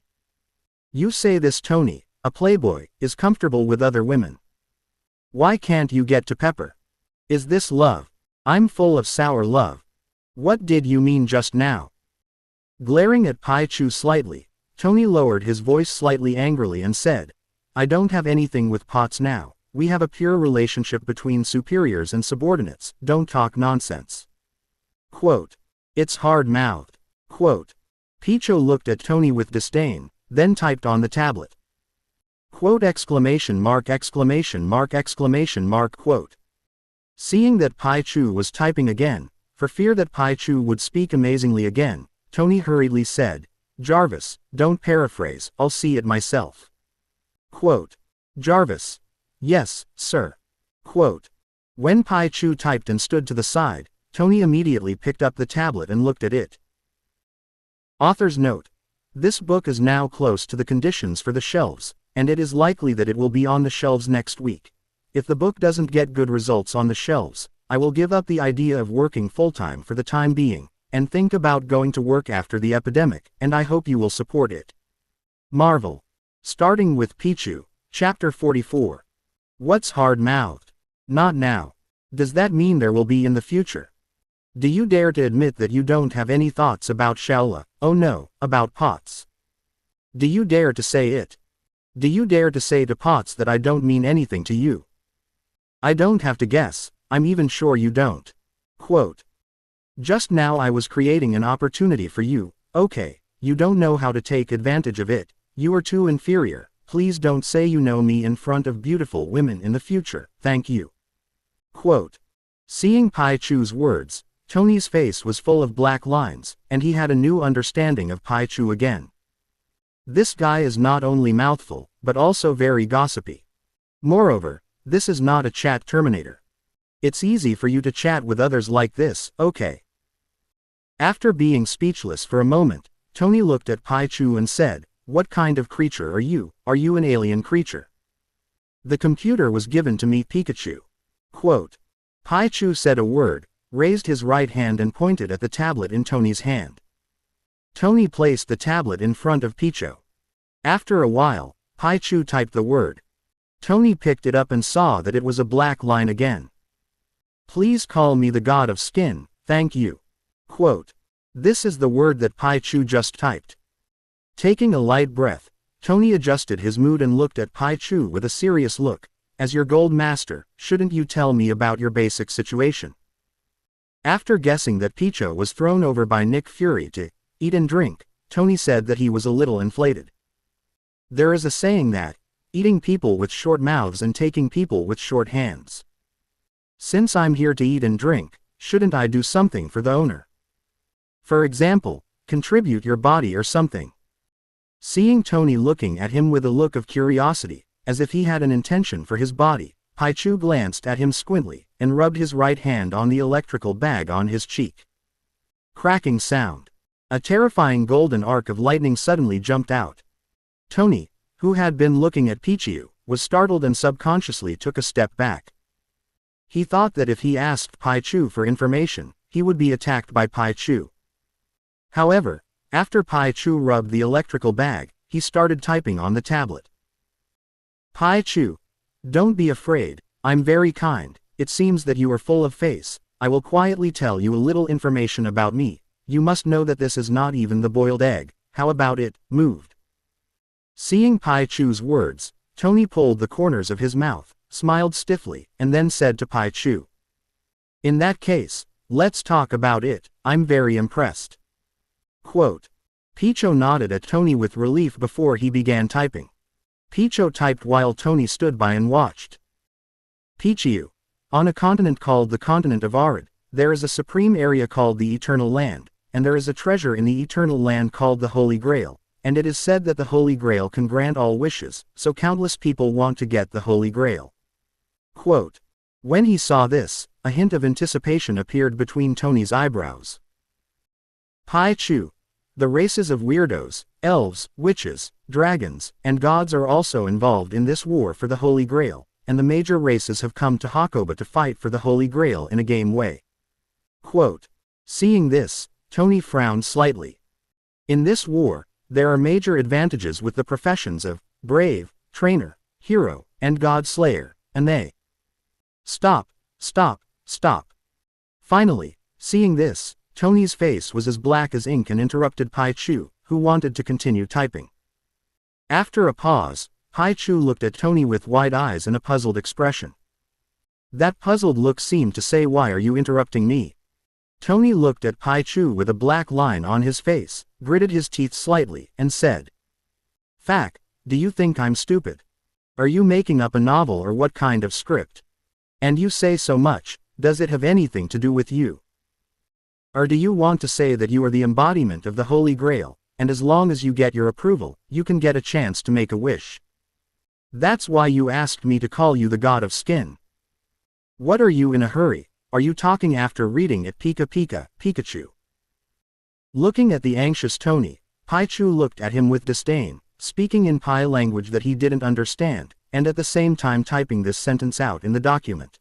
A: You say this Tony, a playboy, is comfortable with other women. Why can't you get to Pepper? Is this love? I'm full of sour love. What did you mean just now? Glaring at Pichu slightly, Tony lowered his voice slightly angrily and said, I don't have anything with Potts now, we have a pure relationship between superiors and subordinates, don't talk nonsense. Quote. It's hard-mouthed. Quote. Pichu looked at Tony with disdain, then typed on the tablet. Quote exclamation mark. Quote. Seeing that Pichu was typing again, for fear that Pichu would speak amazingly again, Tony hurriedly said, Jarvis, don't paraphrase, I'll see it myself. Quote. Jarvis. Yes, sir. Quote. When Pichu typed and stood to the side, Tony immediately picked up the tablet and looked at it. Author's note. This book is now close to the conditions for the shelves, and it is likely that it will be on the shelves next week. If the book doesn't get good results on the shelves, I will give up the idea of working full-time for the time being, and think about going to work after the epidemic, and I hope you will support it. Marvel. Starting with Pichu, Chapter 44. What's hard-mouthed? Not now. Does that mean there will be in the future? Do you dare to admit that you don't have any thoughts about Shaula, oh no, about Potts? Do you dare to say it? Do you dare to say to Potts that I don't mean anything to you? I don't have to guess, I'm even sure you don't. Quote. Just now I was creating an opportunity for you, okay, you don't know how to take advantage of it, you are too inferior, please don't say you know me in front of beautiful women in the future, thank you. Quote. Seeing Pichu's words, Tony's face was full of black lines, and he had a new understanding of Pichu again. This guy is not only mouthful, but also very gossipy. Moreover, this is not a chat terminator. It's easy for you to chat with others like this, okay? After being speechless for a moment, Tony looked at Pichu and said, What kind of creature are you? Are you an alien creature? The computer was given to me Pikachu. Quote. Pichu said a word, raised his right hand and pointed at the tablet in Tony's hand. Tony placed the tablet in front of Pichu. After a while, Pichu typed the word. Tony picked it up and saw that it was a black line again. Please call me the god of skin, thank you. Quote. This is the word that Pichu just typed. Taking a light breath, Tony adjusted his mood and looked at Pichu with a serious look. As your gold master, shouldn't you tell me about your basic situation? After guessing that Pichu was thrown over by Nick Fury to eat and drink, Tony said that he was a little inflated. There is a saying that, Eating people with short mouths and taking people with short hands. Since I'm here to eat and drink, shouldn't I do something for the owner? For example, contribute your body or something. Seeing Tony looking at him with a look of curiosity, as if he had an intention for his body, Pichu glanced at him squintly, and rubbed his right hand on the electrical bag on his cheek. Cracking sound. A terrifying golden arc of lightning suddenly jumped out. Tony, who had been looking at Pichu, was startled and subconsciously took a step back. He thought that if he asked Pichu for information, he would be attacked by Pichu. However, after Pichu rubbed the electrical bag, he started typing on the tablet. Pichu, don't be afraid, I'm very kind. It seems that you are full of face. I will quietly tell you a little information about me. You must know that this is not even the boiled egg. How about it, moved? Seeing Pichu's words, Tony pulled the corners of his mouth, smiled stiffly, and then said to Pichu. In that case, let's talk about it. I'm very impressed. Quote. Pichu nodded at Tony with relief before he began typing. Pichu typed while Tony stood by and watched. Pichu. On a continent called the continent of Arid, there is a supreme area called the Eternal Land, and there is a treasure in the Eternal Land called the Holy Grail, and it is said that the Holy Grail can grant all wishes, so countless people want to get the Holy Grail. Quote. When he saw this, a hint of anticipation appeared between Tony's eyebrows. Pichu. The races of weirdos, elves, witches, dragons, and gods are also involved in this war for the Holy Grail, and the major races have come to Hakoba to fight for the Holy Grail in a game way. Quote. Seeing this, Tony frowned slightly. In this war, there are major advantages with the professions of brave, trainer, hero, and god slayer, and they. Stop, stop, stop. Finally, seeing this, Tony's face was as black as ink and interrupted Pichu, who wanted to continue typing. After a pause, Pichu looked at Tony with wide eyes and a puzzled expression. That puzzled look seemed to say, why are you interrupting me? Tony looked at Pichu with a black line on his face, gritted his teeth slightly, and said. Fact, do you think I'm stupid? Are you making up a novel or what kind of script? And you say so much, does it have anything to do with you? Or do you want to say that you are the embodiment of the Holy Grail, and as long as you get your approval, you can get a chance to make a wish? That's why you asked me to call you the God of Skin. What are you in a hurry? Are you talking after reading it Pika Pika, Pikachu? Looking at the anxious Tony, Pichu looked at him with disdain, speaking in Pi language that he didn't understand, and at the same time typing this sentence out in the document.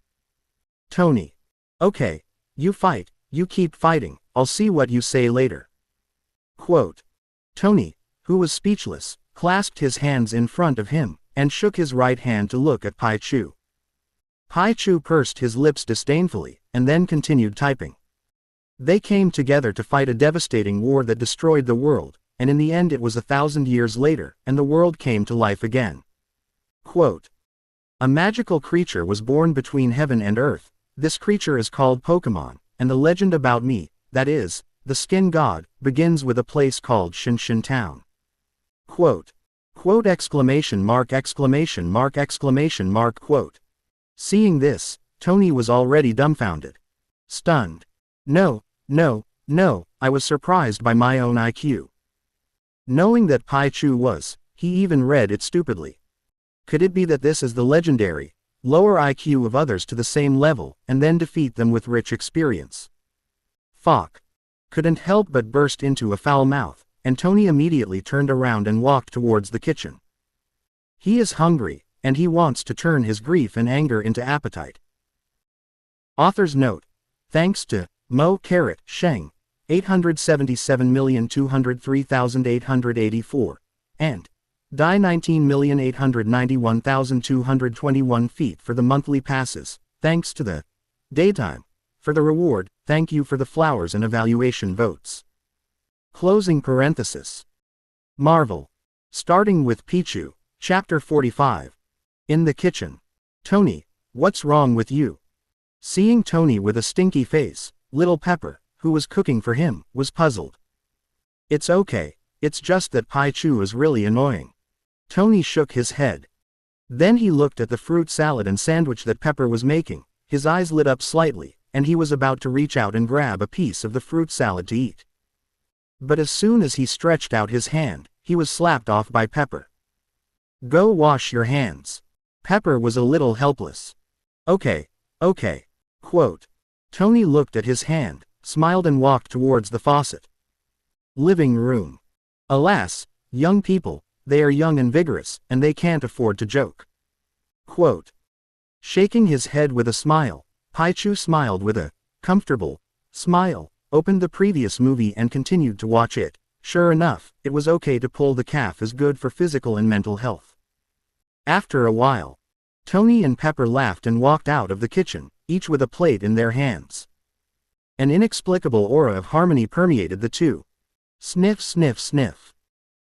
A: Tony. Okay. You fight. You keep fighting, I'll see what you say later. Quote. Tony, who was speechless, clasped his hands in front of him, and shook his right hand to look at Pichu. Pichu pursed his lips disdainfully, and then continued typing. They came together to fight a devastating war that destroyed the world, and in the end it was 1,000 years later, and the world came to life again. Quote. A magical creature was born between heaven and earth. This creature is called Pokemon. And the legend about me, that is, the skin god, begins with a place called Shinshin Town. Quote. Quote exclamation mark exclamation mark exclamation mark quote. Seeing this, Tony was already dumbfounded. Stunned. No, I was surprised by my own IQ. Knowing that Pichu was, he even read it stupidly. Could it be that this is the legendary, lower IQ of others to the same level, and then defeat them with rich experience? Fuck. Couldn't help but burst into a foul mouth, and Tony immediately turned around and walked towards the kitchen. He is hungry, and he wants to turn his grief and anger into appetite. Author's note. Thanks to Mo Sheng, 877,203,884, and Die 19,891,221 feet for the monthly passes, thanks to the Daytime. For the reward, thank you for the flowers and evaluation votes. Closing parenthesis. Marvel. Starting with Pichu, Chapter 45. In the kitchen. Tony, what's wrong with you? Seeing Tony with a stinky face, Little Pepper, who was cooking for him, was puzzled. It's okay, it's just that Pichu is really annoying. Tony shook his head. Then he looked at the fruit salad and sandwich that Pepper was making, his eyes lit up slightly, and he was about to reach out and grab a piece of the fruit salad to eat. But as soon as he stretched out his hand, he was slapped off by Pepper. "Go wash your hands." Pepper was a little helpless. Okay. Quote. Tony looked at his hand, smiled and walked towards the faucet. Living room. Alas, young people, they are young and vigorous, and they can't afford to joke. Quote. Shaking his head with a smile, Pichu smiled with a comfortable smile, opened the previous movie and continued to watch it. Sure enough, it was okay to pull the calf is good for physical and mental health. After a while, Tony and Pepper laughed and walked out of the kitchen, each with a plate in their hands. An inexplicable aura of harmony permeated the two. Sniff, sniff, sniff.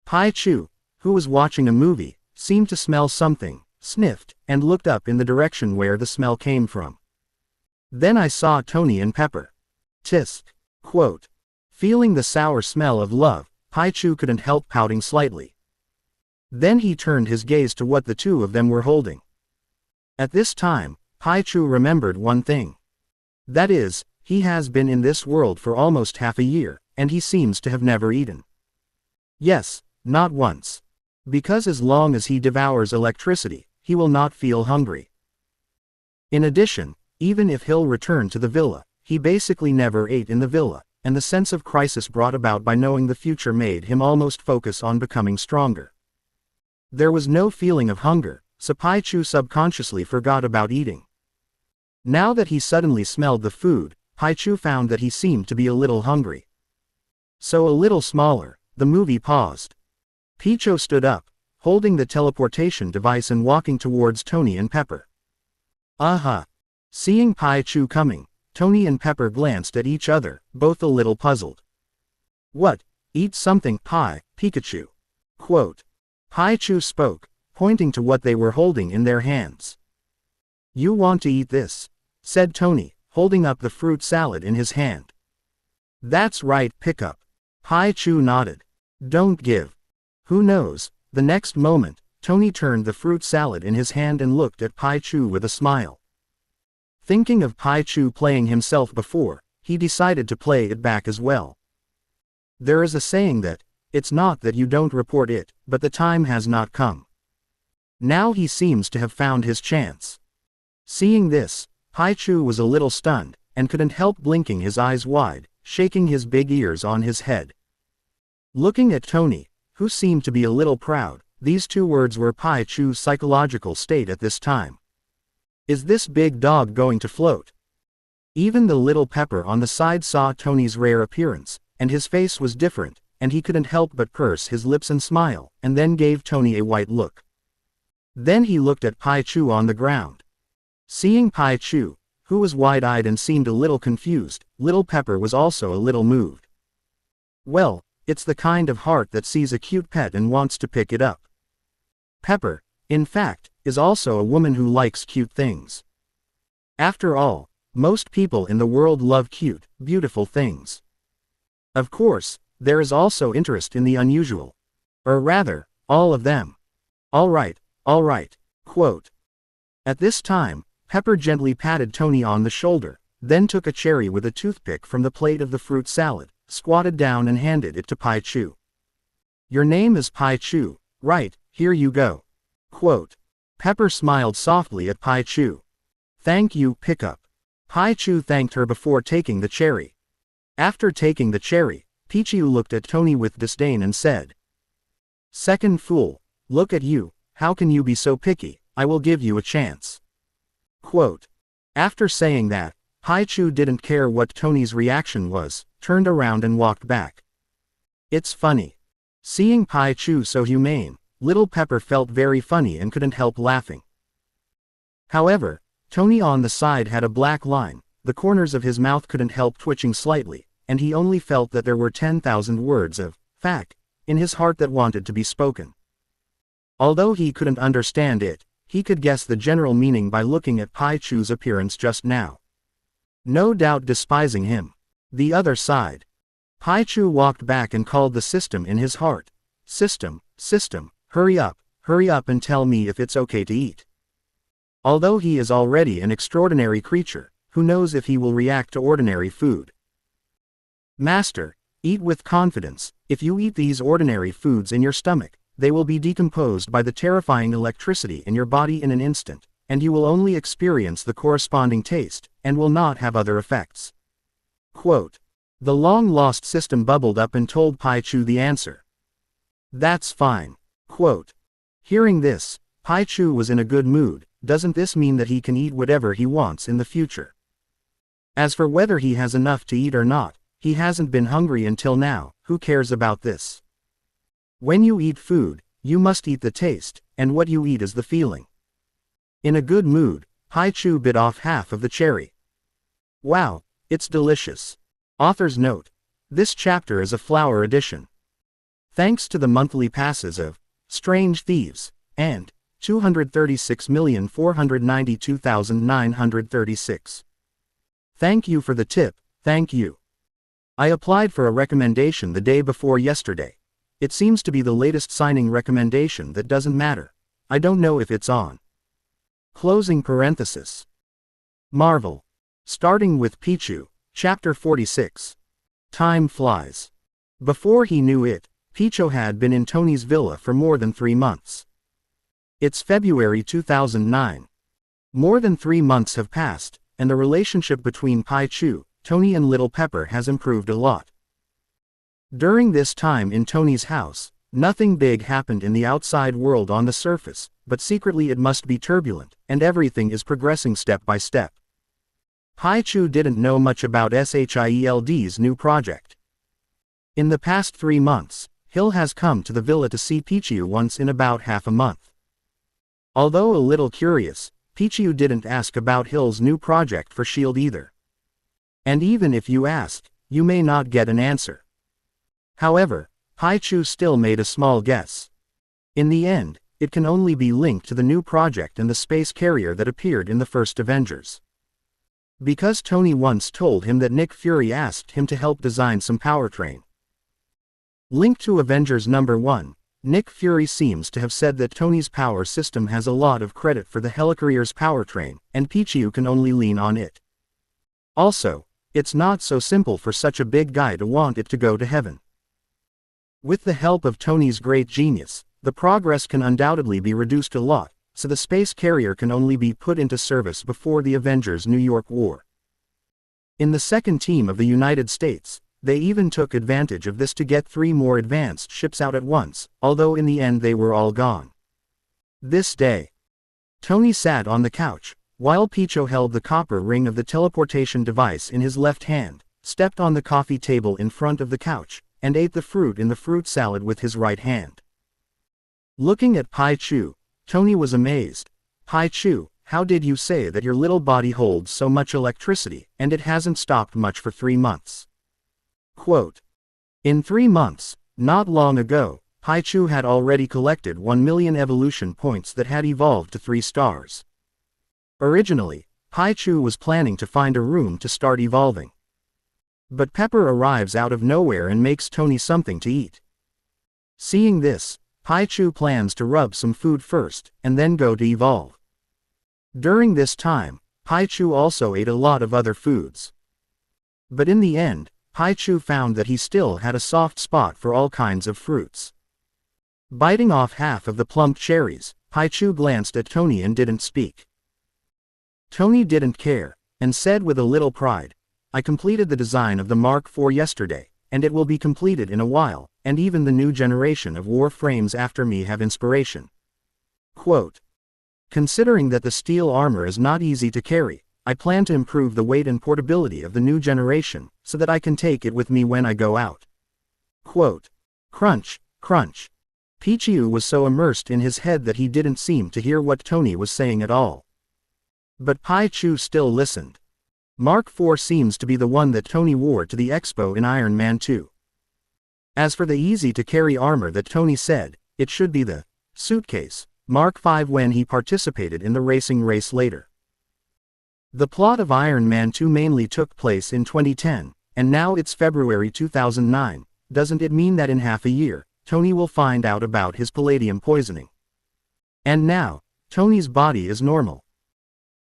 A: Pichu, who was watching a movie, seemed to smell something, sniffed, and looked up in the direction where the smell came from. Then I saw Tony and Pepper. Tisk. Quote. Feeling the sour smell of love, Pichu couldn't help pouting slightly. Then he turned his gaze to what the two of them were holding. At this time, Pichu remembered one thing. That is, he has been in this world for almost half a year, and he seems to have never eaten. Yes, not once. Because as long as he devours electricity, he will not feel hungry. In addition, even if he'll return to the villa, he basically never ate in the villa, and the sense of crisis brought about by knowing the future made him almost focus on becoming stronger. There was no feeling of hunger, so Pichu subconsciously forgot about eating. Now that he suddenly smelled the food, Pichu found that he seemed to be a little hungry. So a little smaller, the movie paused. Pichu stood up, holding the teleportation device and walking towards Tony and Pepper. Aha! Seeing Pichu coming, Tony and Pepper glanced at each other, both a little puzzled. What? Eat something, Pikachu. Quote. Pichu spoke, pointing to what they were holding in their hands. You want to eat this? Said Tony, holding up the fruit salad in his hand. That's right, pick up. Pichu nodded. Don't give. Who knows? The next moment, Tony turned the fruit salad in his hand and looked at Pichu with a smile. Thinking of Pichu playing himself before, he decided to play it back as well. There is a saying that, it's not that you don't report it, but the time has not come. Now he seems to have found his chance. Seeing this, Pichu was a little stunned, and couldn't help blinking his eyes wide, shaking his big ears on his head. Looking at Tony, who seemed to be a little proud, these two words were Pichu's psychological state at this time. Is this big dog going to float? Even the little Pepper on the side saw Tony's rare appearance, and his face was different, and he couldn't help but purse his lips and smile, and then gave Tony a white look. Then he looked at Pichu on the ground. Seeing Pichu, who was wide-eyed and seemed a little confused, little Pepper was also a little moved. Well, it's the kind of heart that sees a cute pet and wants to pick it up. Pepper, in fact, is also a woman who likes cute things. After all, most people in the world love cute, beautiful things. Of course, there is also interest in the unusual. Or rather, all of them. All right. Quote. At this time, Pepper gently patted Tony on the shoulder, then took a cherry with a toothpick from the plate of the fruit salad, squatted down and handed it to Pichu. Your name is Pichu, right? Here you go. Quote. Pepper smiled softly at Pichu. Thank you, Pickup. Pichu thanked her before taking the cherry. After taking the cherry, Pichu looked at Tony with disdain and said, Second fool, look at you, how can you be so picky? I will give you a chance. Quote. After saying that, Pichu didn't care what Tony's reaction was, turned around and walked back. It's funny. Seeing Pichu so humane, little Pepper felt very funny and couldn't help laughing. However, Tony on the side had a black line, the corners of his mouth couldn't help twitching slightly, and he only felt that there were 10,000 words of fact in his heart that wanted to be spoken. Although he couldn't understand it, he could guess the general meaning by looking at Pichu's appearance just now. No doubt despising him. The other side. Pichu walked back and called the system in his heart. System, hurry up, hurry up and tell me if it's okay to eat. Although he is already an extraordinary creature, who knows if he will react to ordinary food? Master, eat with confidence. If you eat these ordinary foods in your stomach, they will be decomposed by the terrifying electricity in your body in an instant, and you will only experience the corresponding taste, and will not have other effects. Quote. The long-lost system bubbled up and told Pichu the answer. That's fine. Quote. Hearing this, Pichu was in a good mood. Doesn't this mean that he can eat whatever he wants in the future? As for whether he has enough to eat or not, he hasn't been hungry until now. Who cares about this? When you eat food, you must eat the taste, and what you eat is the feeling. In a good mood, Pichu bit off half of the cherry. Wow, it's delicious. Author's note. This chapter is a flower edition. Thanks to the monthly passes of Strange Thieves and 236,492,936. Thank you for the tip, thank you. I applied for a recommendation the day before yesterday. It seems to be the latest signing recommendation that doesn't matter. I don't know if it's on. Closing parenthesis. Marvel. Starting with Pichu, Chapter 46. Time flies. Before he knew it, Pichu had been in Tony's villa for more than 3 months. It's February 2009. More than 3 months have passed, and the relationship between Pichu, Tony and Little Pepper has improved a lot. During this time in Tony's house, nothing big happened in the outside world on the surface, but secretly it must be turbulent, and everything is progressing step by step. Pichu didn't know much about SHIELD's new project. In the past 3 months, Hill has come to the villa to see Pichu once in about half a month. Although a little curious, Pichu didn't ask about Hill's new project for S.H.I.E.L.D. either. And even if you ask, you may not get an answer. However, Pichu still made a small guess. In the end, it can only be linked to the new project and the space carrier that appeared in the first Avengers. Because Tony once told him that Nick Fury asked him to help design some powertrain. Linked to Avengers number 1, Nick Fury seems to have said that Tony's power system has a lot of credit for the Helicarrier's powertrain, and Pichu can only lean on it. Also, it's not so simple for such a big guy to want it to go to heaven. With the help of Tony's great genius, the progress can undoubtedly be reduced a lot, so the space carrier can only be put into service before the Avengers' New York War. In the second team of the United States, they even took advantage of this to get 3 more advanced ships out at once, although in the end they were all gone. This day, Tony sat on the couch, while Pichu held the copper ring of the teleportation device in his left hand, stepped on the coffee table in front of the couch, and ate the fruit in the fruit salad with his right hand. Looking at Pichu, Tony was amazed. Pichu, how did you say that your little body holds so much electricity, and it hasn't stopped much for 3 months? Quote. In 3 months, not long ago, Pichu had already collected 1 million evolution points that had evolved to 3 stars. Originally, Pichu was planning to find a room to start evolving. But Pepper arrives out of nowhere and makes Tony something to eat. Seeing this, Pichu plans to rub some food first, and then go to evolve. During this time, Pichu also ate a lot of other foods. But in the end, Pichu found that he still had a soft spot for all kinds of fruits. Biting off half of the plump cherries, Pichu glanced at Tony and didn't speak. Tony didn't care, and said with a little pride, I completed the design of the Mark IV yesterday, and it will be completed in a while, and even the new generation of war frames after me have inspiration. Quote. Considering that the steel armor is not easy to carry, I plan to improve the weight and portability of the new generation, so that I can take it with me when I go out. Quote. Crunch, crunch. Pichu was so immersed in his head that he didn't seem to hear what Tony was saying at all. But Pichu still listened. Mark IV seems to be the one that Tony wore to the expo in Iron Man 2. As for the easy-to-carry armor that Tony said, it should be the suitcase Mark V when he participated in the racing race later. The plot of Iron Man 2 mainly took place in 2010, and now it's February 2009. Doesn't it mean that in half a year, Tony will find out about his palladium poisoning? And now, Tony's body is normal.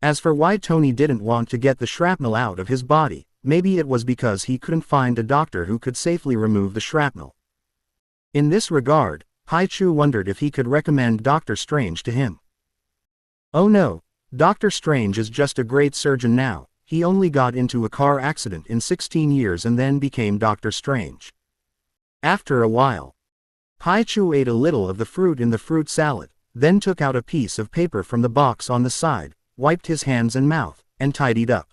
A: As for why Tony didn't want to get the shrapnel out of his body, maybe it was because he couldn't find a doctor who could safely remove the shrapnel. In this regard, Pichu wondered if he could recommend Doctor Strange to him. Oh no, Doctor Strange is just a great surgeon now. He only got into a car accident in 16 years and then became Doctor Strange. After a while, Pichu ate a little of the fruit in the fruit salad, then took out a piece of paper from the box on the side, wiped his hands and mouth, and tidied up.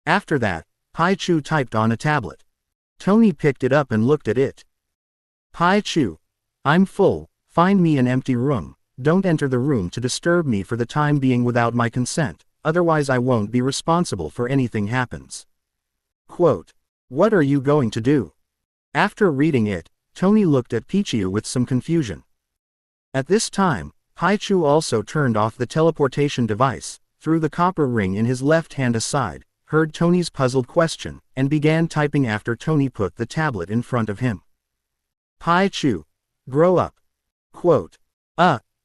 A: After that, Pichu typed on a tablet. Tony picked it up and looked at it. Pichu, I'm full, find me an empty room, don't enter the room to disturb me for the time being without my consent, otherwise I won't be responsible for anything happens. Quote, what are you going to do? After reading it, Tony looked at Pichu with some confusion. At this time, Pichu also turned off the teleportation device, threw the copper ring in his left hand aside, heard Tony's puzzled question, and began typing after Tony put the tablet in front of him. Pichu, grow up. Quote,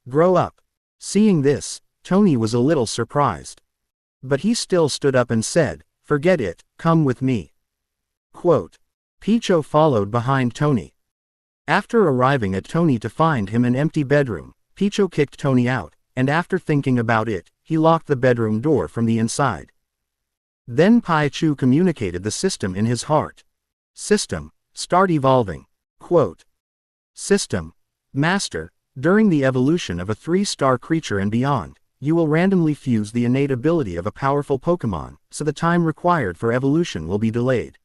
A: grow up. Seeing this, Tony was a little surprised. But he still stood up and said, forget it, come with me. Quote, Pichu followed behind Tony. After arriving at Tony to find him an empty bedroom, Pichu kicked Tony out, and after thinking about it, he locked the bedroom door from the inside. Then Pichu communicated the system in his heart. System, start evolving. Quote, System, Master, during the evolution of a 3-star creature and beyond, you will randomly fuse the innate ability of a powerful Pokemon, so the time required for evolution will be delayed.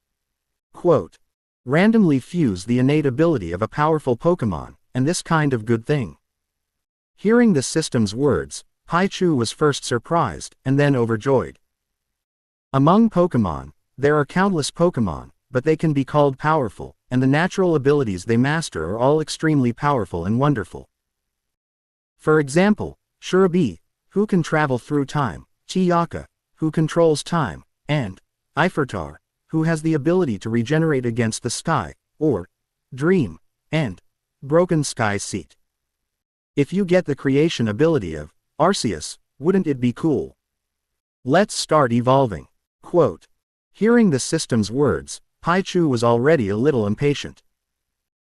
A: Quote, randomly fuse the innate ability of a powerful Pokemon, and this kind of good thing. Hearing the system's words, Pichu was first surprised, and then overjoyed. Among Pokemon, there are countless Pokemon, but they can be called powerful, and the natural abilities they master are all extremely powerful and wonderful. For example, Shurabi, who can travel through time, Chiyaka, who controls time, and Ifertar, who has the ability to regenerate against the sky, or Dream, and Broken Sky Seat. If you get the creation ability of Arceus, wouldn't it be cool? Let's start evolving. Quote, hearing the system's words, Pichu was already a little impatient.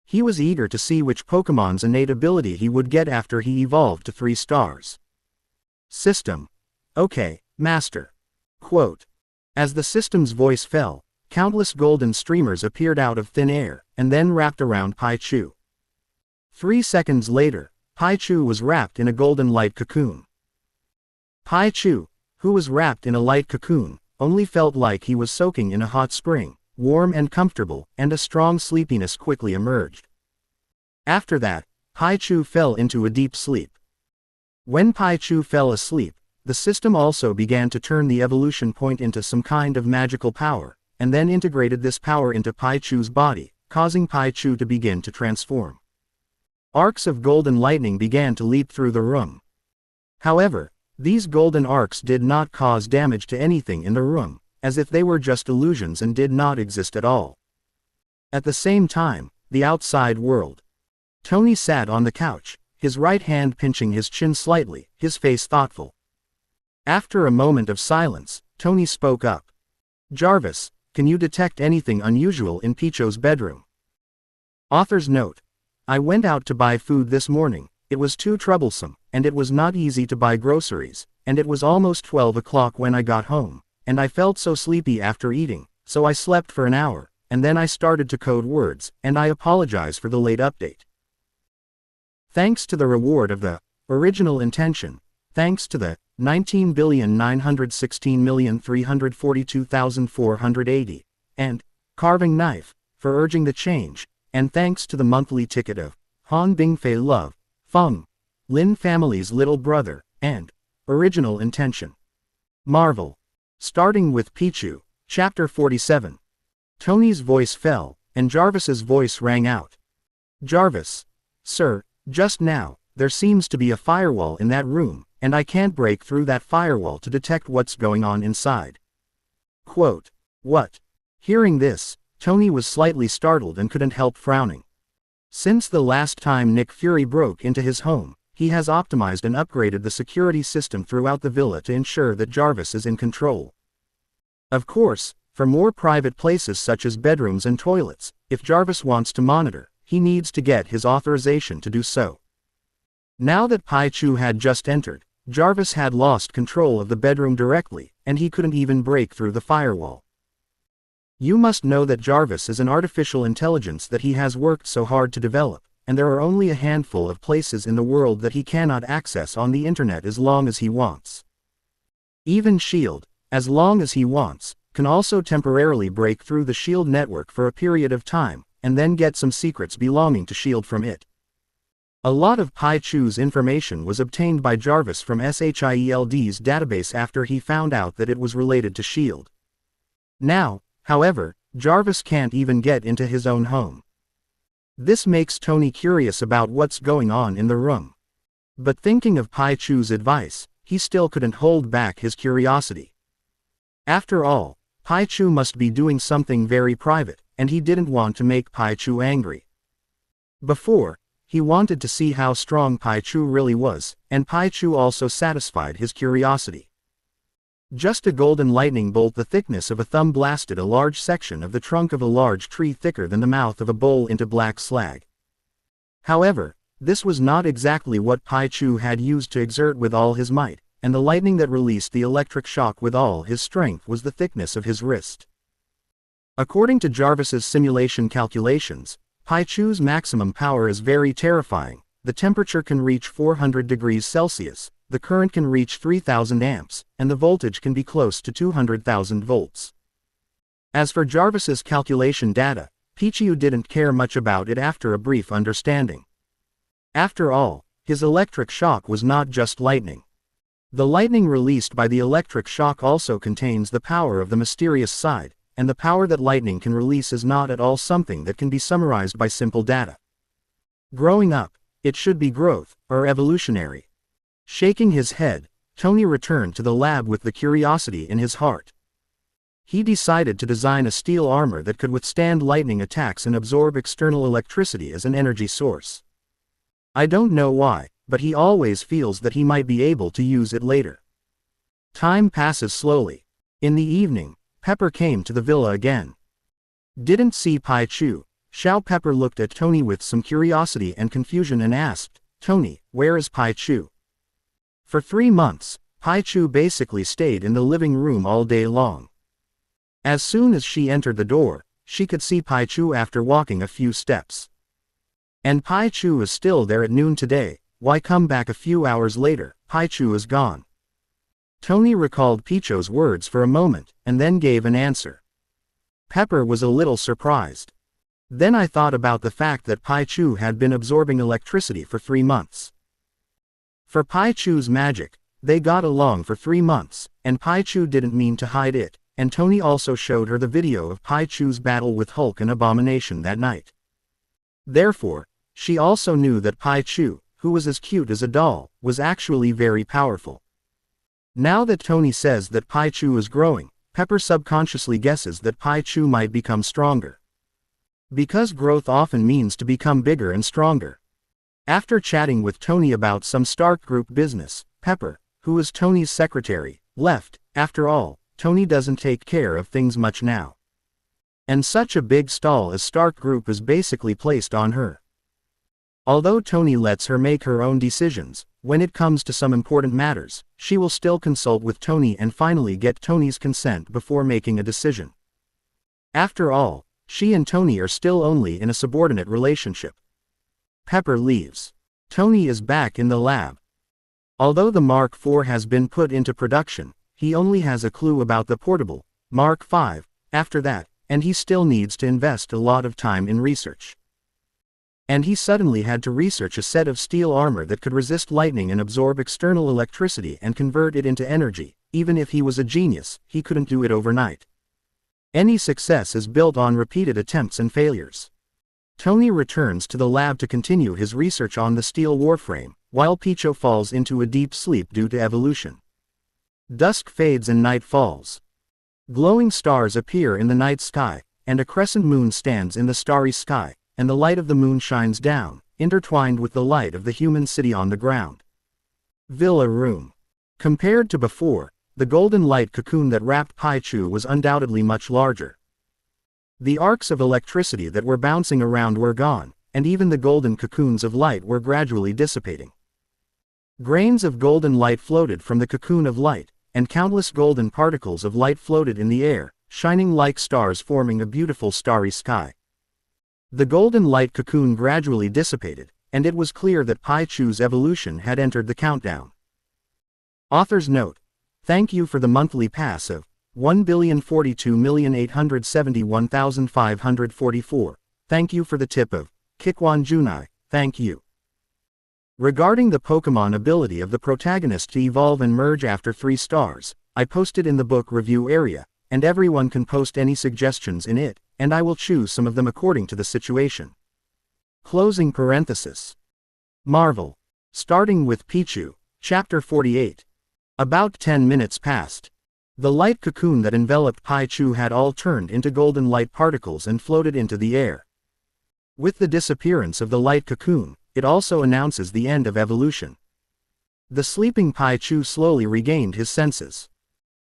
A: He was eager to see which Pokemon's innate ability he would get after he evolved to 3 stars. System. Okay, Master. Quote, as the system's voice fell, countless golden streamers appeared out of thin air, and then wrapped around Pichu. 3 seconds later, Pichu was wrapped in a golden light cocoon. Pichu, who was wrapped in a light cocoon, only felt like he was soaking in a hot spring, warm and comfortable, and a strong sleepiness quickly emerged. After that, Pichu fell into a deep sleep. When Pichu fell asleep, the system also began to turn the evolution point into some kind of magical power, and then integrated this power into Pichu's body, causing Pichu to begin to transform. Arcs of golden lightning began to leap through the room. However, these golden arcs did not cause damage to anything in the room, as if they were just illusions and did not exist at all. At the same time, the outside world. Tony sat on the couch, his right hand pinching his chin slightly, his face thoughtful. After a moment of silence, Tony spoke up. Jarvis, can you detect anything unusual in Pichu's bedroom? Author's note. I went out to buy food this morning, it was too troublesome, and it was not easy to buy groceries, and it was almost 12 o'clock when I got home, and I felt so sleepy after eating, so I slept for an hour, and then I started to code words, and I apologize for the late update. Thanks to the reward of the original intention, thanks to the 19,916,342,480 and carving knife for urging the change, and thanks to the monthly ticket of Han Bingfei Love, Feng, Lin family's little brother, and original intention. Marvel. Starting with Pichu, Chapter 47. Tony's voice fell, and Jarvis's voice rang out. Jarvis. Sir, just now, there seems to be a firewall in that room, and I can't break through that firewall to detect what's going on inside. Quote, what? Hearing this, Tony was slightly startled and couldn't help frowning. Since the last time Nick Fury broke into his home, he has optimized and upgraded the security system throughout the villa to ensure that Jarvis is in control. Of course, for more private places such as bedrooms and toilets, if Jarvis wants to monitor, he needs to get his authorization to do so. Now that Pichu had just entered, Jarvis had lost control of the bedroom directly, and he couldn't even break through the firewall. You must know that Jarvis is an artificial intelligence that he has worked so hard to develop, and there are only a handful of places in the world that he cannot access on the internet as long as he wants. Even S.H.I.E.L.D., as long as he wants, can also temporarily break through the S.H.I.E.L.D. network for a period of time, and then get some secrets belonging to S.H.I.E.L.D. from it. A lot of Pichu's information was obtained by Jarvis from S.H.I.E.L.D.'s database after he found out that it was related to S.H.I.E.L.D. Now, however, Jarvis can't even get into his own home. This makes Tony curious about what's going on in the room. But thinking of Pichu's advice, he still couldn't hold back his curiosity. After all, Pichu must be doing something very private, and he didn't want to make Pichu angry. Before, he wanted to see how strong Pichu really was, and Pichu also satisfied his curiosity. Just a golden lightning bolt the thickness of a thumb blasted a large section of the trunk of a large tree thicker than the mouth of a bowl into black slag. However, this was not exactly what Pichu had used to exert with all his might, and the lightning that released the electric shock with all his strength was the thickness of his wrist. According to Jarvis's simulation calculations, Pichu's maximum power is very terrifying. The temperature can reach 400 degrees Celsius, the current can reach 3000 amps, and the voltage can be close to 200,000 volts. As for Jarvis's calculation data, Pichu didn't care much about it after a brief understanding. After all, his electric shock was not just lightning. The lightning released by the electric shock also contains the power of the mysterious side, and the power that lightning can release is not at all something that can be summarized by simple data. Growing up, it should be growth, or evolutionary. Shaking his head, Tony returned to the lab with the curiosity in his heart. He decided to design a steel armor that could withstand lightning attacks and absorb external electricity as an energy source. I don't know why, but he always feels that he might be able to use it later. Time passes slowly. In the evening, Pepper came to the villa again. Didn't see Pichu. Xiao Pepper looked at Tony with some curiosity and confusion and asked, "Tony, where is Pichu?" For 3 months, Pichu basically stayed in the living room all day long. As soon as she entered the door, she could see Pichu after walking a few steps. And Pichu is still there at noon today. Why come back a few hours later? Pichu is gone. Tony recalled Pichu's words for a moment, and then gave an answer. Pepper was a little surprised. Then I thought about the fact that Pichu had been absorbing electricity for 3 months. For Pichu's magic, they got along for 3 months, and Pichu didn't mean to hide it, and Tony also showed her the video of Pichu's battle with Hulk and Abomination that night. Therefore, she also knew that Pichu, who was as cute as a doll, was actually very powerful. Now that Tony says that Pichu is growing, Pepper subconsciously guesses that Pichu might become stronger. Because growth often means to become bigger and stronger. After chatting with Tony about some Stark Group business, Pepper, who is Tony's secretary, left. After all, Tony doesn't take care of things much now. And such a big stall as Stark Group is basically placed on her. Although Tony lets her make her own decisions, when it comes to some important matters, she will still consult with Tony and finally get Tony's consent before making a decision. After all, she and Tony are still only in a subordinate relationship. Pepper leaves. Tony is back in the lab. Although the Mark IV has been put into production, he only has a clue about the portable Mark V after that, and he still needs to invest a lot of time in research. And he suddenly had to research a set of steel armor that could resist lightning and absorb external electricity and convert it into energy. Even if he was a genius, he couldn't do it overnight. Any success is built on repeated attempts and failures. Tony returns to the lab to continue his research on the steel warframe, while Pichu falls into a deep sleep due to evolution. Dusk fades and night falls. Glowing stars appear in the night sky, and a crescent moon stands in the starry sky, and the light of the moon shines down intertwined with the light of the human city on the ground. Villa room. Compared to before, the golden light cocoon that wrapped Pichu was undoubtedly much larger. The arcs of electricity that were bouncing around were gone, and even the golden cocoons of light were gradually dissipating. Grains of golden light floated from the cocoon of light, and countless golden particles of light floated in the air, shining like stars, forming a beautiful starry sky. The golden light cocoon gradually dissipated, and it was clear that Pichu's evolution had entered the countdown. Author's note: thank you for the monthly pass of 1,042,871,544. Thank you for the tip of Kikwan Junai, thank you. Regarding the Pokemon ability of the protagonist to evolve and merge after 3 stars, I posted in the book review area, and everyone can post any suggestions in it, and I will choose some of them according to the situation. Closing parenthesis. Marvel. Starting with Pichu, Chapter 48. About 10 minutes passed. The light cocoon that enveloped Pichu had all turned into golden light particles and floated into the air. With the disappearance of the light cocoon, it also announces the end of evolution. The sleeping Pichu slowly regained his senses.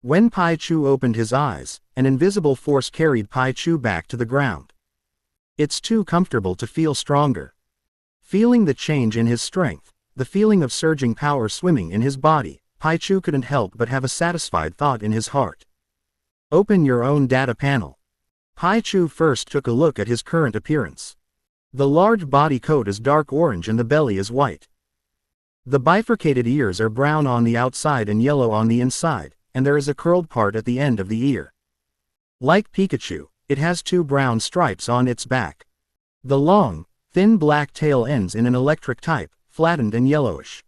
A: When Pichu opened his eyes, an invisible force carried Pichu back to the ground. It's too comfortable to feel stronger. Feeling the change in his strength, the feeling of surging power swimming in his body, Pichu couldn't help but have a satisfied thought in his heart. Open your own data panel. Pichu first took a look at his current appearance. The large body coat is dark orange and the belly is white. The bifurcated ears are brown on the outside and yellow on the inside, and there is a curled part at the end of the ear. Like Pikachu, it has 2 brown stripes on its back. The long, thin black tail ends in an electric type, flattened and yellowish.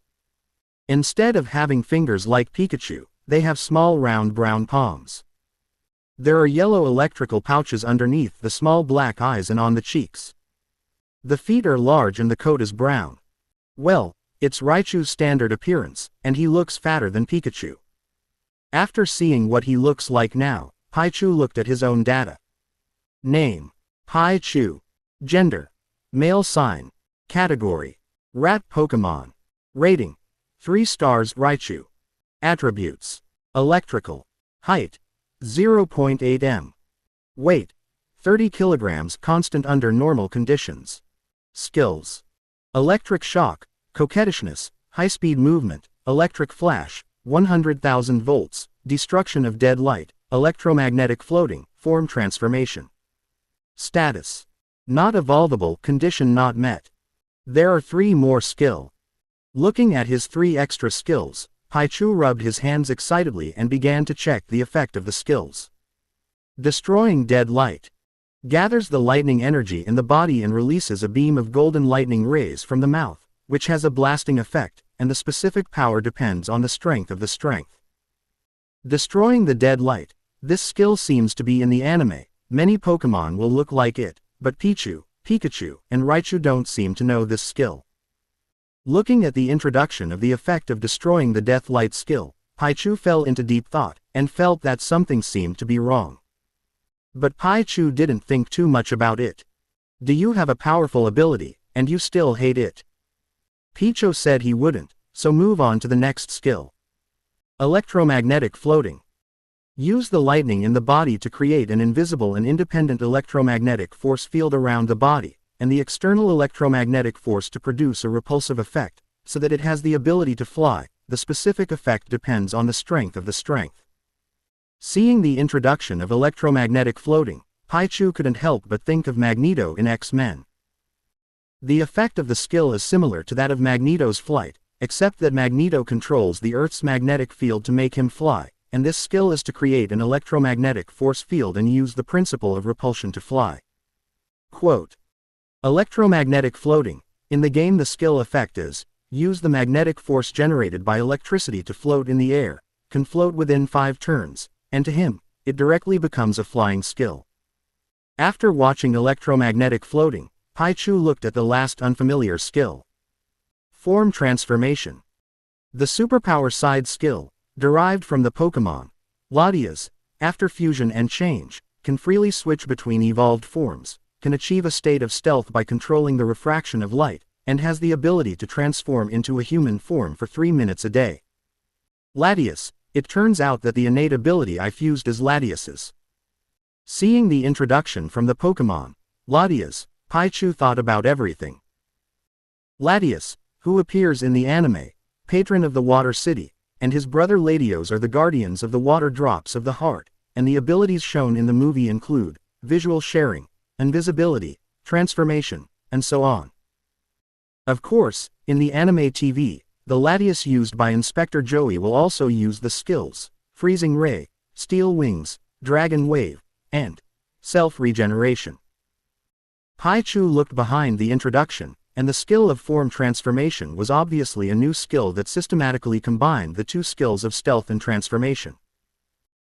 A: Instead of having fingers like Pikachu, they have small round brown palms. There are yellow electrical pouches underneath the small black eyes and on the cheeks. The feet are large and the coat is brown. Well, it's Raichu's standard appearance, and he looks fatter than Pikachu. After seeing what he looks like now, Pichu looked at his own data. Name: Pichu. Gender: male. Sign: category: rat Pokemon. Rating: 3 stars. Raichu. Attributes: electrical. Height: 0.8 m. Weight: 30 kilograms, constant under normal conditions. Skills: electric shock, coquettishness, high-speed movement, electric flash, 100,000 volts, destruction of dead light, electromagnetic floating, form transformation. Status: not evolvable, condition not met. There are 3 more skill. Looking at his 3 extra skills, Pichu rubbed his hands excitedly and began to check the effect of the skills. Destroying dead light. Gathers the lightning energy in the body and releases a beam of golden lightning rays from the mouth, which has a blasting effect, and the specific power depends on the strength of the strength. Destroying the dead light. This skill seems to be in the anime. Many Pokemon will look like it, but Pichu, Pikachu, and Raichu don't seem to know this skill. Looking at the introduction of the effect of destroying the death light skill, Pichu fell into deep thought, and felt that something seemed to be wrong. But Pichu didn't think too much about it. Do you have a powerful ability, and you still hate it? Pichu said he wouldn't, so move on to the next skill. Electromagnetic floating. Use the lightning in the body to create an invisible and independent electromagnetic force field around the body, and the external electromagnetic force to produce a repulsive effect, so that it has the ability to fly. The specific effect depends on the strength of the strength. Seeing the introduction of electromagnetic floating, Pichu couldn't help but think of Magneto in X-Men. The effect of the skill is similar to that of Magneto's flight, except that Magneto controls the Earth's magnetic field to make him fly, and this skill is to create an electromagnetic force field and use the principle of repulsion to fly. Quote: electromagnetic floating. In the game, the skill effect is, use the magnetic force generated by electricity to float in the air, can float within 5 turns, and to him, it directly becomes a flying skill. After watching electromagnetic floating, Pichu looked at the last unfamiliar skill. Form transformation. The superpower side skill, derived from the Pokemon Latias, after fusion and change, can freely switch between evolved forms, can achieve a state of stealth by controlling the refraction of light, and has the ability to transform into a human form for 3 minutes a day. Latias, it turns out that the innate ability I fused is Latias's. Seeing the introduction from the Pokemon, Latias, Pichu thought about everything. Latias, who appears in the anime, patron of the Water City, and his brother Latios are the guardians of the water drops of the heart, and the abilities shown in the movie include visual sharing, invisibility, transformation, and so on. Of course, in the anime TV, the Latias used by Inspector Joey will also use the skills Freezing Ray, Steel Wings, Dragon Wave, and Self-Regeneration. Pichu looked behind the introduction, and the skill of form transformation was obviously a new skill that systematically combined the two skills of stealth and transformation.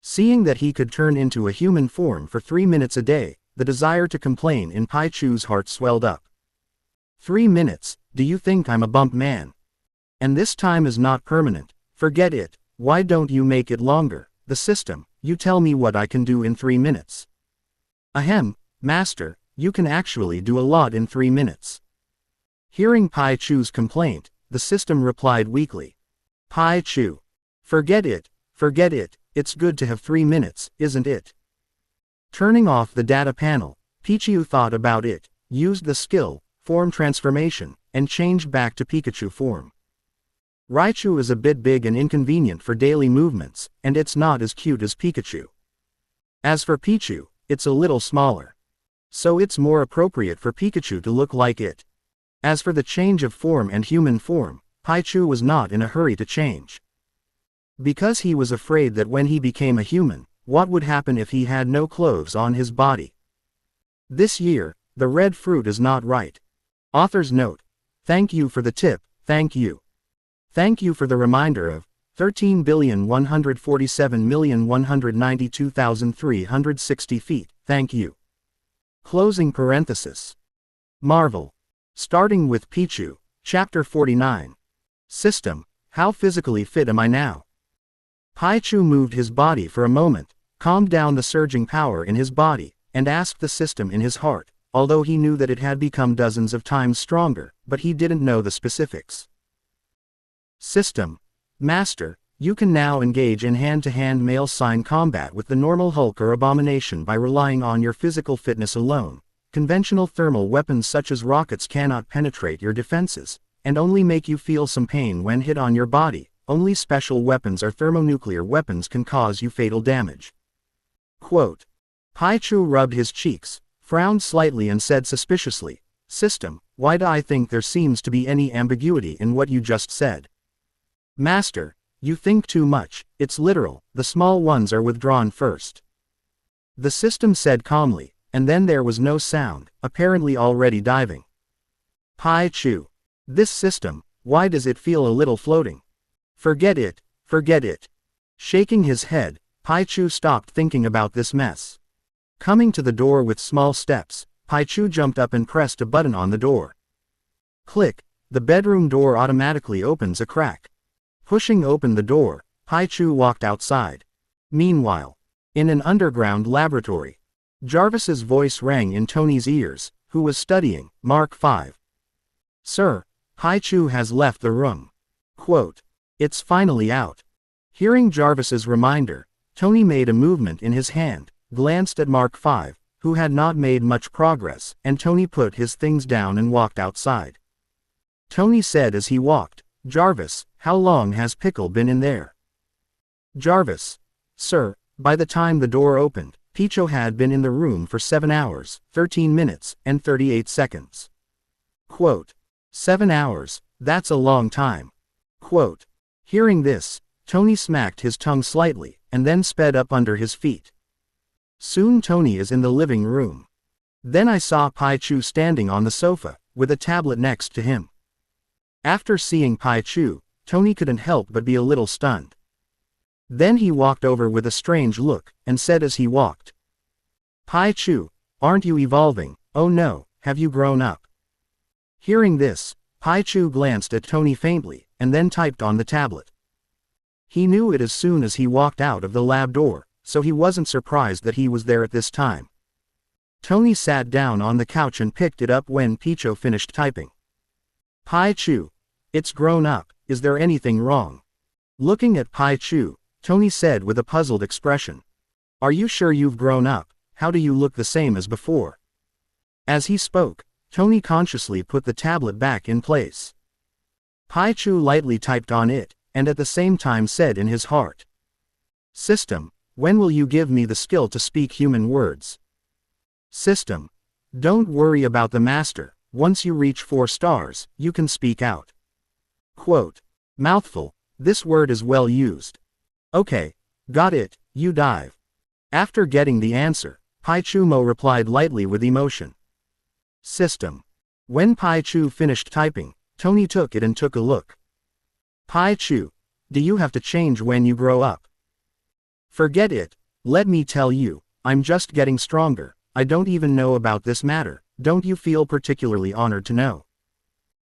A: Seeing that he could turn into a human form for 3 minutes a day, the desire to complain in Pichu's heart swelled up. 3 minutes, do you think I'm a bump man? And this time is not permanent, forget it, why don't you make it longer, the system, you tell me what I can do in 3 minutes. Ahem, master, you can actually do a lot in 3 minutes. Hearing Pichu's complaint, the system replied weakly. Pichu. Forget it, it's good to have 3 minutes, isn't it? Turning off the data panel, Pichu thought about it, used the skill, form transformation, and changed back to Pikachu form. Raichu is a bit big and inconvenient for daily movements, and it's not as cute as Pikachu. As for Pichu, it's a little smaller. So it's more appropriate for Pikachu to look like it. As for the change of form and human form, Pichu was not in a hurry to change. Because he was afraid that when he became a human, what would happen if he had no clothes on his body? This year, the red fruit is not right. Author's note. Thank you for the tip, thank you. Thank you for the reminder of 13,147,192,360 feet, thank you. Closing parenthesis. Marvel. Starting with Pichu, Chapter 49. System, how physically fit am I now? Pichu moved his body for a moment, calmed down the surging power in his body, and asked the system in his heart, although he knew that it had become dozens of times stronger, but he didn't know the specifics. System, Master, you can now engage in hand-to-hand male sign combat with the normal Hulk or Abomination by relying on your physical fitness alone. Conventional thermal weapons such as rockets cannot penetrate your defenses, and only make you feel some pain when hit on your body. Only special weapons or thermonuclear weapons can cause you fatal damage. Quote. Pichu rubbed his cheeks, frowned slightly and said suspiciously, System, why do I think there seems to be any ambiguity in what you just said? Master, you think too much, it's literal, the small ones are withdrawn first. The system said calmly, and then there was no sound, apparently already diving. Pichu. This system, why does it feel a little floating? Forget it, forget it. Shaking his head, Pichu stopped thinking about this mess. Coming to the door with small steps, Pichu jumped up and pressed a button on the door. Click, the bedroom door automatically opens a crack. Pushing open the door, Pichu walked outside. Meanwhile, in an underground laboratory, Jarvis's voice rang in Tony's ears, who was studying Mark 5. Sir, Pichu has left the room. Quote. It's finally out. Hearing Jarvis's reminder, Tony made a movement in his hand, glanced at Mark 5, who had not made much progress, and Tony put his things down and walked outside. Tony said as he walked, Jarvis, how long has Pickle been in there? Jarvis. Sir, by the time the door opened, Pichu had been in the room for 7 hours, 13 minutes, and 38 seconds. Quote. 7 hours, that's a long time. Quote. Hearing this, Tony smacked his tongue slightly, and then sped up under his feet. Soon Tony is in the living room. Then I saw Pichu standing on the sofa, with a tablet next to him. After seeing Pichu, Tony couldn't help but be a little stunned. Then he walked over with a strange look, and said as he walked. Pichu, aren't you evolving? Oh no, have you grown up? Hearing this, Pichu glanced at Tony faintly, and then typed on the tablet. He knew it as soon as he walked out of the lab door, so he wasn't surprised that he was there at this time. Tony sat down on the couch and picked it up when Pichu finished typing. Pichu. It's grown up, is there anything wrong? Looking at Pichu, Tony said with a puzzled expression. Are you sure you've grown up? How do you look the same as before? As he spoke, Tony consciously put the tablet back in place. Pichu lightly typed on it, and at the same time said in his heart. System, when will you give me the skill to speak human words? System. Don't worry about the master, once you reach 4 stars, you can speak out. Quote. Mouthful, this word is well used. Okay, got it, you dive. After getting the answer, Pichu replied lightly with emotion. System. When Pichu finished typing, Tony took it and took a look. Pichu, do you have to change when you grow up? Forget it, let me tell you, I'm just getting stronger, I don't even know about this matter, don't you feel particularly honored to know?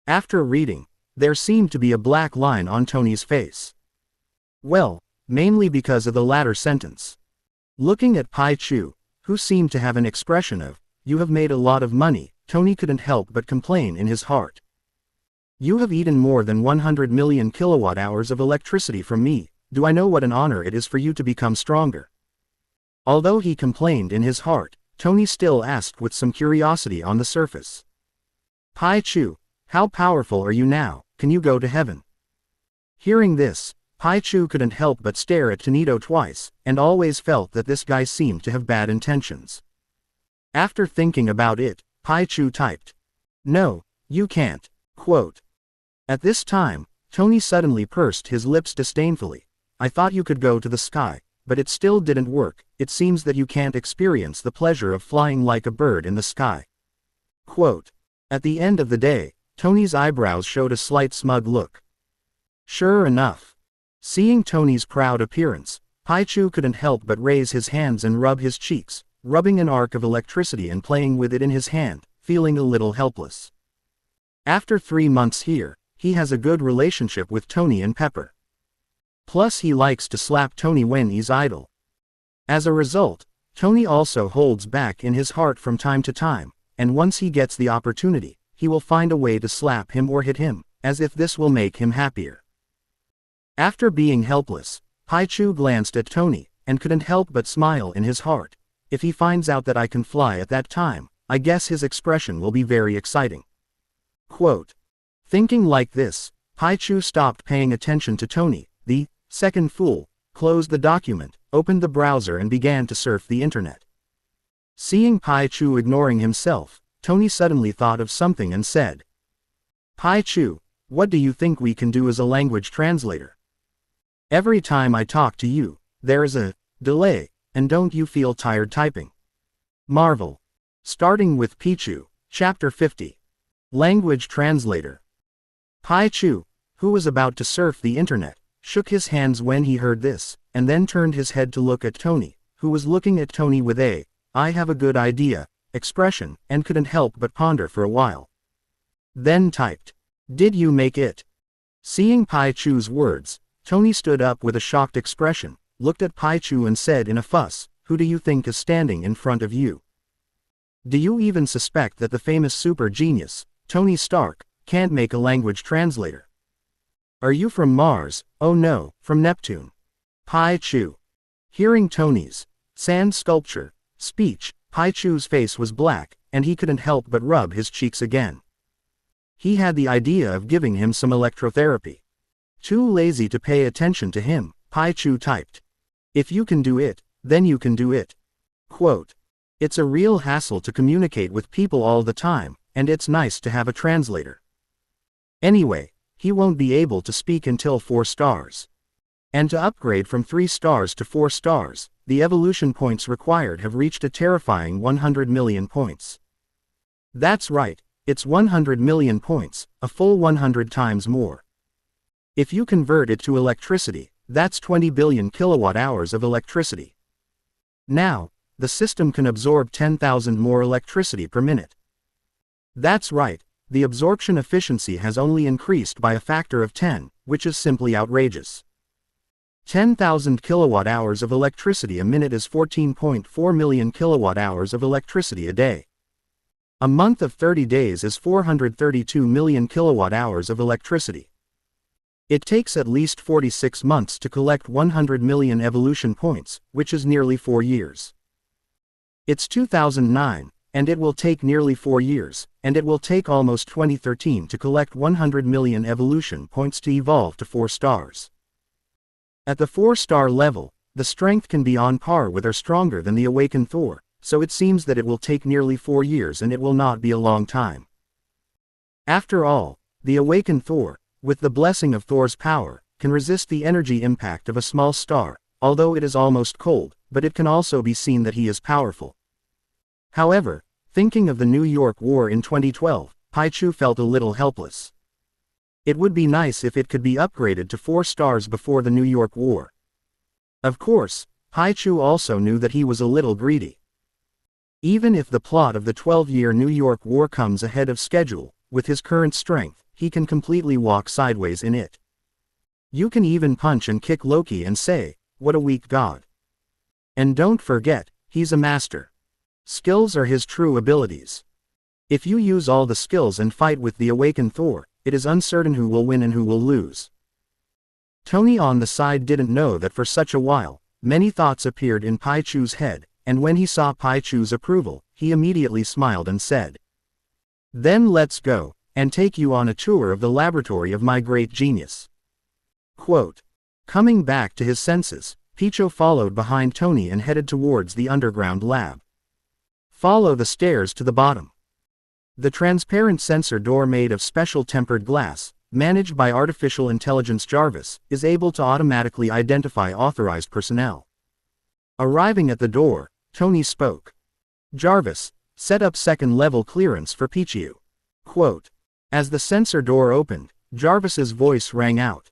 A: After reading, there seemed to be a black line on Tony's face. Well, mainly because of the latter sentence. Looking at Pichu, who seemed to have an expression of, you have made a lot of money, Tony couldn't help but complain in his heart. You have eaten more than 100 million kilowatt-hours of electricity from me, do I know what an honor it is for you to become stronger? Although he complained in his heart, Tony still asked with some curiosity on the surface. Pichu, how powerful are you now, can you go to heaven? Hearing this, Pichu couldn't help but stare at Tonito twice, and always felt that this guy seemed to have bad intentions. After thinking about it, Pichu typed. No, you can't. Quote. At this time, Tony suddenly pursed his lips disdainfully. I thought you could go to the sky, but it still didn't work, it seems that you can't experience the pleasure of flying like a bird in the sky. Quote. At the end of the day, Tony's eyebrows showed a slight smug look. Sure enough. Seeing Tony's proud appearance, Pichu couldn't help but raise his hands and rub his cheeks, rubbing an arc of electricity and playing with it in his hand, feeling a little helpless. After 3 months here, he has a good relationship with Tony and Pepper. Plus he likes to slap Tony when he's idle. As a result, Tony also holds back in his heart from time to time, and once he gets the opportunity, he will find a way to slap him or hit him, as if this will make him happier. After being helpless, Pichu glanced at Tony, and couldn't help but smile in his heart. If he finds out that I can fly at that time, I guess his expression will be very exciting. Quote. Thinking like this, Pichu stopped paying attention to Tony, the second fool, closed the document, opened the browser and began to surf the internet. Seeing Pichu ignoring himself, Tony suddenly thought of something and said. Pichu, what do you think we can do as a language translator? Every time I talk to you, there is a delay, and don't you feel tired typing? Marvel. Starting with Pichu, Chapter 50. Language Translator. Pichu, who was about to surf the internet, shook his hands when he heard this, and then turned his head to look at Tony, who was looking at Tony with a, I have a good idea, expression, and couldn't help but ponder for a while. Then typed. Did you make it? Seeing Pichu's words, Tony stood up with a shocked expression, looked at Pichu and said in a fuss, who do you think is standing in front of you? Do you even suspect that the famous super genius, Tony Stark, can't make a language translator? Are you from Mars? Oh no, from Neptune. Pichu. Hearing Tony's sand sculpture speech, Pichu's face was black, and he couldn't help but rub his cheeks again. He had the idea of giving him some electrotherapy. Too lazy to pay attention to him, Pichu typed. If you can do it, then you can do it. Quote. It's a real hassle to communicate with people all the time, and it's nice to have a translator. Anyway, he won't be able to speak until 4 stars. And to upgrade from 3 stars to 4 stars, the evolution points required have reached a terrifying 100 million points. That's right, it's 100 million points, a full 100 times more. If you convert it to electricity, that's 20 billion kilowatt-hours of electricity. Now, the system can absorb 10,000 more electricity per minute. That's right, the absorption efficiency has only increased by a factor of 10, which is simply outrageous. 10,000 kilowatt-hours of electricity a minute is 14.4 million kilowatt-hours of electricity a day. A month of 30 days is 432 million kilowatt-hours of electricity. It takes at least 46 months to collect 100 million evolution points, which is nearly 4 years. It's 2009, and it will take nearly 4 years, and it will take almost 2013 to collect 100 million evolution points to evolve to 4 stars. At the 4-star level, the strength can be on par with or stronger than the awakened Thor, so it seems that it will take nearly 4 years and it will not be a long time. After all, the awakened Thor, with the blessing of Thor's power, can resist the energy impact of a small star, although it is almost cold, but it can also be seen that he is powerful. However, thinking of the New York War in 2012, Pichu felt a little helpless. It would be nice if it could be upgraded to 4 stars before the New York War. Of course, Pichu also knew that he was a little greedy. Even if the plot of the 12-year New York War comes ahead of schedule, with his current strength, he can completely walk sideways in it. You can even punch and kick Loki and say, "What a weak god." And don't forget, he's a master. Skills are his true abilities. If you use all the skills and fight with the awakened Thor, it is uncertain who will win and who will lose. Tony on the side didn't know that for such a while, many thoughts appeared in Pichu's head, and when he saw Pichu's approval, he immediately smiled and said, "Then let's go, and take you on a tour of the laboratory of my great genius." Quote. Coming back to his senses, Pichu followed behind Tony and headed towards the underground lab. Follow the stairs to the bottom. The transparent sensor door made of special tempered glass, managed by artificial intelligence Jarvis, is able to automatically identify authorized personnel. Arriving at the door, Tony spoke. "Jarvis, set up second-level clearance for Pichu." Quote. As the sensor door opened, Jarvis's voice rang out.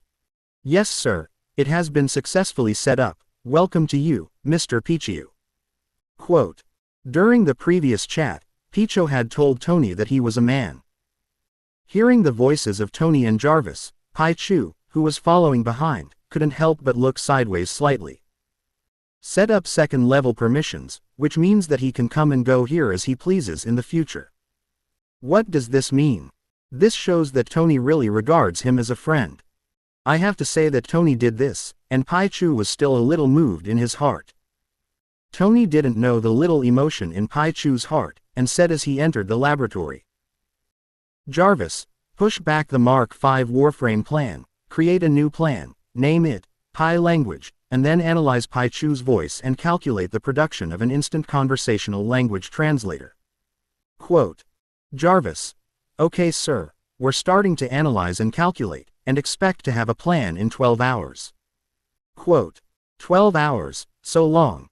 A: "Yes sir, it has been successfully set up. Welcome to you, Mr. Pichu." Quote. During the previous chat, Pichu had told Tony that he was a man. Hearing the voices of Tony and Jarvis, Pichu, who was following behind, couldn't help but look sideways slightly. Set up second-level permissions, which means that he can come and go here as he pleases in the future. What does this mean? This shows that Tony really regards him as a friend. I have to say that Tony did this, and Pichu was still a little moved in his heart. Tony didn't know the little emotion in Pichu's heart, and said as he entered the laboratory. "Jarvis, push back the Mark V Warframe plan, create a new plan, name it Pi language, and then analyze Pichu's voice and calculate the production of an instant conversational language translator." Quote. Jarvis. "Okay sir, we're starting to analyze and calculate, and expect to have a plan in 12 hours. Quote. 12 hours, so long.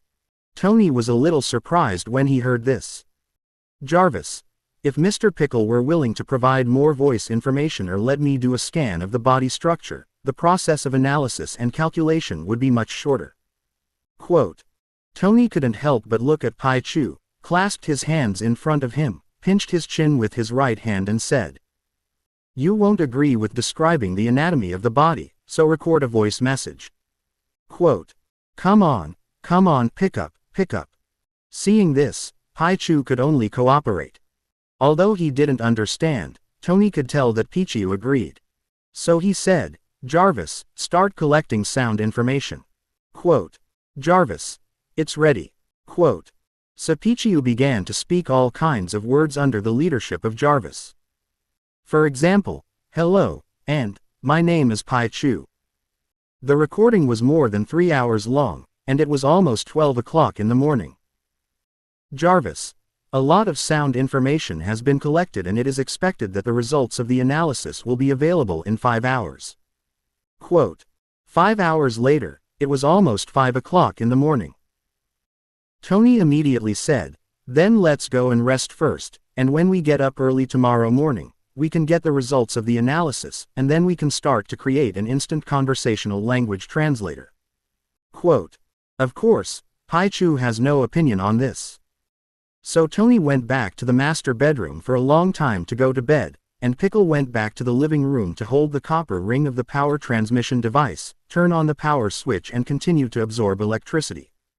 A: Tony was a little surprised when he heard this. Jarvis. If Mr. Pickle were willing to provide more voice information or let me do a scan of the body structure, the process of analysis and calculation would be much shorter. Quote. Tony couldn't help but look at Pichu, clasped his hands in front of him, pinched his chin with his right hand and said, "You won't agree with describing the anatomy of the body, so record a voice message." Quote. Come on, pick up. Seeing this, Pichu could only cooperate. Although he didn't understand, Tony could tell that Pichu agreed. So he said, "Jarvis, start collecting sound information." Quote. Jarvis. It's ready. Quote. So Pichu began to speak all kinds of words under the leadership of Jarvis. For example, "Hello," and "My name is Pichu." The recording was more than 3 hours long, and it was almost 12 o'clock in the morning. Jarvis. A lot of sound information has been collected and it is expected that the results of the analysis will be available in 5 hours. Quote. 5 hours later, it was almost 5 o'clock in the morning. Tony immediately said, "Then let's go and rest first, and when we get up early tomorrow morning, we can get the results of the analysis, and then we can start to create an instant conversational language translator." Quote. Of course, Pichu has no opinion on this. So Tony went back to the master bedroom for a long time to go to bed, and Pickle went back to the living room to hold the copper ring of the power transmission device, turn on the power switch and continue to absorb electricity.